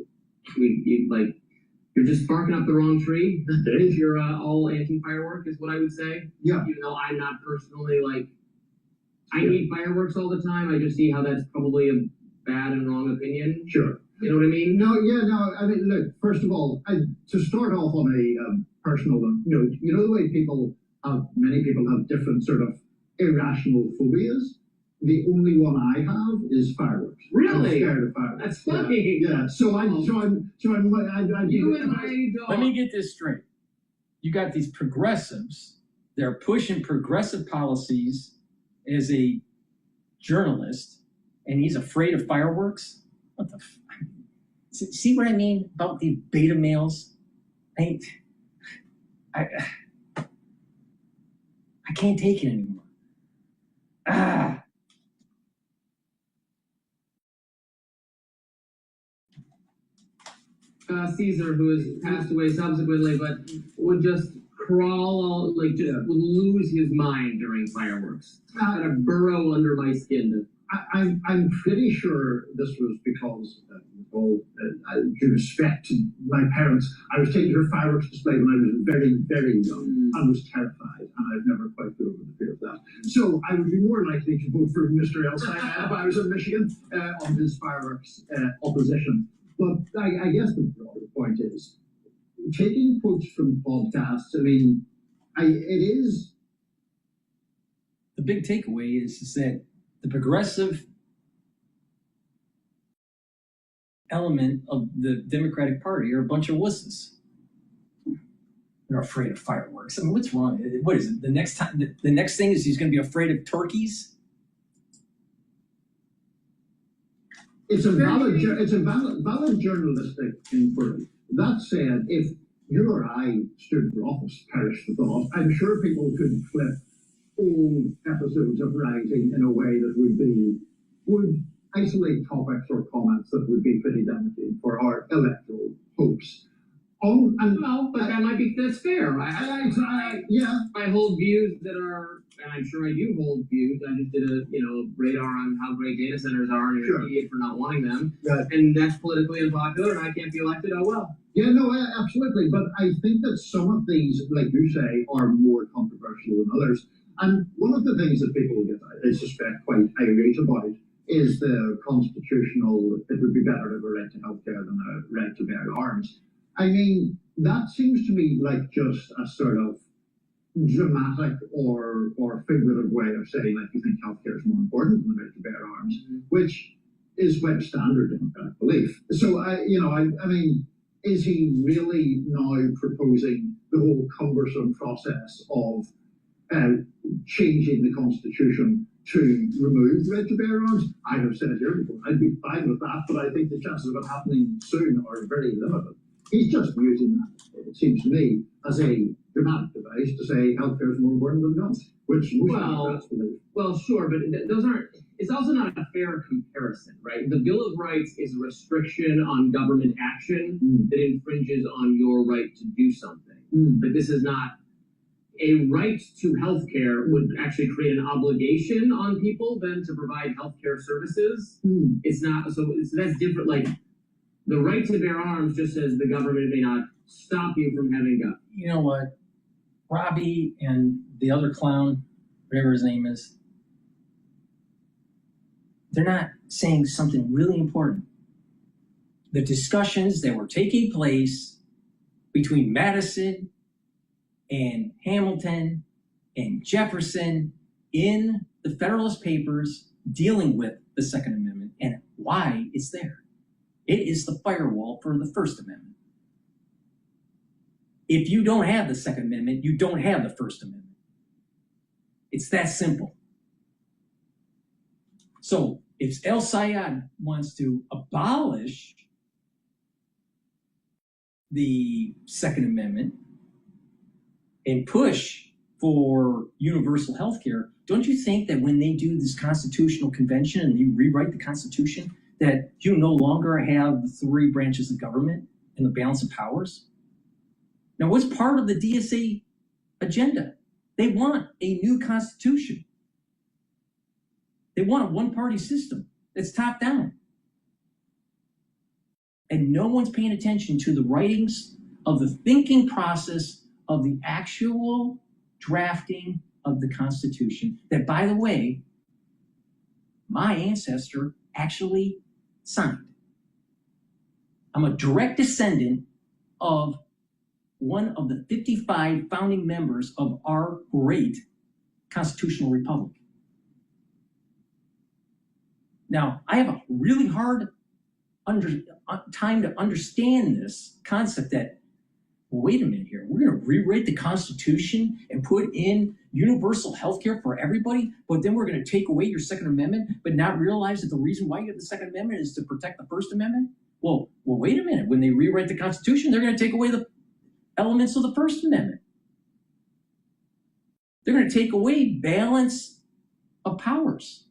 you're just barking up the wrong tree. If you're all anti-firework, is what I would say. Yeah. Even though I'm not personally I hate fireworks all the time. I just see how that's probably a bad and wrong opinion. Sure. You know what I mean? No. I mean, look. First of all, to start off on a personal one, you know the way many people have different sort of irrational phobias. The only one I have is fireworks. Really? I'm scared of fireworks. That's funny. Yeah. So I'm. You and my dog. Let me get this straight. You got these progressives. They're pushing progressive policies as a journalist, and he's afraid of fireworks? What the see what I mean about these beta males? I can't take it anymore. Caesar, who has passed away subsequently, but would just crawl, would lose his mind during fireworks. Kind of burrow under my skin to I'm pretty sure this was because, with all due respect to my parents, I was taken to a fireworks display when I was very, very young. I was terrified, and I've never quite got over the fear of that. So I would be more likely to vote for Mr. Elsai if I was in Michigan on his fireworks opposition. But I guess the broader point is, taking quotes from podcasts, I mean, it is... The big takeaway is that the progressive element of the Democratic Party are a bunch of wusses. They're afraid of fireworks. I mean, what's wrong? What is it? The next thing is he's going to be afraid of turkeys? It's a valid journalistic inquiry. That said, if you or I stood for office, perish the thought, I'm sure people could flip old episodes of writing in a way that would isolate topics or comments that would be pretty damaging for our electoral hopes. That's fair. Yeah. I hold views that are, and I'm sure I do hold views. I just did a radar on how great data centers are, and you're an idiot for not wanting them. Right. And that's politically unpopular, and I can't be elected. Oh well. Yeah, no, absolutely. But I think that some of these, like you say, are more controversial than others. And one of the things that people get, I suspect, quite irate about is the constitutional, it would be better to have a right to healthcare than a right to bear arms. I mean, that seems to me like just a sort of dramatic or figurative way of saying, like, you think healthcare is more important than the right to bear arms, which is quite a standard democratic belief. So, I mean, is he really now proposing the whole cumbersome process of changing the Constitution to remove the right to bear arms? I have said here before, I'd be fine with that, but I think the chances of it happening soon are very limited. He's just using that, it seems to me, as a dramatic device to say healthcare is more important than guns, which most Democrats believe. Well, sure, but those aren't. It's also not a fair comparison, right? The Bill of Rights is a restriction on government action that infringes on your right to do something. But this is not a right to healthcare would actually create an obligation on people then to provide healthcare services. It's not, so that's different. Like, the right to bear arms just says the government may not stop you from having guns. You know what? Robbie and the other clown, whatever his name is, they're not saying something really important. The discussions that were taking place between Madison and Hamilton and Jefferson in the Federalist Papers dealing with the Second Amendment and why it's there. It is the firewall for the First Amendment. If you don't have the Second Amendment, you don't have the First Amendment. It's that simple. So if El Sayed wants to abolish the Second Amendment and push for universal health care, don't you think that when they do this constitutional convention and you rewrite the Constitution, that you no longer have the three branches of government and the balance of powers? Now, what's part of the DSA agenda? They want a new constitution. They want a one-party system that's top down. And no one's paying attention to the writings of the thinking process of the actual drafting of the Constitution that, by the way, my ancestor actually signed. I'm a direct descendant of one of the 55 founding members of our great constitutional republic. Now, I have a really hard time to understand this concept that, well, wait a minute here, we're going to rewrite the Constitution and put in universal health care for everybody, but then we're going to take away your Second Amendment, but not realize that the reason why you have the Second Amendment is to protect the First Amendment? Well, wait a minute. When they rewrite the Constitution, they're going to take away the elements of the First Amendment. They're going to take away balance of powers.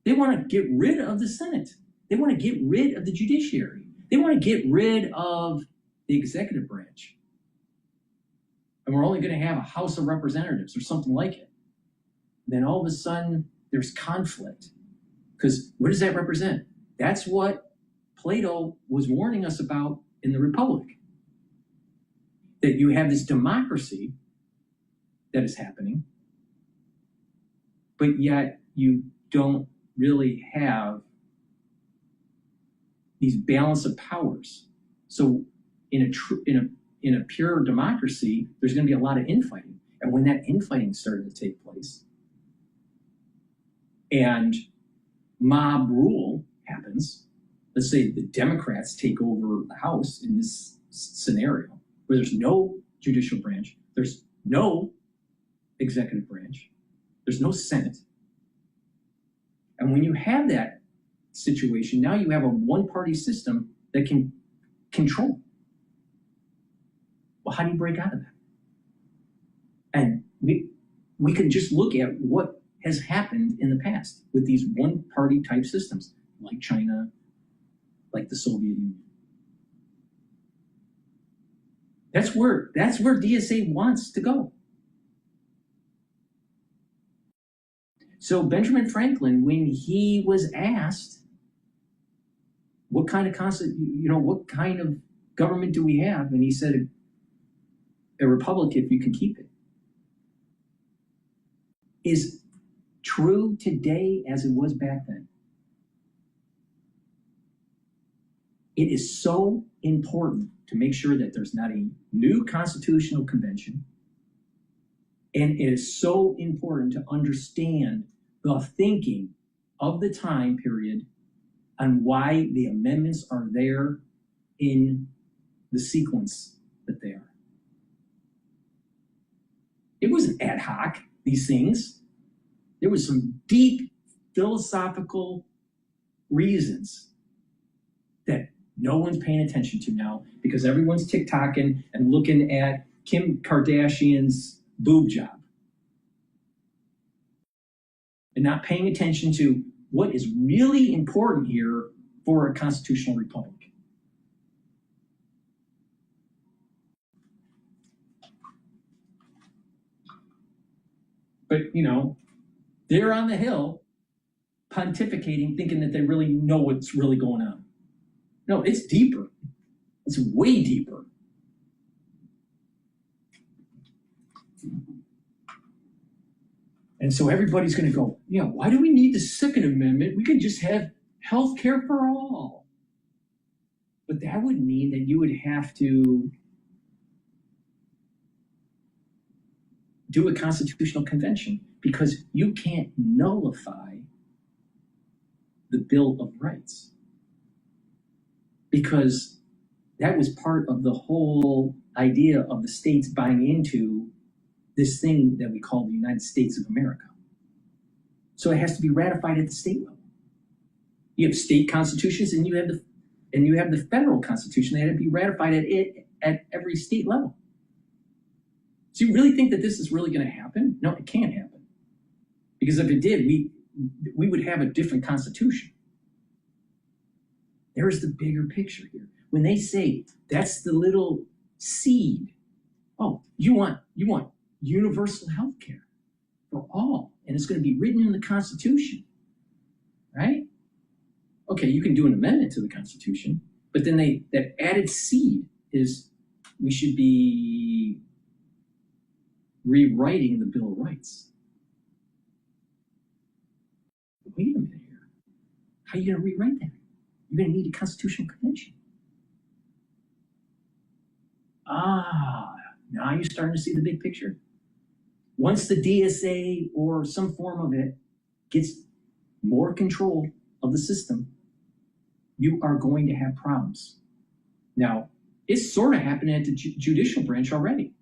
They want to get rid of the Senate. They want to get rid of the judiciary. They want to get rid of the executive branch. And we're only going to have a House of Representatives or something like it. Then all of a sudden, there's conflict Because what does that represent? That's what Plato was warning us about in the Republic. That you have this democracy that is happening, but yet you don't really have these balance of powers. So in a pure democracy, there's going to be a lot of infighting. And when that infighting started to take place and mob rule happens, let's say the Democrats take over the House in this scenario where there's no judicial branch, there's no executive branch, there's no Senate. And when you have that situation, now you have a one-party system that can control. Well, how do you break out of that? And we can just look at what has happened in the past with these one-party type systems, like China, like the Soviet Union. That's where DSA wants to go. So Benjamin Franklin, when he was asked, what kind of government do we have? And he said, a republic if you can keep it. Is true today as it was back then. It is so important to make sure that there's not a new constitutional convention. And it is so important to understand the thinking of the time period and why the amendments are there in the sequence that they are. It wasn't ad hoc, these things. There was some deep philosophical reasons that no one's paying attention to now because everyone's TikToking and looking at Kim Kardashian's boob job and not paying attention to what is really important here for a constitutional republic. But, you know, they're on the Hill pontificating, thinking that they really know what's really going on. No, it's deeper. It's way deeper. And so everybody's going to go, yeah, why do we need the Second Amendment? We can just have health care for all. But that would mean that you would have to do a constitutional convention because you can't nullify the Bill of Rights. Because that was part of the whole idea of the states buying into this thing that we call the United States of America. So it has to be ratified at the state level. You have state constitutions and you have the federal constitution. They had to be ratified at every state level. So you really think that this is really going to happen? No, it can't happen. Because if it did, we would have a different constitution. There's the bigger picture here. When they say that's the little seed, oh, you want universal health care for all, and it's going to be written in the Constitution, right? Okay, you can do an amendment to the Constitution, but then that added seed is we should be rewriting the Bill of Rights. Wait a minute here. How are you going to rewrite that? You're going to need a constitutional convention. Now you're starting to see the big picture. Once the DSA or some form of it gets more control of the system, you are going to have problems. Now, it's sort of happening at the judicial branch already.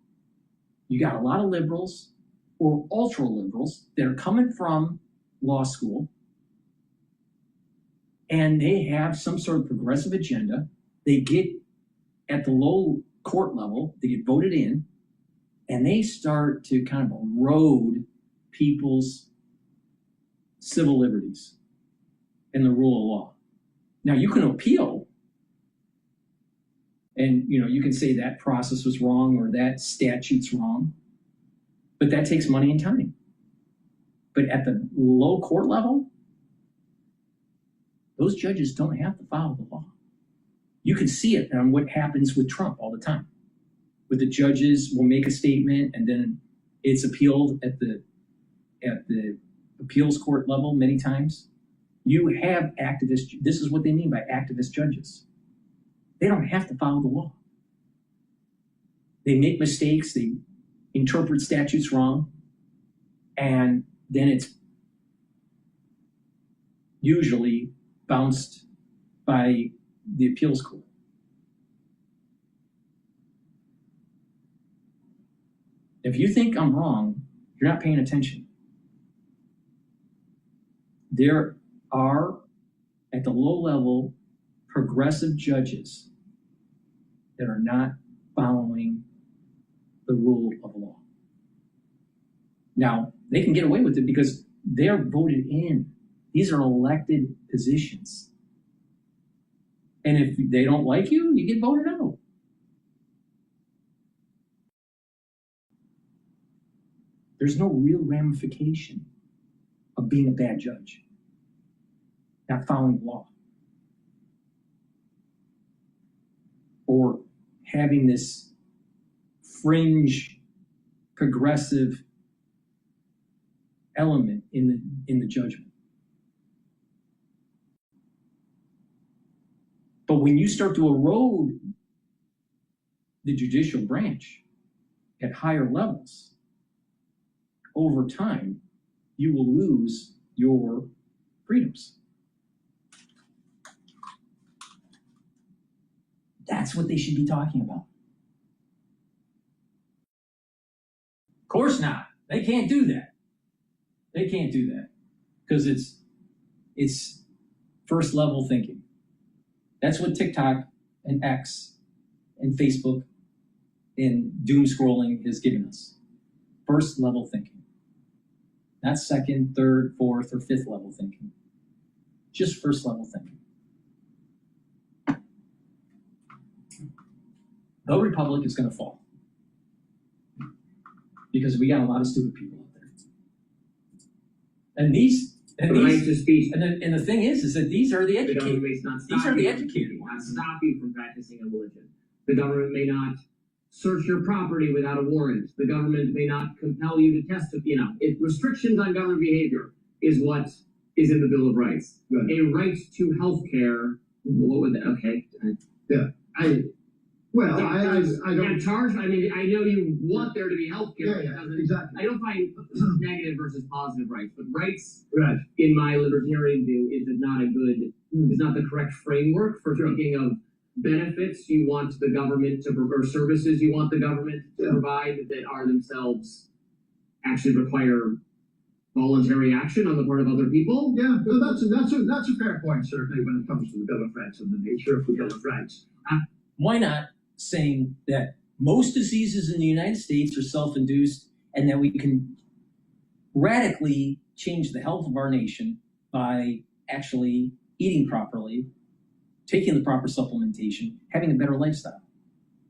You got a lot of liberals or ultra liberals that are coming from law school, and they have some sort of progressive agenda. They get at the low court level, they get voted in, and they start to kind of erode people's civil liberties and the rule of law. Now you can appeal, and you can say that process was wrong or that statute's wrong, but that takes money and time. But at the low court level, Those judges don't have to follow the law. You can see it on what happens with Trump all the time. With the judges will make a statement and then it's appealed at the appeals court level many times. You have activists. This is what they mean by activist judges. They don't have to follow the law. They make mistakes. They interpret statutes wrong. And then it's usually bounced by the appeals court. If you think I'm wrong, you're not paying attention. There are, at the low level, progressive judges that are not following the rule of law. Now, they can get away with it because they're voted in. These are elected positions. And if they don't like you, you get voted out. There's no real ramification of being a bad judge, not following the law, or having this fringe progressive element in the judgment. But when you start to erode the judicial branch at higher levels, over time, you will lose your freedoms. That's what they should be talking about. Of course not. They can't do that. They can't do that because it's first level thinking. That's what TikTok and X and Facebook and doom scrolling has given us. First level thinking. Not second, third, fourth, or fifth level thinking. Just first level thinking. The Republic is going to fall. Because we got a lot of stupid people out there. And the thing is that these are the educated. These are the educated ones. Not stop you from practicing a religion. The government may not search your property without a warrant. The government may not compel you to testify. Restrictions on government behavior is what is in the Bill of Rights. Right. A right to health care. What would that? Okay. Yeah. I don't charge. I mean, I know you want there to be health care. Yeah, exactly. I don't find negative versus positive rights, but rights, right, in my libertarian view, is not the correct framework for thinking of benefits you want the government to, or services you want the government to provide that are themselves actually require voluntary action on the part of other people. Yeah, that's a fair point, certainly, when it comes to the Bill of Rights and the nature of the Bill of Rights. Why not saying that most diseases in the United States are self-induced and that we can radically change the health of our nation by actually eating properly, taking the proper supplementation, having a better lifestyle,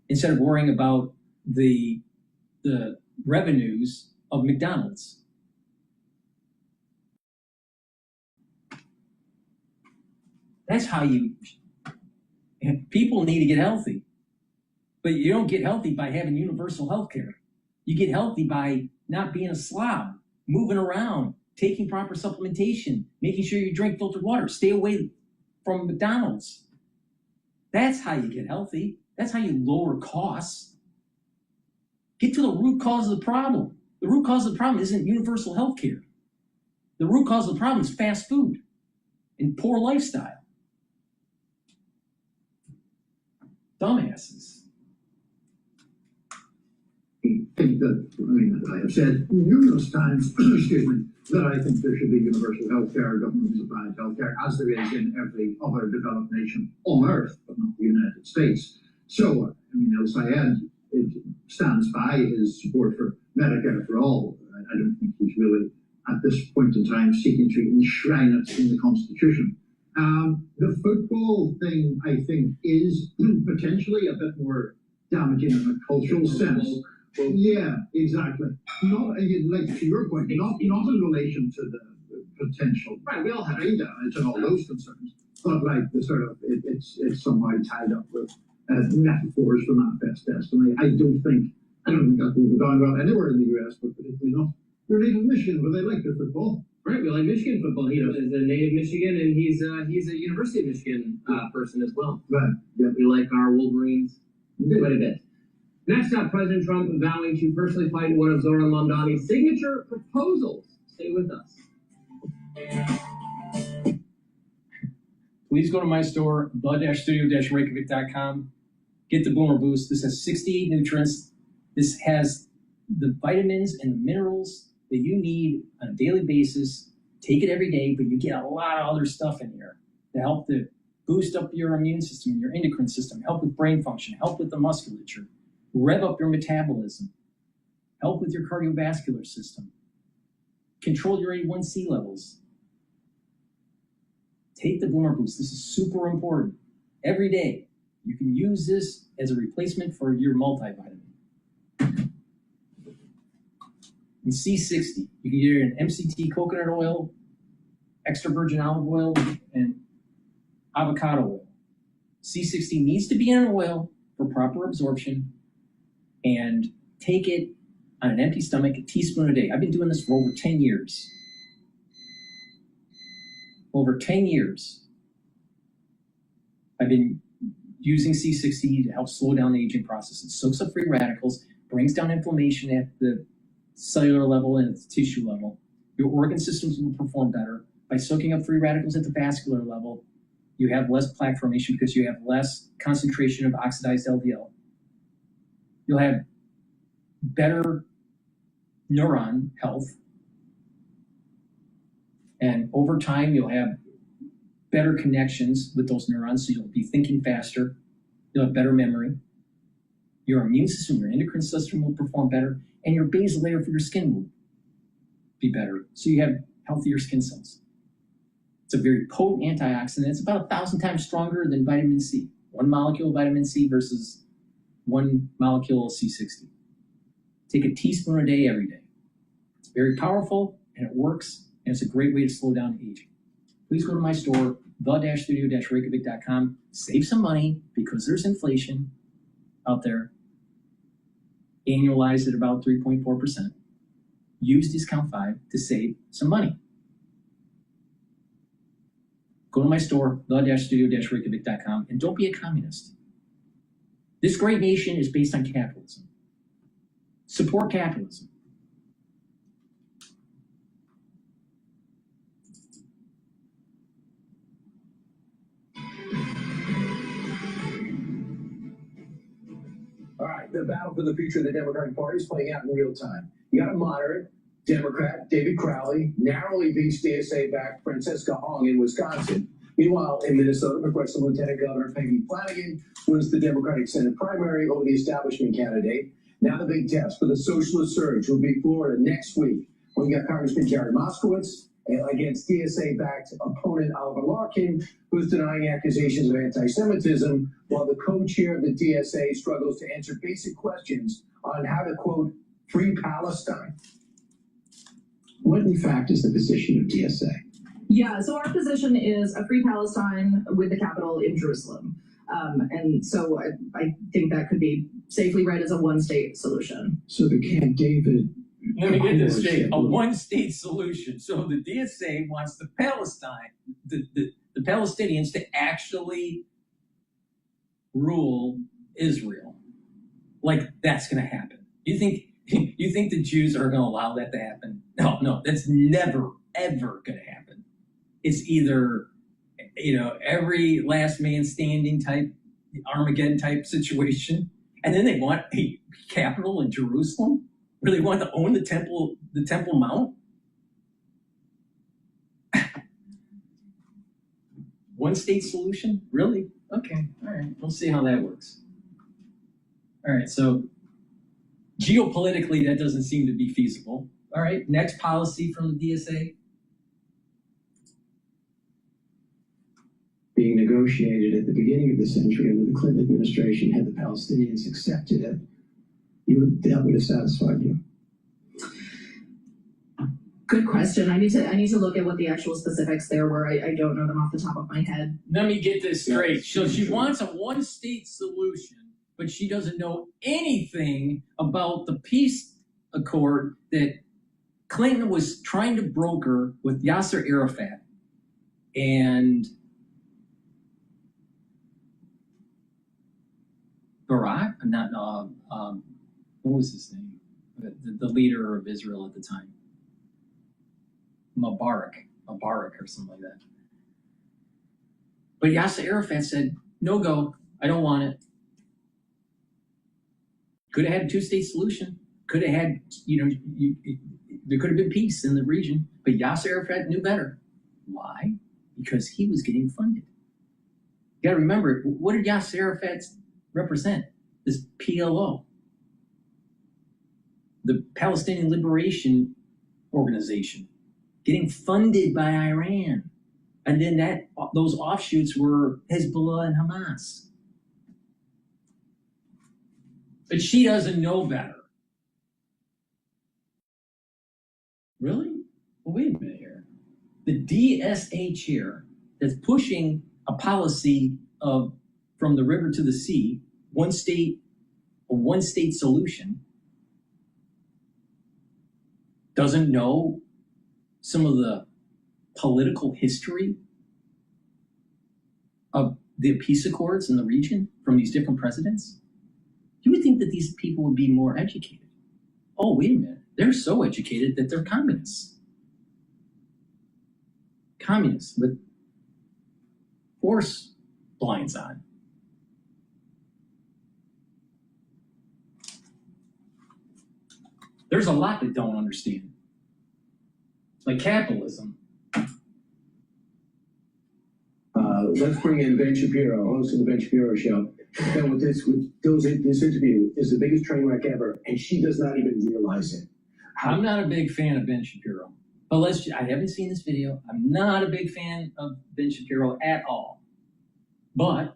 instead of worrying about the revenues of McDonald's. That's how people need to get healthy. But you don't get healthy by having universal health care. You get healthy by not being a slob, moving around, taking proper supplementation, making sure you drink filtered water, stay away from McDonald's. That's how you get healthy. That's how you lower costs. Get to the root cause of the problem. The root cause of the problem isn't universal health care. The root cause of the problem is fast food and poor lifestyle. Dumbasses. I have said numerous times, excuse me, that I think there should be universal health care, government-supplied health care, as there is in every other developed nation on earth, but not the United States. So, El Sayed, it stands by his support for Medicare for all. I don't think he's really, at this point in time, seeking to enshrine it in the Constitution. The football thing, I think, is potentially a bit more damaging in a cultural sense. Yeah, exactly. Not, like to your point, not in relation to the potential. Right, we all have damage and all those concerns. but like the sort of it's somehow tied up with metaphors for manifest destiny. I don't think that we go down well anywhere in the US, but particularly not. You're native Michigan, but they like their football. Right, we like Michigan football. He is a native Michigan, and he's a University of Michigan person as well. Right. Yep. We like our Wolverines quite a bit. Next up, President Trump vowing to personally fight one of Zoran Mondani's signature proposals. Stay with us. Please go to my store, the-studio-reykjavik.com. Get the Boomer Boost. This has 68 nutrients. This has the vitamins and the minerals that you need on a daily basis. Take it every day, but you get a lot of other stuff in here to help to boost up your immune system and your endocrine system, help with brain function, help with the musculature, rev up your metabolism, help with your cardiovascular system, control your A1C levels. Take the Boomer Boost. This is super important. Every day, you can use this as a replacement for your multivitamin. And C60, you can get it in MCT coconut oil, extra virgin olive oil, and avocado oil. C60 needs to be in an oil for proper absorption, and take it on an empty stomach, a teaspoon a day. I've been doing this for over 10 years. Over 10 years, I've been using C60 to help slow down the aging process. It soaks up free radicals, brings down inflammation at the cellular level and at the tissue level. Your organ systems will perform better. By soaking up free radicals at the vascular level, you have less plaque formation because you have less concentration of oxidized LDL. You'll have better neuron health. And over time, you'll have better connections with those neurons, so you'll be thinking faster. You'll have better memory. Your immune system, your endocrine system will perform better, and your basal layer for your skin will be better, so you have healthier skin cells. It's a very potent antioxidant. It's about 1,000 times stronger than vitamin C. 1 molecule of vitamin C versus 1 molecule of C60. Take a teaspoon a day every day. It's very powerful, and it works. And it's a great way to slow down aging. Please go to my store, the-studio-reykjavik.com. Save some money because there's inflation out there. Annualized at about 3.4%. Use discount 5 to save some money. Go to my store, the-studio-reykjavik.com, and don't be a communist. This great nation is based on capitalism. Support capitalism. All right, the battle for the future of the Democratic Party is playing out in real time. You got a moderate Democrat, David Crowley, narrowly beats DSA-backed Francesca Hong in Wisconsin. Meanwhile, in Minnesota, Progressive Lieutenant Governor Peggy Flanagan wins the Democratic Senate primary over the establishment candidate. Now the big test for the socialist surge will be Florida next week, when you got Congressman Jerry Moskowitz against DSA-backed opponent Oliver Larkin, who's denying accusations of anti-Semitism, while the co-chair of the DSA struggles to answer basic questions on how to, quote, free Palestine. What, in fact, is the position of DSA? Yeah, so our position is a free Palestine with the capital in Jerusalem. And so I think that could be safely read as a one-state solution. So the Camp David... Let me get this straight. A one-state solution. So the DSA wants the Palestinians to actually rule Israel. Like that's going to happen. You think the Jews are going to allow that to happen? No, that's never, ever going to happen. It's either, every last man standing type, Armageddon type situation, and then they want a capital in Jerusalem. Really want to own the Temple Mount? One state solution? Really? Okay, all right. We'll see how that works. All right, so geopolitically, that doesn't seem to be feasible. All right, next policy from the DSA. Being negotiated at the beginning of the century under the Clinton administration, had the Palestinians accepted it, that would have satisfied you. Good question. I need to look at what the actual specifics there were. I don't know them off the top of my head. Let me get this straight. So she wants a one-state solution, but she doesn't know anything about the peace accord that Clinton was trying to broker with Yasser Arafat. And Barack, what was his name? The leader of Israel at the time. Mubarak or something like that. But Yasser Arafat said, no go, I don't want it. Could have had a two-state solution. Could have had, there could have been peace in the region, but Yasser Arafat knew better. Why? Because he was getting funded. You gotta remember, what did Yasser Arafat represent? This PLO. The Palestinian Liberation Organization, getting funded by Iran. And then those offshoots were Hezbollah and Hamas. But she doesn't know better. Really? Well, wait a minute here. The DSA chair that's pushing a policy of from the river to the sea, a one state solution, doesn't know some of the political history of the peace accords in the region from these different presidents? You would think that these people would be more educated. Oh, wait a minute. They're so educated that they're communists. Communists with force blinds on. There's a lot that don't understand. Like capitalism. Let's bring in Ben Shapiro, host of the Ben Shapiro Show. Ben, this interview is the biggest train wreck ever, and she does not even realize it. I'm not a big fan of Ben Shapiro, but I haven't seen this video. I'm not a big fan of Ben Shapiro at all. But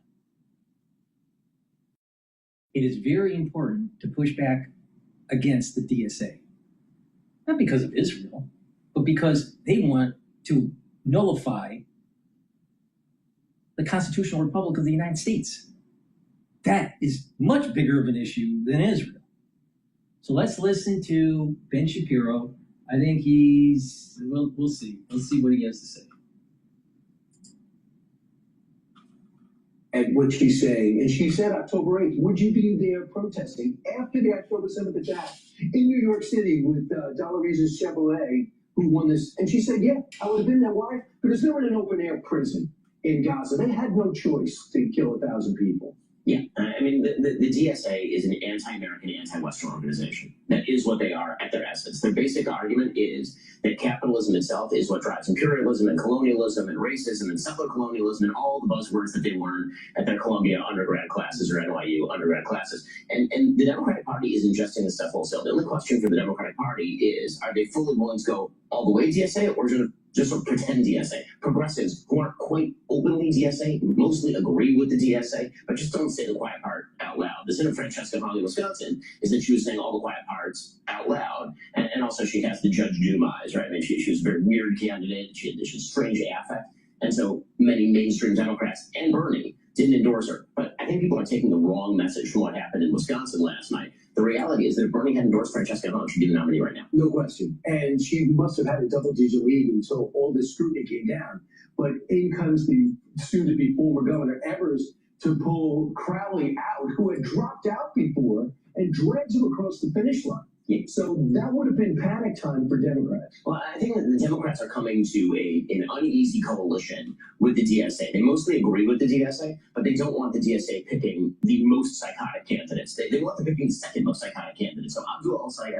it is very important to push back against the DSA. Not because of Israel, but because they want to nullify the constitutional republic of the United States. That is much bigger of an issue than Israel. So let's listen to Ben Shapiro. I think we'll see. Let's see what he has to say. At what she's saying, and she said October 8th, would you be there protesting after the October 7th attack in New York City with Dolores Chevrolet, who won this? And she said, yeah, I would have been there. Why? Because they were in an open-air prison in Gaza. They had no choice to kill 1,000 people. Yeah, I mean, the DSA is an anti-American, anti-Western organization. That is what they are at their essence. Their basic argument is that capitalism itself is what drives imperialism and colonialism and racism and settler colonialism and all the buzzwords that they learn at their Columbia undergrad classes or NYU undergrad classes. And the Democratic Party is ingesting this stuff wholesale. The only question for the Democratic Party is, are they fully willing to go all the way DSA, or is it just a pretend DSA? Progressives who aren't quite openly DSA mostly agree with the DSA, but just don't say the quiet part out loud. The Senator Francesca Harangue, Wisconsin, is that she was saying all the quiet parts out loud, and also she has the Judge Doom eyes, right? I mean, she was a very weird candidate. She had this strange affect, and so many mainstream Democrats and Bernie didn't endorse her. But I think people are taking the wrong message from what happened in Wisconsin last night. The reality is that if Bernie had endorsed Francesca Harangue, she'd be the nominee right now. No question. And she must have had a double-digit lead until all this scrutiny came down. But in comes the soon-to-be former Governor Evers to pull Crowley out, who had dropped out before, and drags him across the finish line. Yeah. So that would have been panic time for Democrats. Well, I think that the Democrats are coming to an uneasy coalition with the DSA. They mostly agree with the DSA, but they don't want the DSA picking the most psychotic candidates. They want them picking the second most psychotic candidates. So Abdul al-Sayed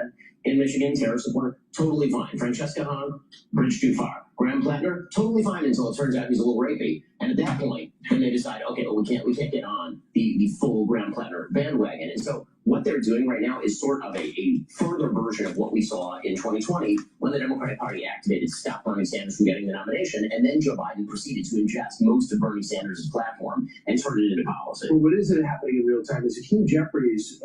in Michigan, terror supporter, totally fine. Francesca Harangue, bridge too far. Graham Plattner, totally fine until it turns out he's a little rapey. And at that point, then they decide, okay, well, we can't get on the full Graham Plattner bandwagon. And so what what they're doing right now is sort of a further version of what we saw in 2020 when the Democratic Party activated to stop Bernie Sanders from getting the nomination, and then Joe Biden proceeded to ingest most of Bernie Sanders' platform and turn it into policy. Well, what isn't happening in real time is Hakeem Jeffries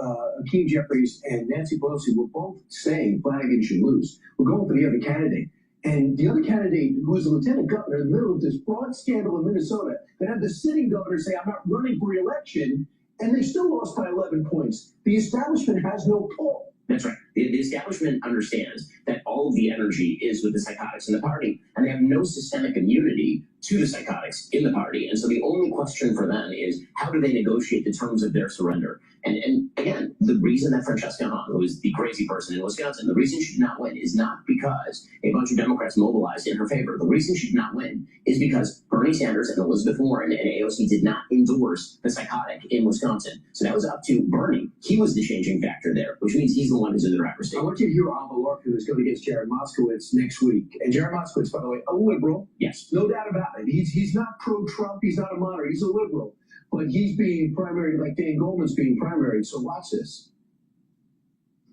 and Nancy Pelosi were both saying Flanagan should lose. We're going for the other candidate. And the other candidate, who was a lieutenant governor in the middle of this fraud scandal in Minnesota, that had the sitting governor say, I'm not running for re-election, and they still lost by 11 points. The establishment has no pull. That's right. The establishment understands that all of the energy is with the psychotics in the party, and they have no systemic immunity to the psychotics in the party. And so the only question for them is, how do they negotiate the terms of their surrender? And again, the reason that Francesca Hahn, who is the crazy person in Wisconsin, the reason she did not win is not because a bunch of Democrats mobilized in her favor. The reason she did not win is because Bernie Sanders and Elizabeth Warren and AOC did not endorse the psychotic in Wisconsin. So that was up to Bernie. He was the changing factor there, which means he's the one who's in the driver's seat. I want you to hear Alva Larkin, who's going against Jared Moskowitz next week. And Jared Moskowitz, by the way, a liberal. Yes. No doubt about it. He's not pro-Trump. He's not a moderate. He's a liberal. But he's being primary like Dan Goldman's being primary. So watch this.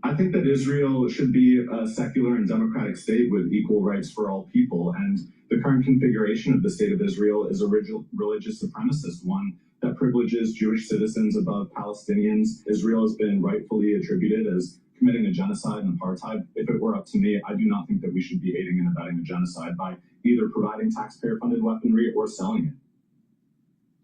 I think that Israel should be a secular and democratic state with equal rights for all people. And the current configuration of the state of Israel is a religious supremacist one that privileges Jewish citizens above Palestinians. Israel has been rightfully attributed as committing a genocide and apartheid. If it were up to me, I do not think that we should be aiding and abetting a genocide by either providing taxpayer-funded weaponry or selling it.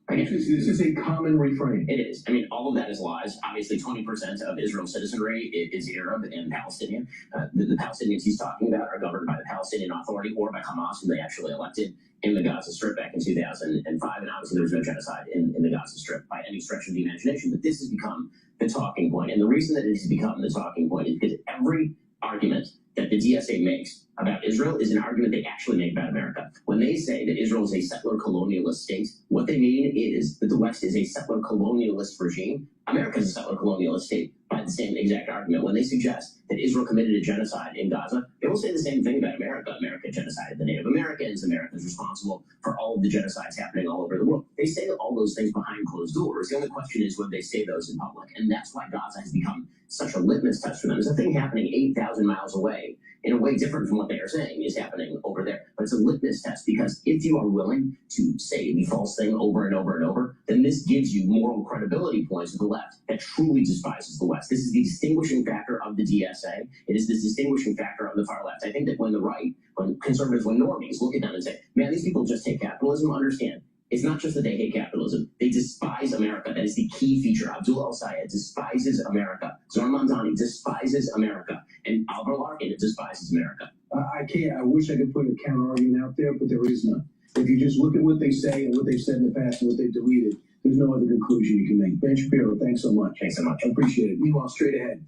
This is a common refrain. It is. I mean, all of that is lies. Obviously, 20% of Israel's citizenry is Arab and Palestinian. The Palestinians he's talking about are governed by the Palestinian Authority or by Hamas, who they actually elected in the Gaza Strip back in 2005. And obviously, there was no genocide in the Gaza Strip by any stretch of the imagination. But this has become the talking point. And the reason that it has become the talking point is because every argument that the DSA makes about Israel is an argument they actually make about America. When they say that Israel is a settler colonialist state, what they mean is that the West is a settler colonialist regime. America is a settler colonialist state by the same exact argument. When they suggest that Israel committed a genocide in Gaza, they will say the same thing about America. America genocided the Native Americans. America is responsible for all of the genocides happening all over the world. They say all those things behind closed doors. The only question is whether they say those in public. And that's why Gaza has become such a litmus test for them. It's a thing happening 8,000 miles away in a way different from what they are saying is happening over there. But it's a litmus test because if you are willing to say the false thing over and over and over, then this gives you moral credibility points to the left that truly despises the West. This is the distinguishing factor of the DSA. It is the distinguishing factor of the far left. I think that when the right, when conservatives, when normies look at them and say, man, these people just hate capitalism, understand. It's not just that they hate capitalism. They despise America. That is the key feature. Abdullah al-Sayed despises America. Zohran Mamdani despises America. And Alva Larkin despises America. I wish I could put a counter argument out there, but there is none. If you just look at what they say and what they've said in the past and what they've deleted, there's no other conclusion you can make. Ben Shapiro, thanks so much. Thanks so much. I appreciate it. Meanwhile, straight ahead.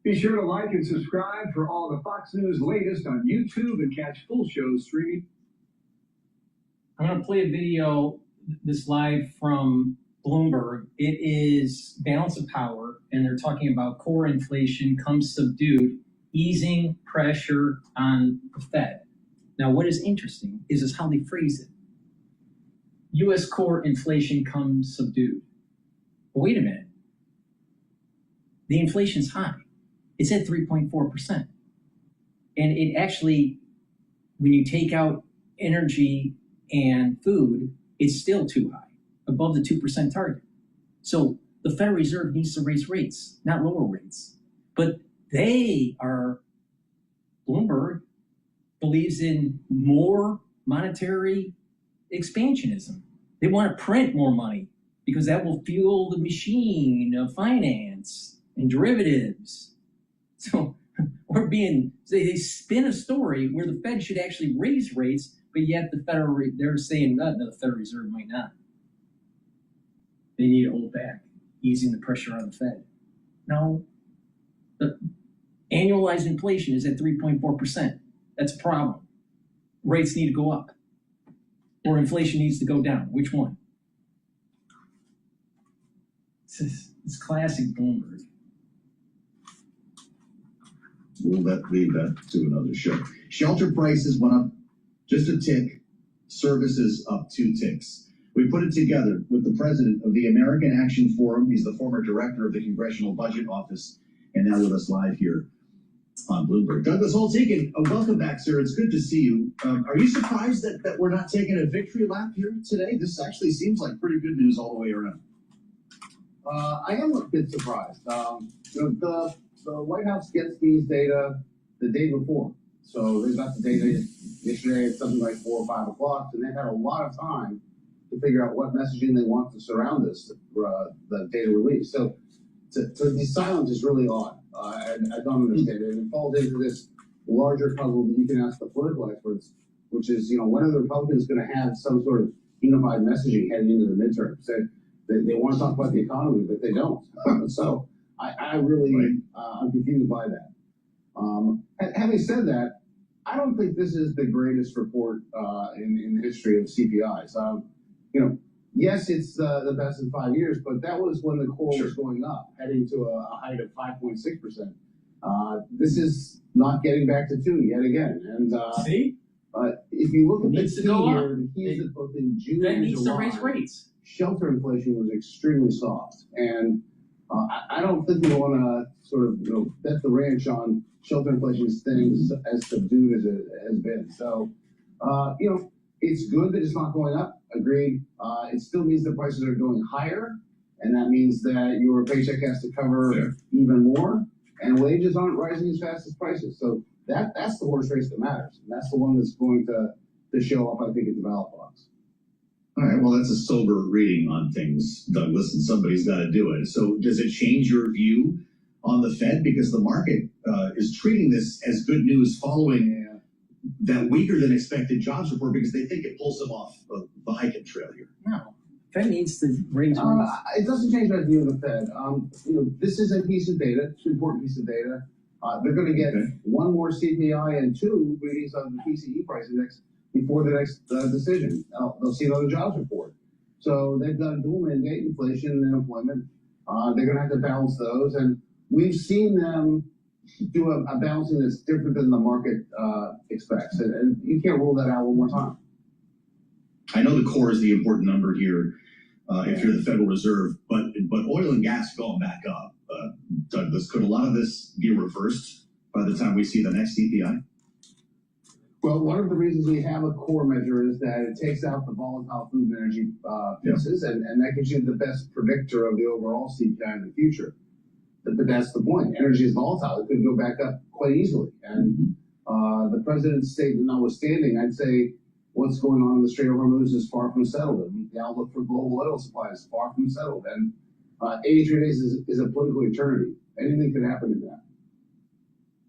Be sure to like and subscribe for all the Fox News latest on YouTube and catch full shows streaming. I'm going to play a video, this live from Bloomberg. It is balance of power, and they're talking about core inflation comes subdued, easing pressure on the Fed. Now, what is interesting is how they phrase it. U.S. core inflation comes subdued. But wait a minute. The inflation's high. It's at 3.4%. And it actually, when you take out energy and food, it's still too high, above the 2% target. So the Federal Reserve needs to raise rates, not lower rates. But Bloomberg believes in more monetary expansionism. They want to print more money because that will fuel the machine of finance and derivatives. So they spin a story where the Fed should actually raise rates, but yet they're saying no, the Federal Reserve might not. They need to hold back, easing the pressure on the Fed. No, the annualized inflation is at 3.4%. That's a problem. Rates need to go up, or inflation needs to go down. Which one? It's classic Bloomberg. We'll leave that to another show. Shelter prices went up just a tick, services up 2 ticks. We put it together with the president of the American Action Forum. He's the former director of the Congressional Budget Office, and now with us live here on Bloomberg. Douglas Holtz-Eakin, welcome back, sir. It's good to see you. Are you surprised that we're not taking a victory lap here today? This actually seems like pretty good news all the way around. I am a bit surprised. The White House gets these data the day before. So they got the data yesterday at something like 4 or 5 o'clock, and they've had a lot of time to figure out what messaging they want to surround this, the data release. So to be silent is really odd. I don't understand it. And it falls into this larger puzzle that you can ask the political experts, which is, when are the Republicans going to have some sort of unified messaging heading into the midterms? They want to talk about the economy, but they don't. So I really, I'm confused by that. Having said that, I don't think this is the greatest report in the history of CPIs. Yes, it's the best in 5 years, but that was when the core was going up, heading to a height of 5.6%. This is not getting back to 2 yet again. And see, if you look at the to key go here, the key is that both in June and needs July, to raise rates. Shelter inflation was extremely soft, and I don't think we want to sort of bet the ranch on shelter inflation staying as subdued as it has been. So, it's good that it's not going up. Agreed. It still means the prices are going higher, and that means that your paycheck has to cover even more, and wages aren't rising as fast as prices. So that's the horse race that matters, and that's the one that's going to show up, I think, at the ballot box. All right, well, that's a sober reading on things, Douglas, and somebody's got to do it. So does it change your view on the Fed? Because the market is treating this as good news following that weaker than expected jobs report, because they think it pulls them off the hiking trail here. No, Fed needs to raise rates. It doesn't change my view of the Fed. This is a piece of data. It's an important piece of data. They're going to get one more CPI and 2 readings on the PCE price index before the next decision. They'll see another jobs report. So they've got a dual mandate, inflation and employment. They're going to have to balance those. And we've seen them do a balancing that's different than the market expects. And you can't rule that out one more time. I know the core is the important number here if you're the Federal Reserve, but oil and gas going back up. Douglas, could a lot of this be reversed by the time we see the next CPI? Well, one of the reasons we have a core measure is that it takes out the volatile food and energy pieces, and that gives you the best predictor of the overall CPI in the future. But that's the point. Energy is volatile. It could go back up quite easily. And the president's statement notwithstanding, I'd say what's going on in the Strait of Hormuz is far from settled. And the outlook for global oil supply is far from settled. And 83 days is a political eternity. Anything could happen in that.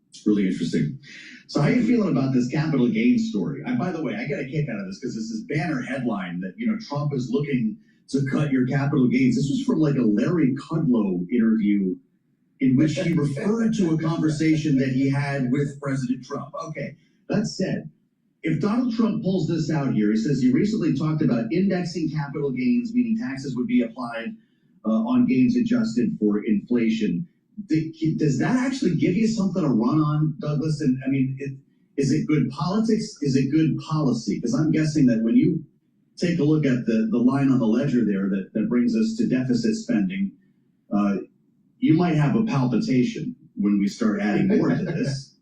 It's really interesting. So how are you feeling about this capital gains story? By the way, I get a kick out of this because this is banner headline that, Trump is looking to cut your capital gains. This was from like a Larry Kudlow interview in which he referred to a conversation that he had with President Trump. Okay, that said, if Donald Trump pulls this out here, he says he recently talked about indexing capital gains, meaning taxes would be applied on gains adjusted for inflation. Does that actually give you something to run on, Douglas? And I mean, is it good politics? Is it good policy? Because I'm guessing that when you take a look at the line on the ledger there that brings us to deficit spending, you might have a palpitation when we start adding more to this.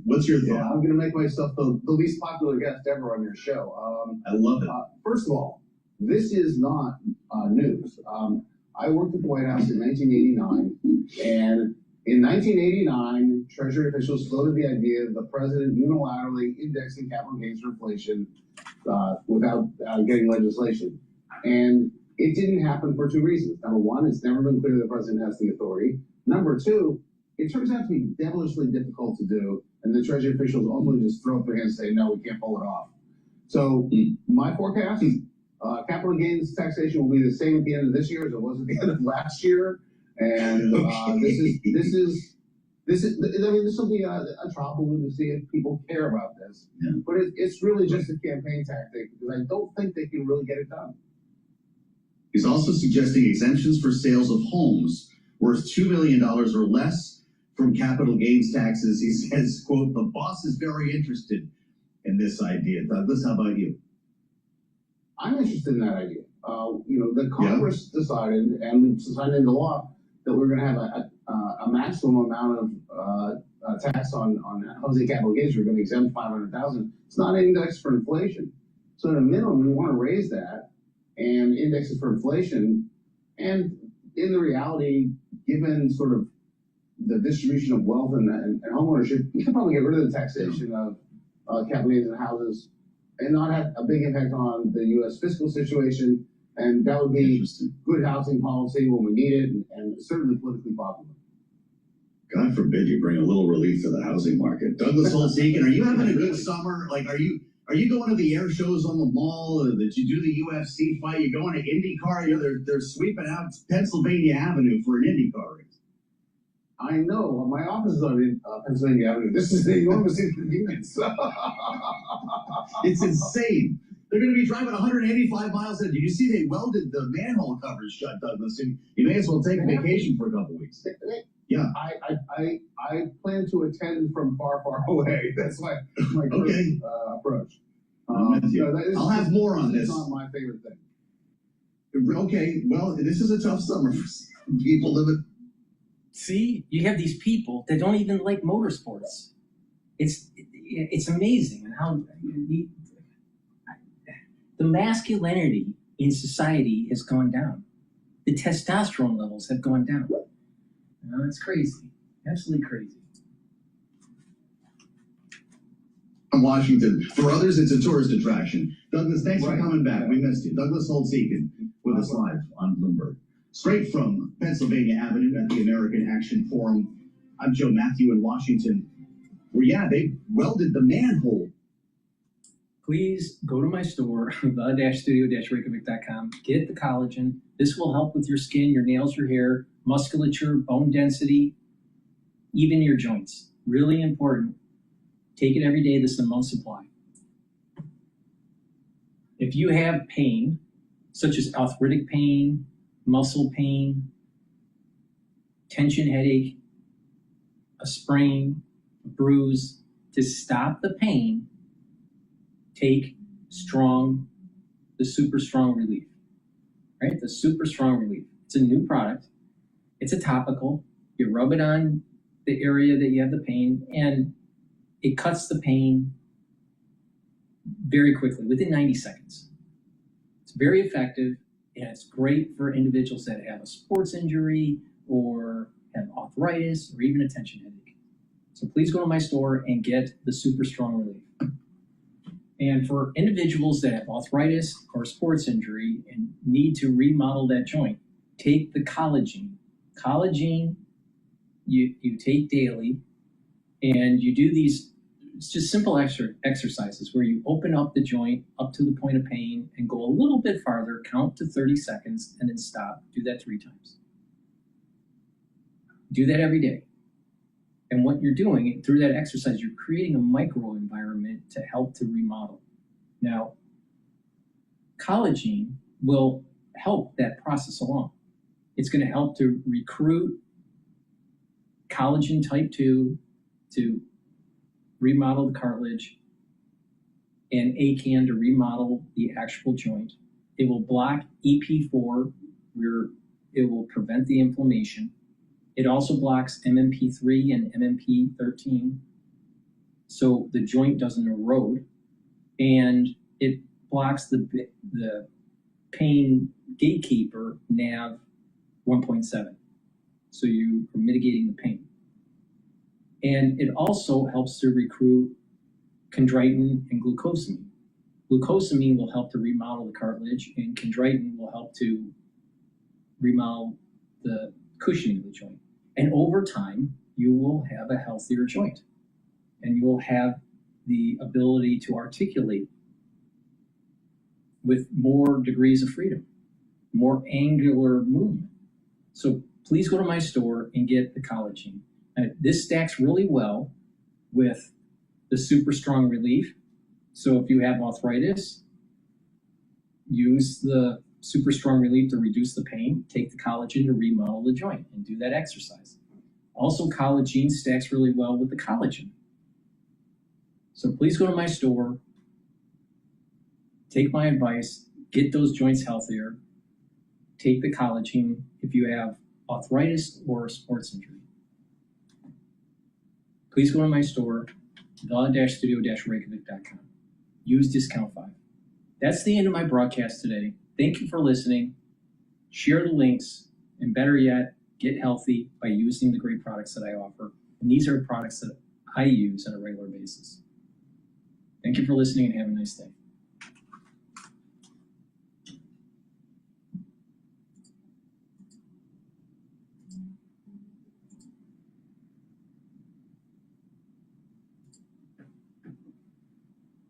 What's your thought? I'm going to make myself the least popular guest ever on your show. I love it. First of all, this is not news. I worked at the White House in 1989, and in 1989, Treasury officials floated the idea of the president unilaterally indexing capital gains for inflation without getting legislation. And it didn't happen for 2 reasons. Number one, it's never been clear the president has the authority. Number two, it turns out to be devilishly difficult to do, and the Treasury officials ultimately just throw up their hands and say, no, we can't pull it off. So my forecast, capital gains taxation will be the same at the end of this year as it was at the end of last year. And this will be a trial balloon to see if people care about this. Yeah. But it's really just a campaign tactic because I don't think they can really get it done. He's also suggesting exemptions for sales of homes worth $2 million or less from capital gains taxes. He says, quote, the boss is very interested in this idea. Douglas, how about you? I'm interested in that idea. the Congress decided and signed into law that we're going to have a maximum amount of tax on housing capital gains. We're going to exempt 500,000. It's not indexed for inflation. So at a minimum, we want to raise that and index it for inflation. And in the reality, given sort of the distribution of wealth and homeownership, you could probably get rid of the taxation of capital gains and houses and not have a big impact on the U.S. fiscal situation. And that would be good housing policy when we need it, and certainly politically popular. God forbid you bring a little relief to the housing market. Douglas Holtz-Eakin, are you having a good summer? Like, are you going to the air shows on the mall? Or did you do the UFC fight? You going to IndyCar? They're sweeping out Pennsylvania Avenue for an IndyCar race. I know. My office is on Pennsylvania Avenue. This is an enormous inconvenience. It's insane. They're going to be driving 185 miles in. Did you see they welded the manhole covers shut, Douglas? And you may as well take a vacation for a couple weeks. Yeah. I plan to attend from far, far away. That's my first approach. I'll have more on this. It's not my favorite thing. Okay, well, this is a tough summer for people living. See, you have these people that don't even like motorsports. It's amazing how the masculinity in society has gone down. The testosterone levels have gone down. It's crazy. Absolutely crazy. Washington. For others, it's a tourist attraction. Douglas, thanks for coming back. We missed you. Douglas Holtz-Eakin with us live on Bloomberg. Straight from Pennsylvania Avenue at the American Action Forum. I'm Joe Matthew in Washington, where, they welded the manhole. Please go to my store, the-studio-reykjavik.com. Get the collagen. This will help with your skin, your nails, your hair, musculature, bone density, even your joints. Really important. Take it every day. This is a month supply. If you have pain, such as arthritic pain, muscle pain, tension headache, a sprain, a bruise, to stop the pain, take the Super Strong Relief, right? The Super Strong Relief. It's a new product. It's a topical. You rub it on the area that you have the pain, and it cuts the pain very quickly, within 90 seconds. It's very effective, and it's great for individuals that have a sports injury or have arthritis or even a tension headache. So please go to my store and get the Super Strong Relief. And for individuals that have arthritis or sports injury and need to remodel that joint, take the collagen. Collagen you take daily, and you do these, it's just simple exercises where you open up the joint up to the point of pain and go a little bit farther, count to 30 seconds, and then stop. Do that 3 times. Do that every day. And what you're doing through that exercise, you're creating a micro environment to help to remodel. Now, collagen will help that process along. It's going to help to recruit collagen type 2 to remodel the cartilage, and ACAN to remodel the actual joint. It will block EP4, where it will prevent the inflammation. It also blocks MMP3 and MMP13, so the joint doesn't erode, and it blocks the pain gatekeeper NAV 1.7, so you are mitigating the pain. And it also helps to recruit chondroitin and glucosamine. Glucosamine will help to remodel the cartilage, and chondroitin will help to remodel the cushioning of the joint. And over time, you will have a healthier joint, and you will have the ability to articulate with more degrees of freedom, more angular movement. So please go to my store and get the collagen. This stacks really well with the Super Strong Relief. So if you have arthritis, use the Super Strong Relief to reduce the pain. Take the collagen to remodel the joint and do that exercise. Also, collagen stacks really well with the collagen. So please go to my store, take my advice, Get those joints healthier. Take the collagen if you have arthritis or a sports injury. Please go to my store, the-studio-reykjavik.com. Use discount 5. That's the end of my broadcast today. Thank you for listening. Share the links, and better yet, get healthy by using the great products that I offer. And these are products that I use on a regular basis. Thank you for listening and have a nice day.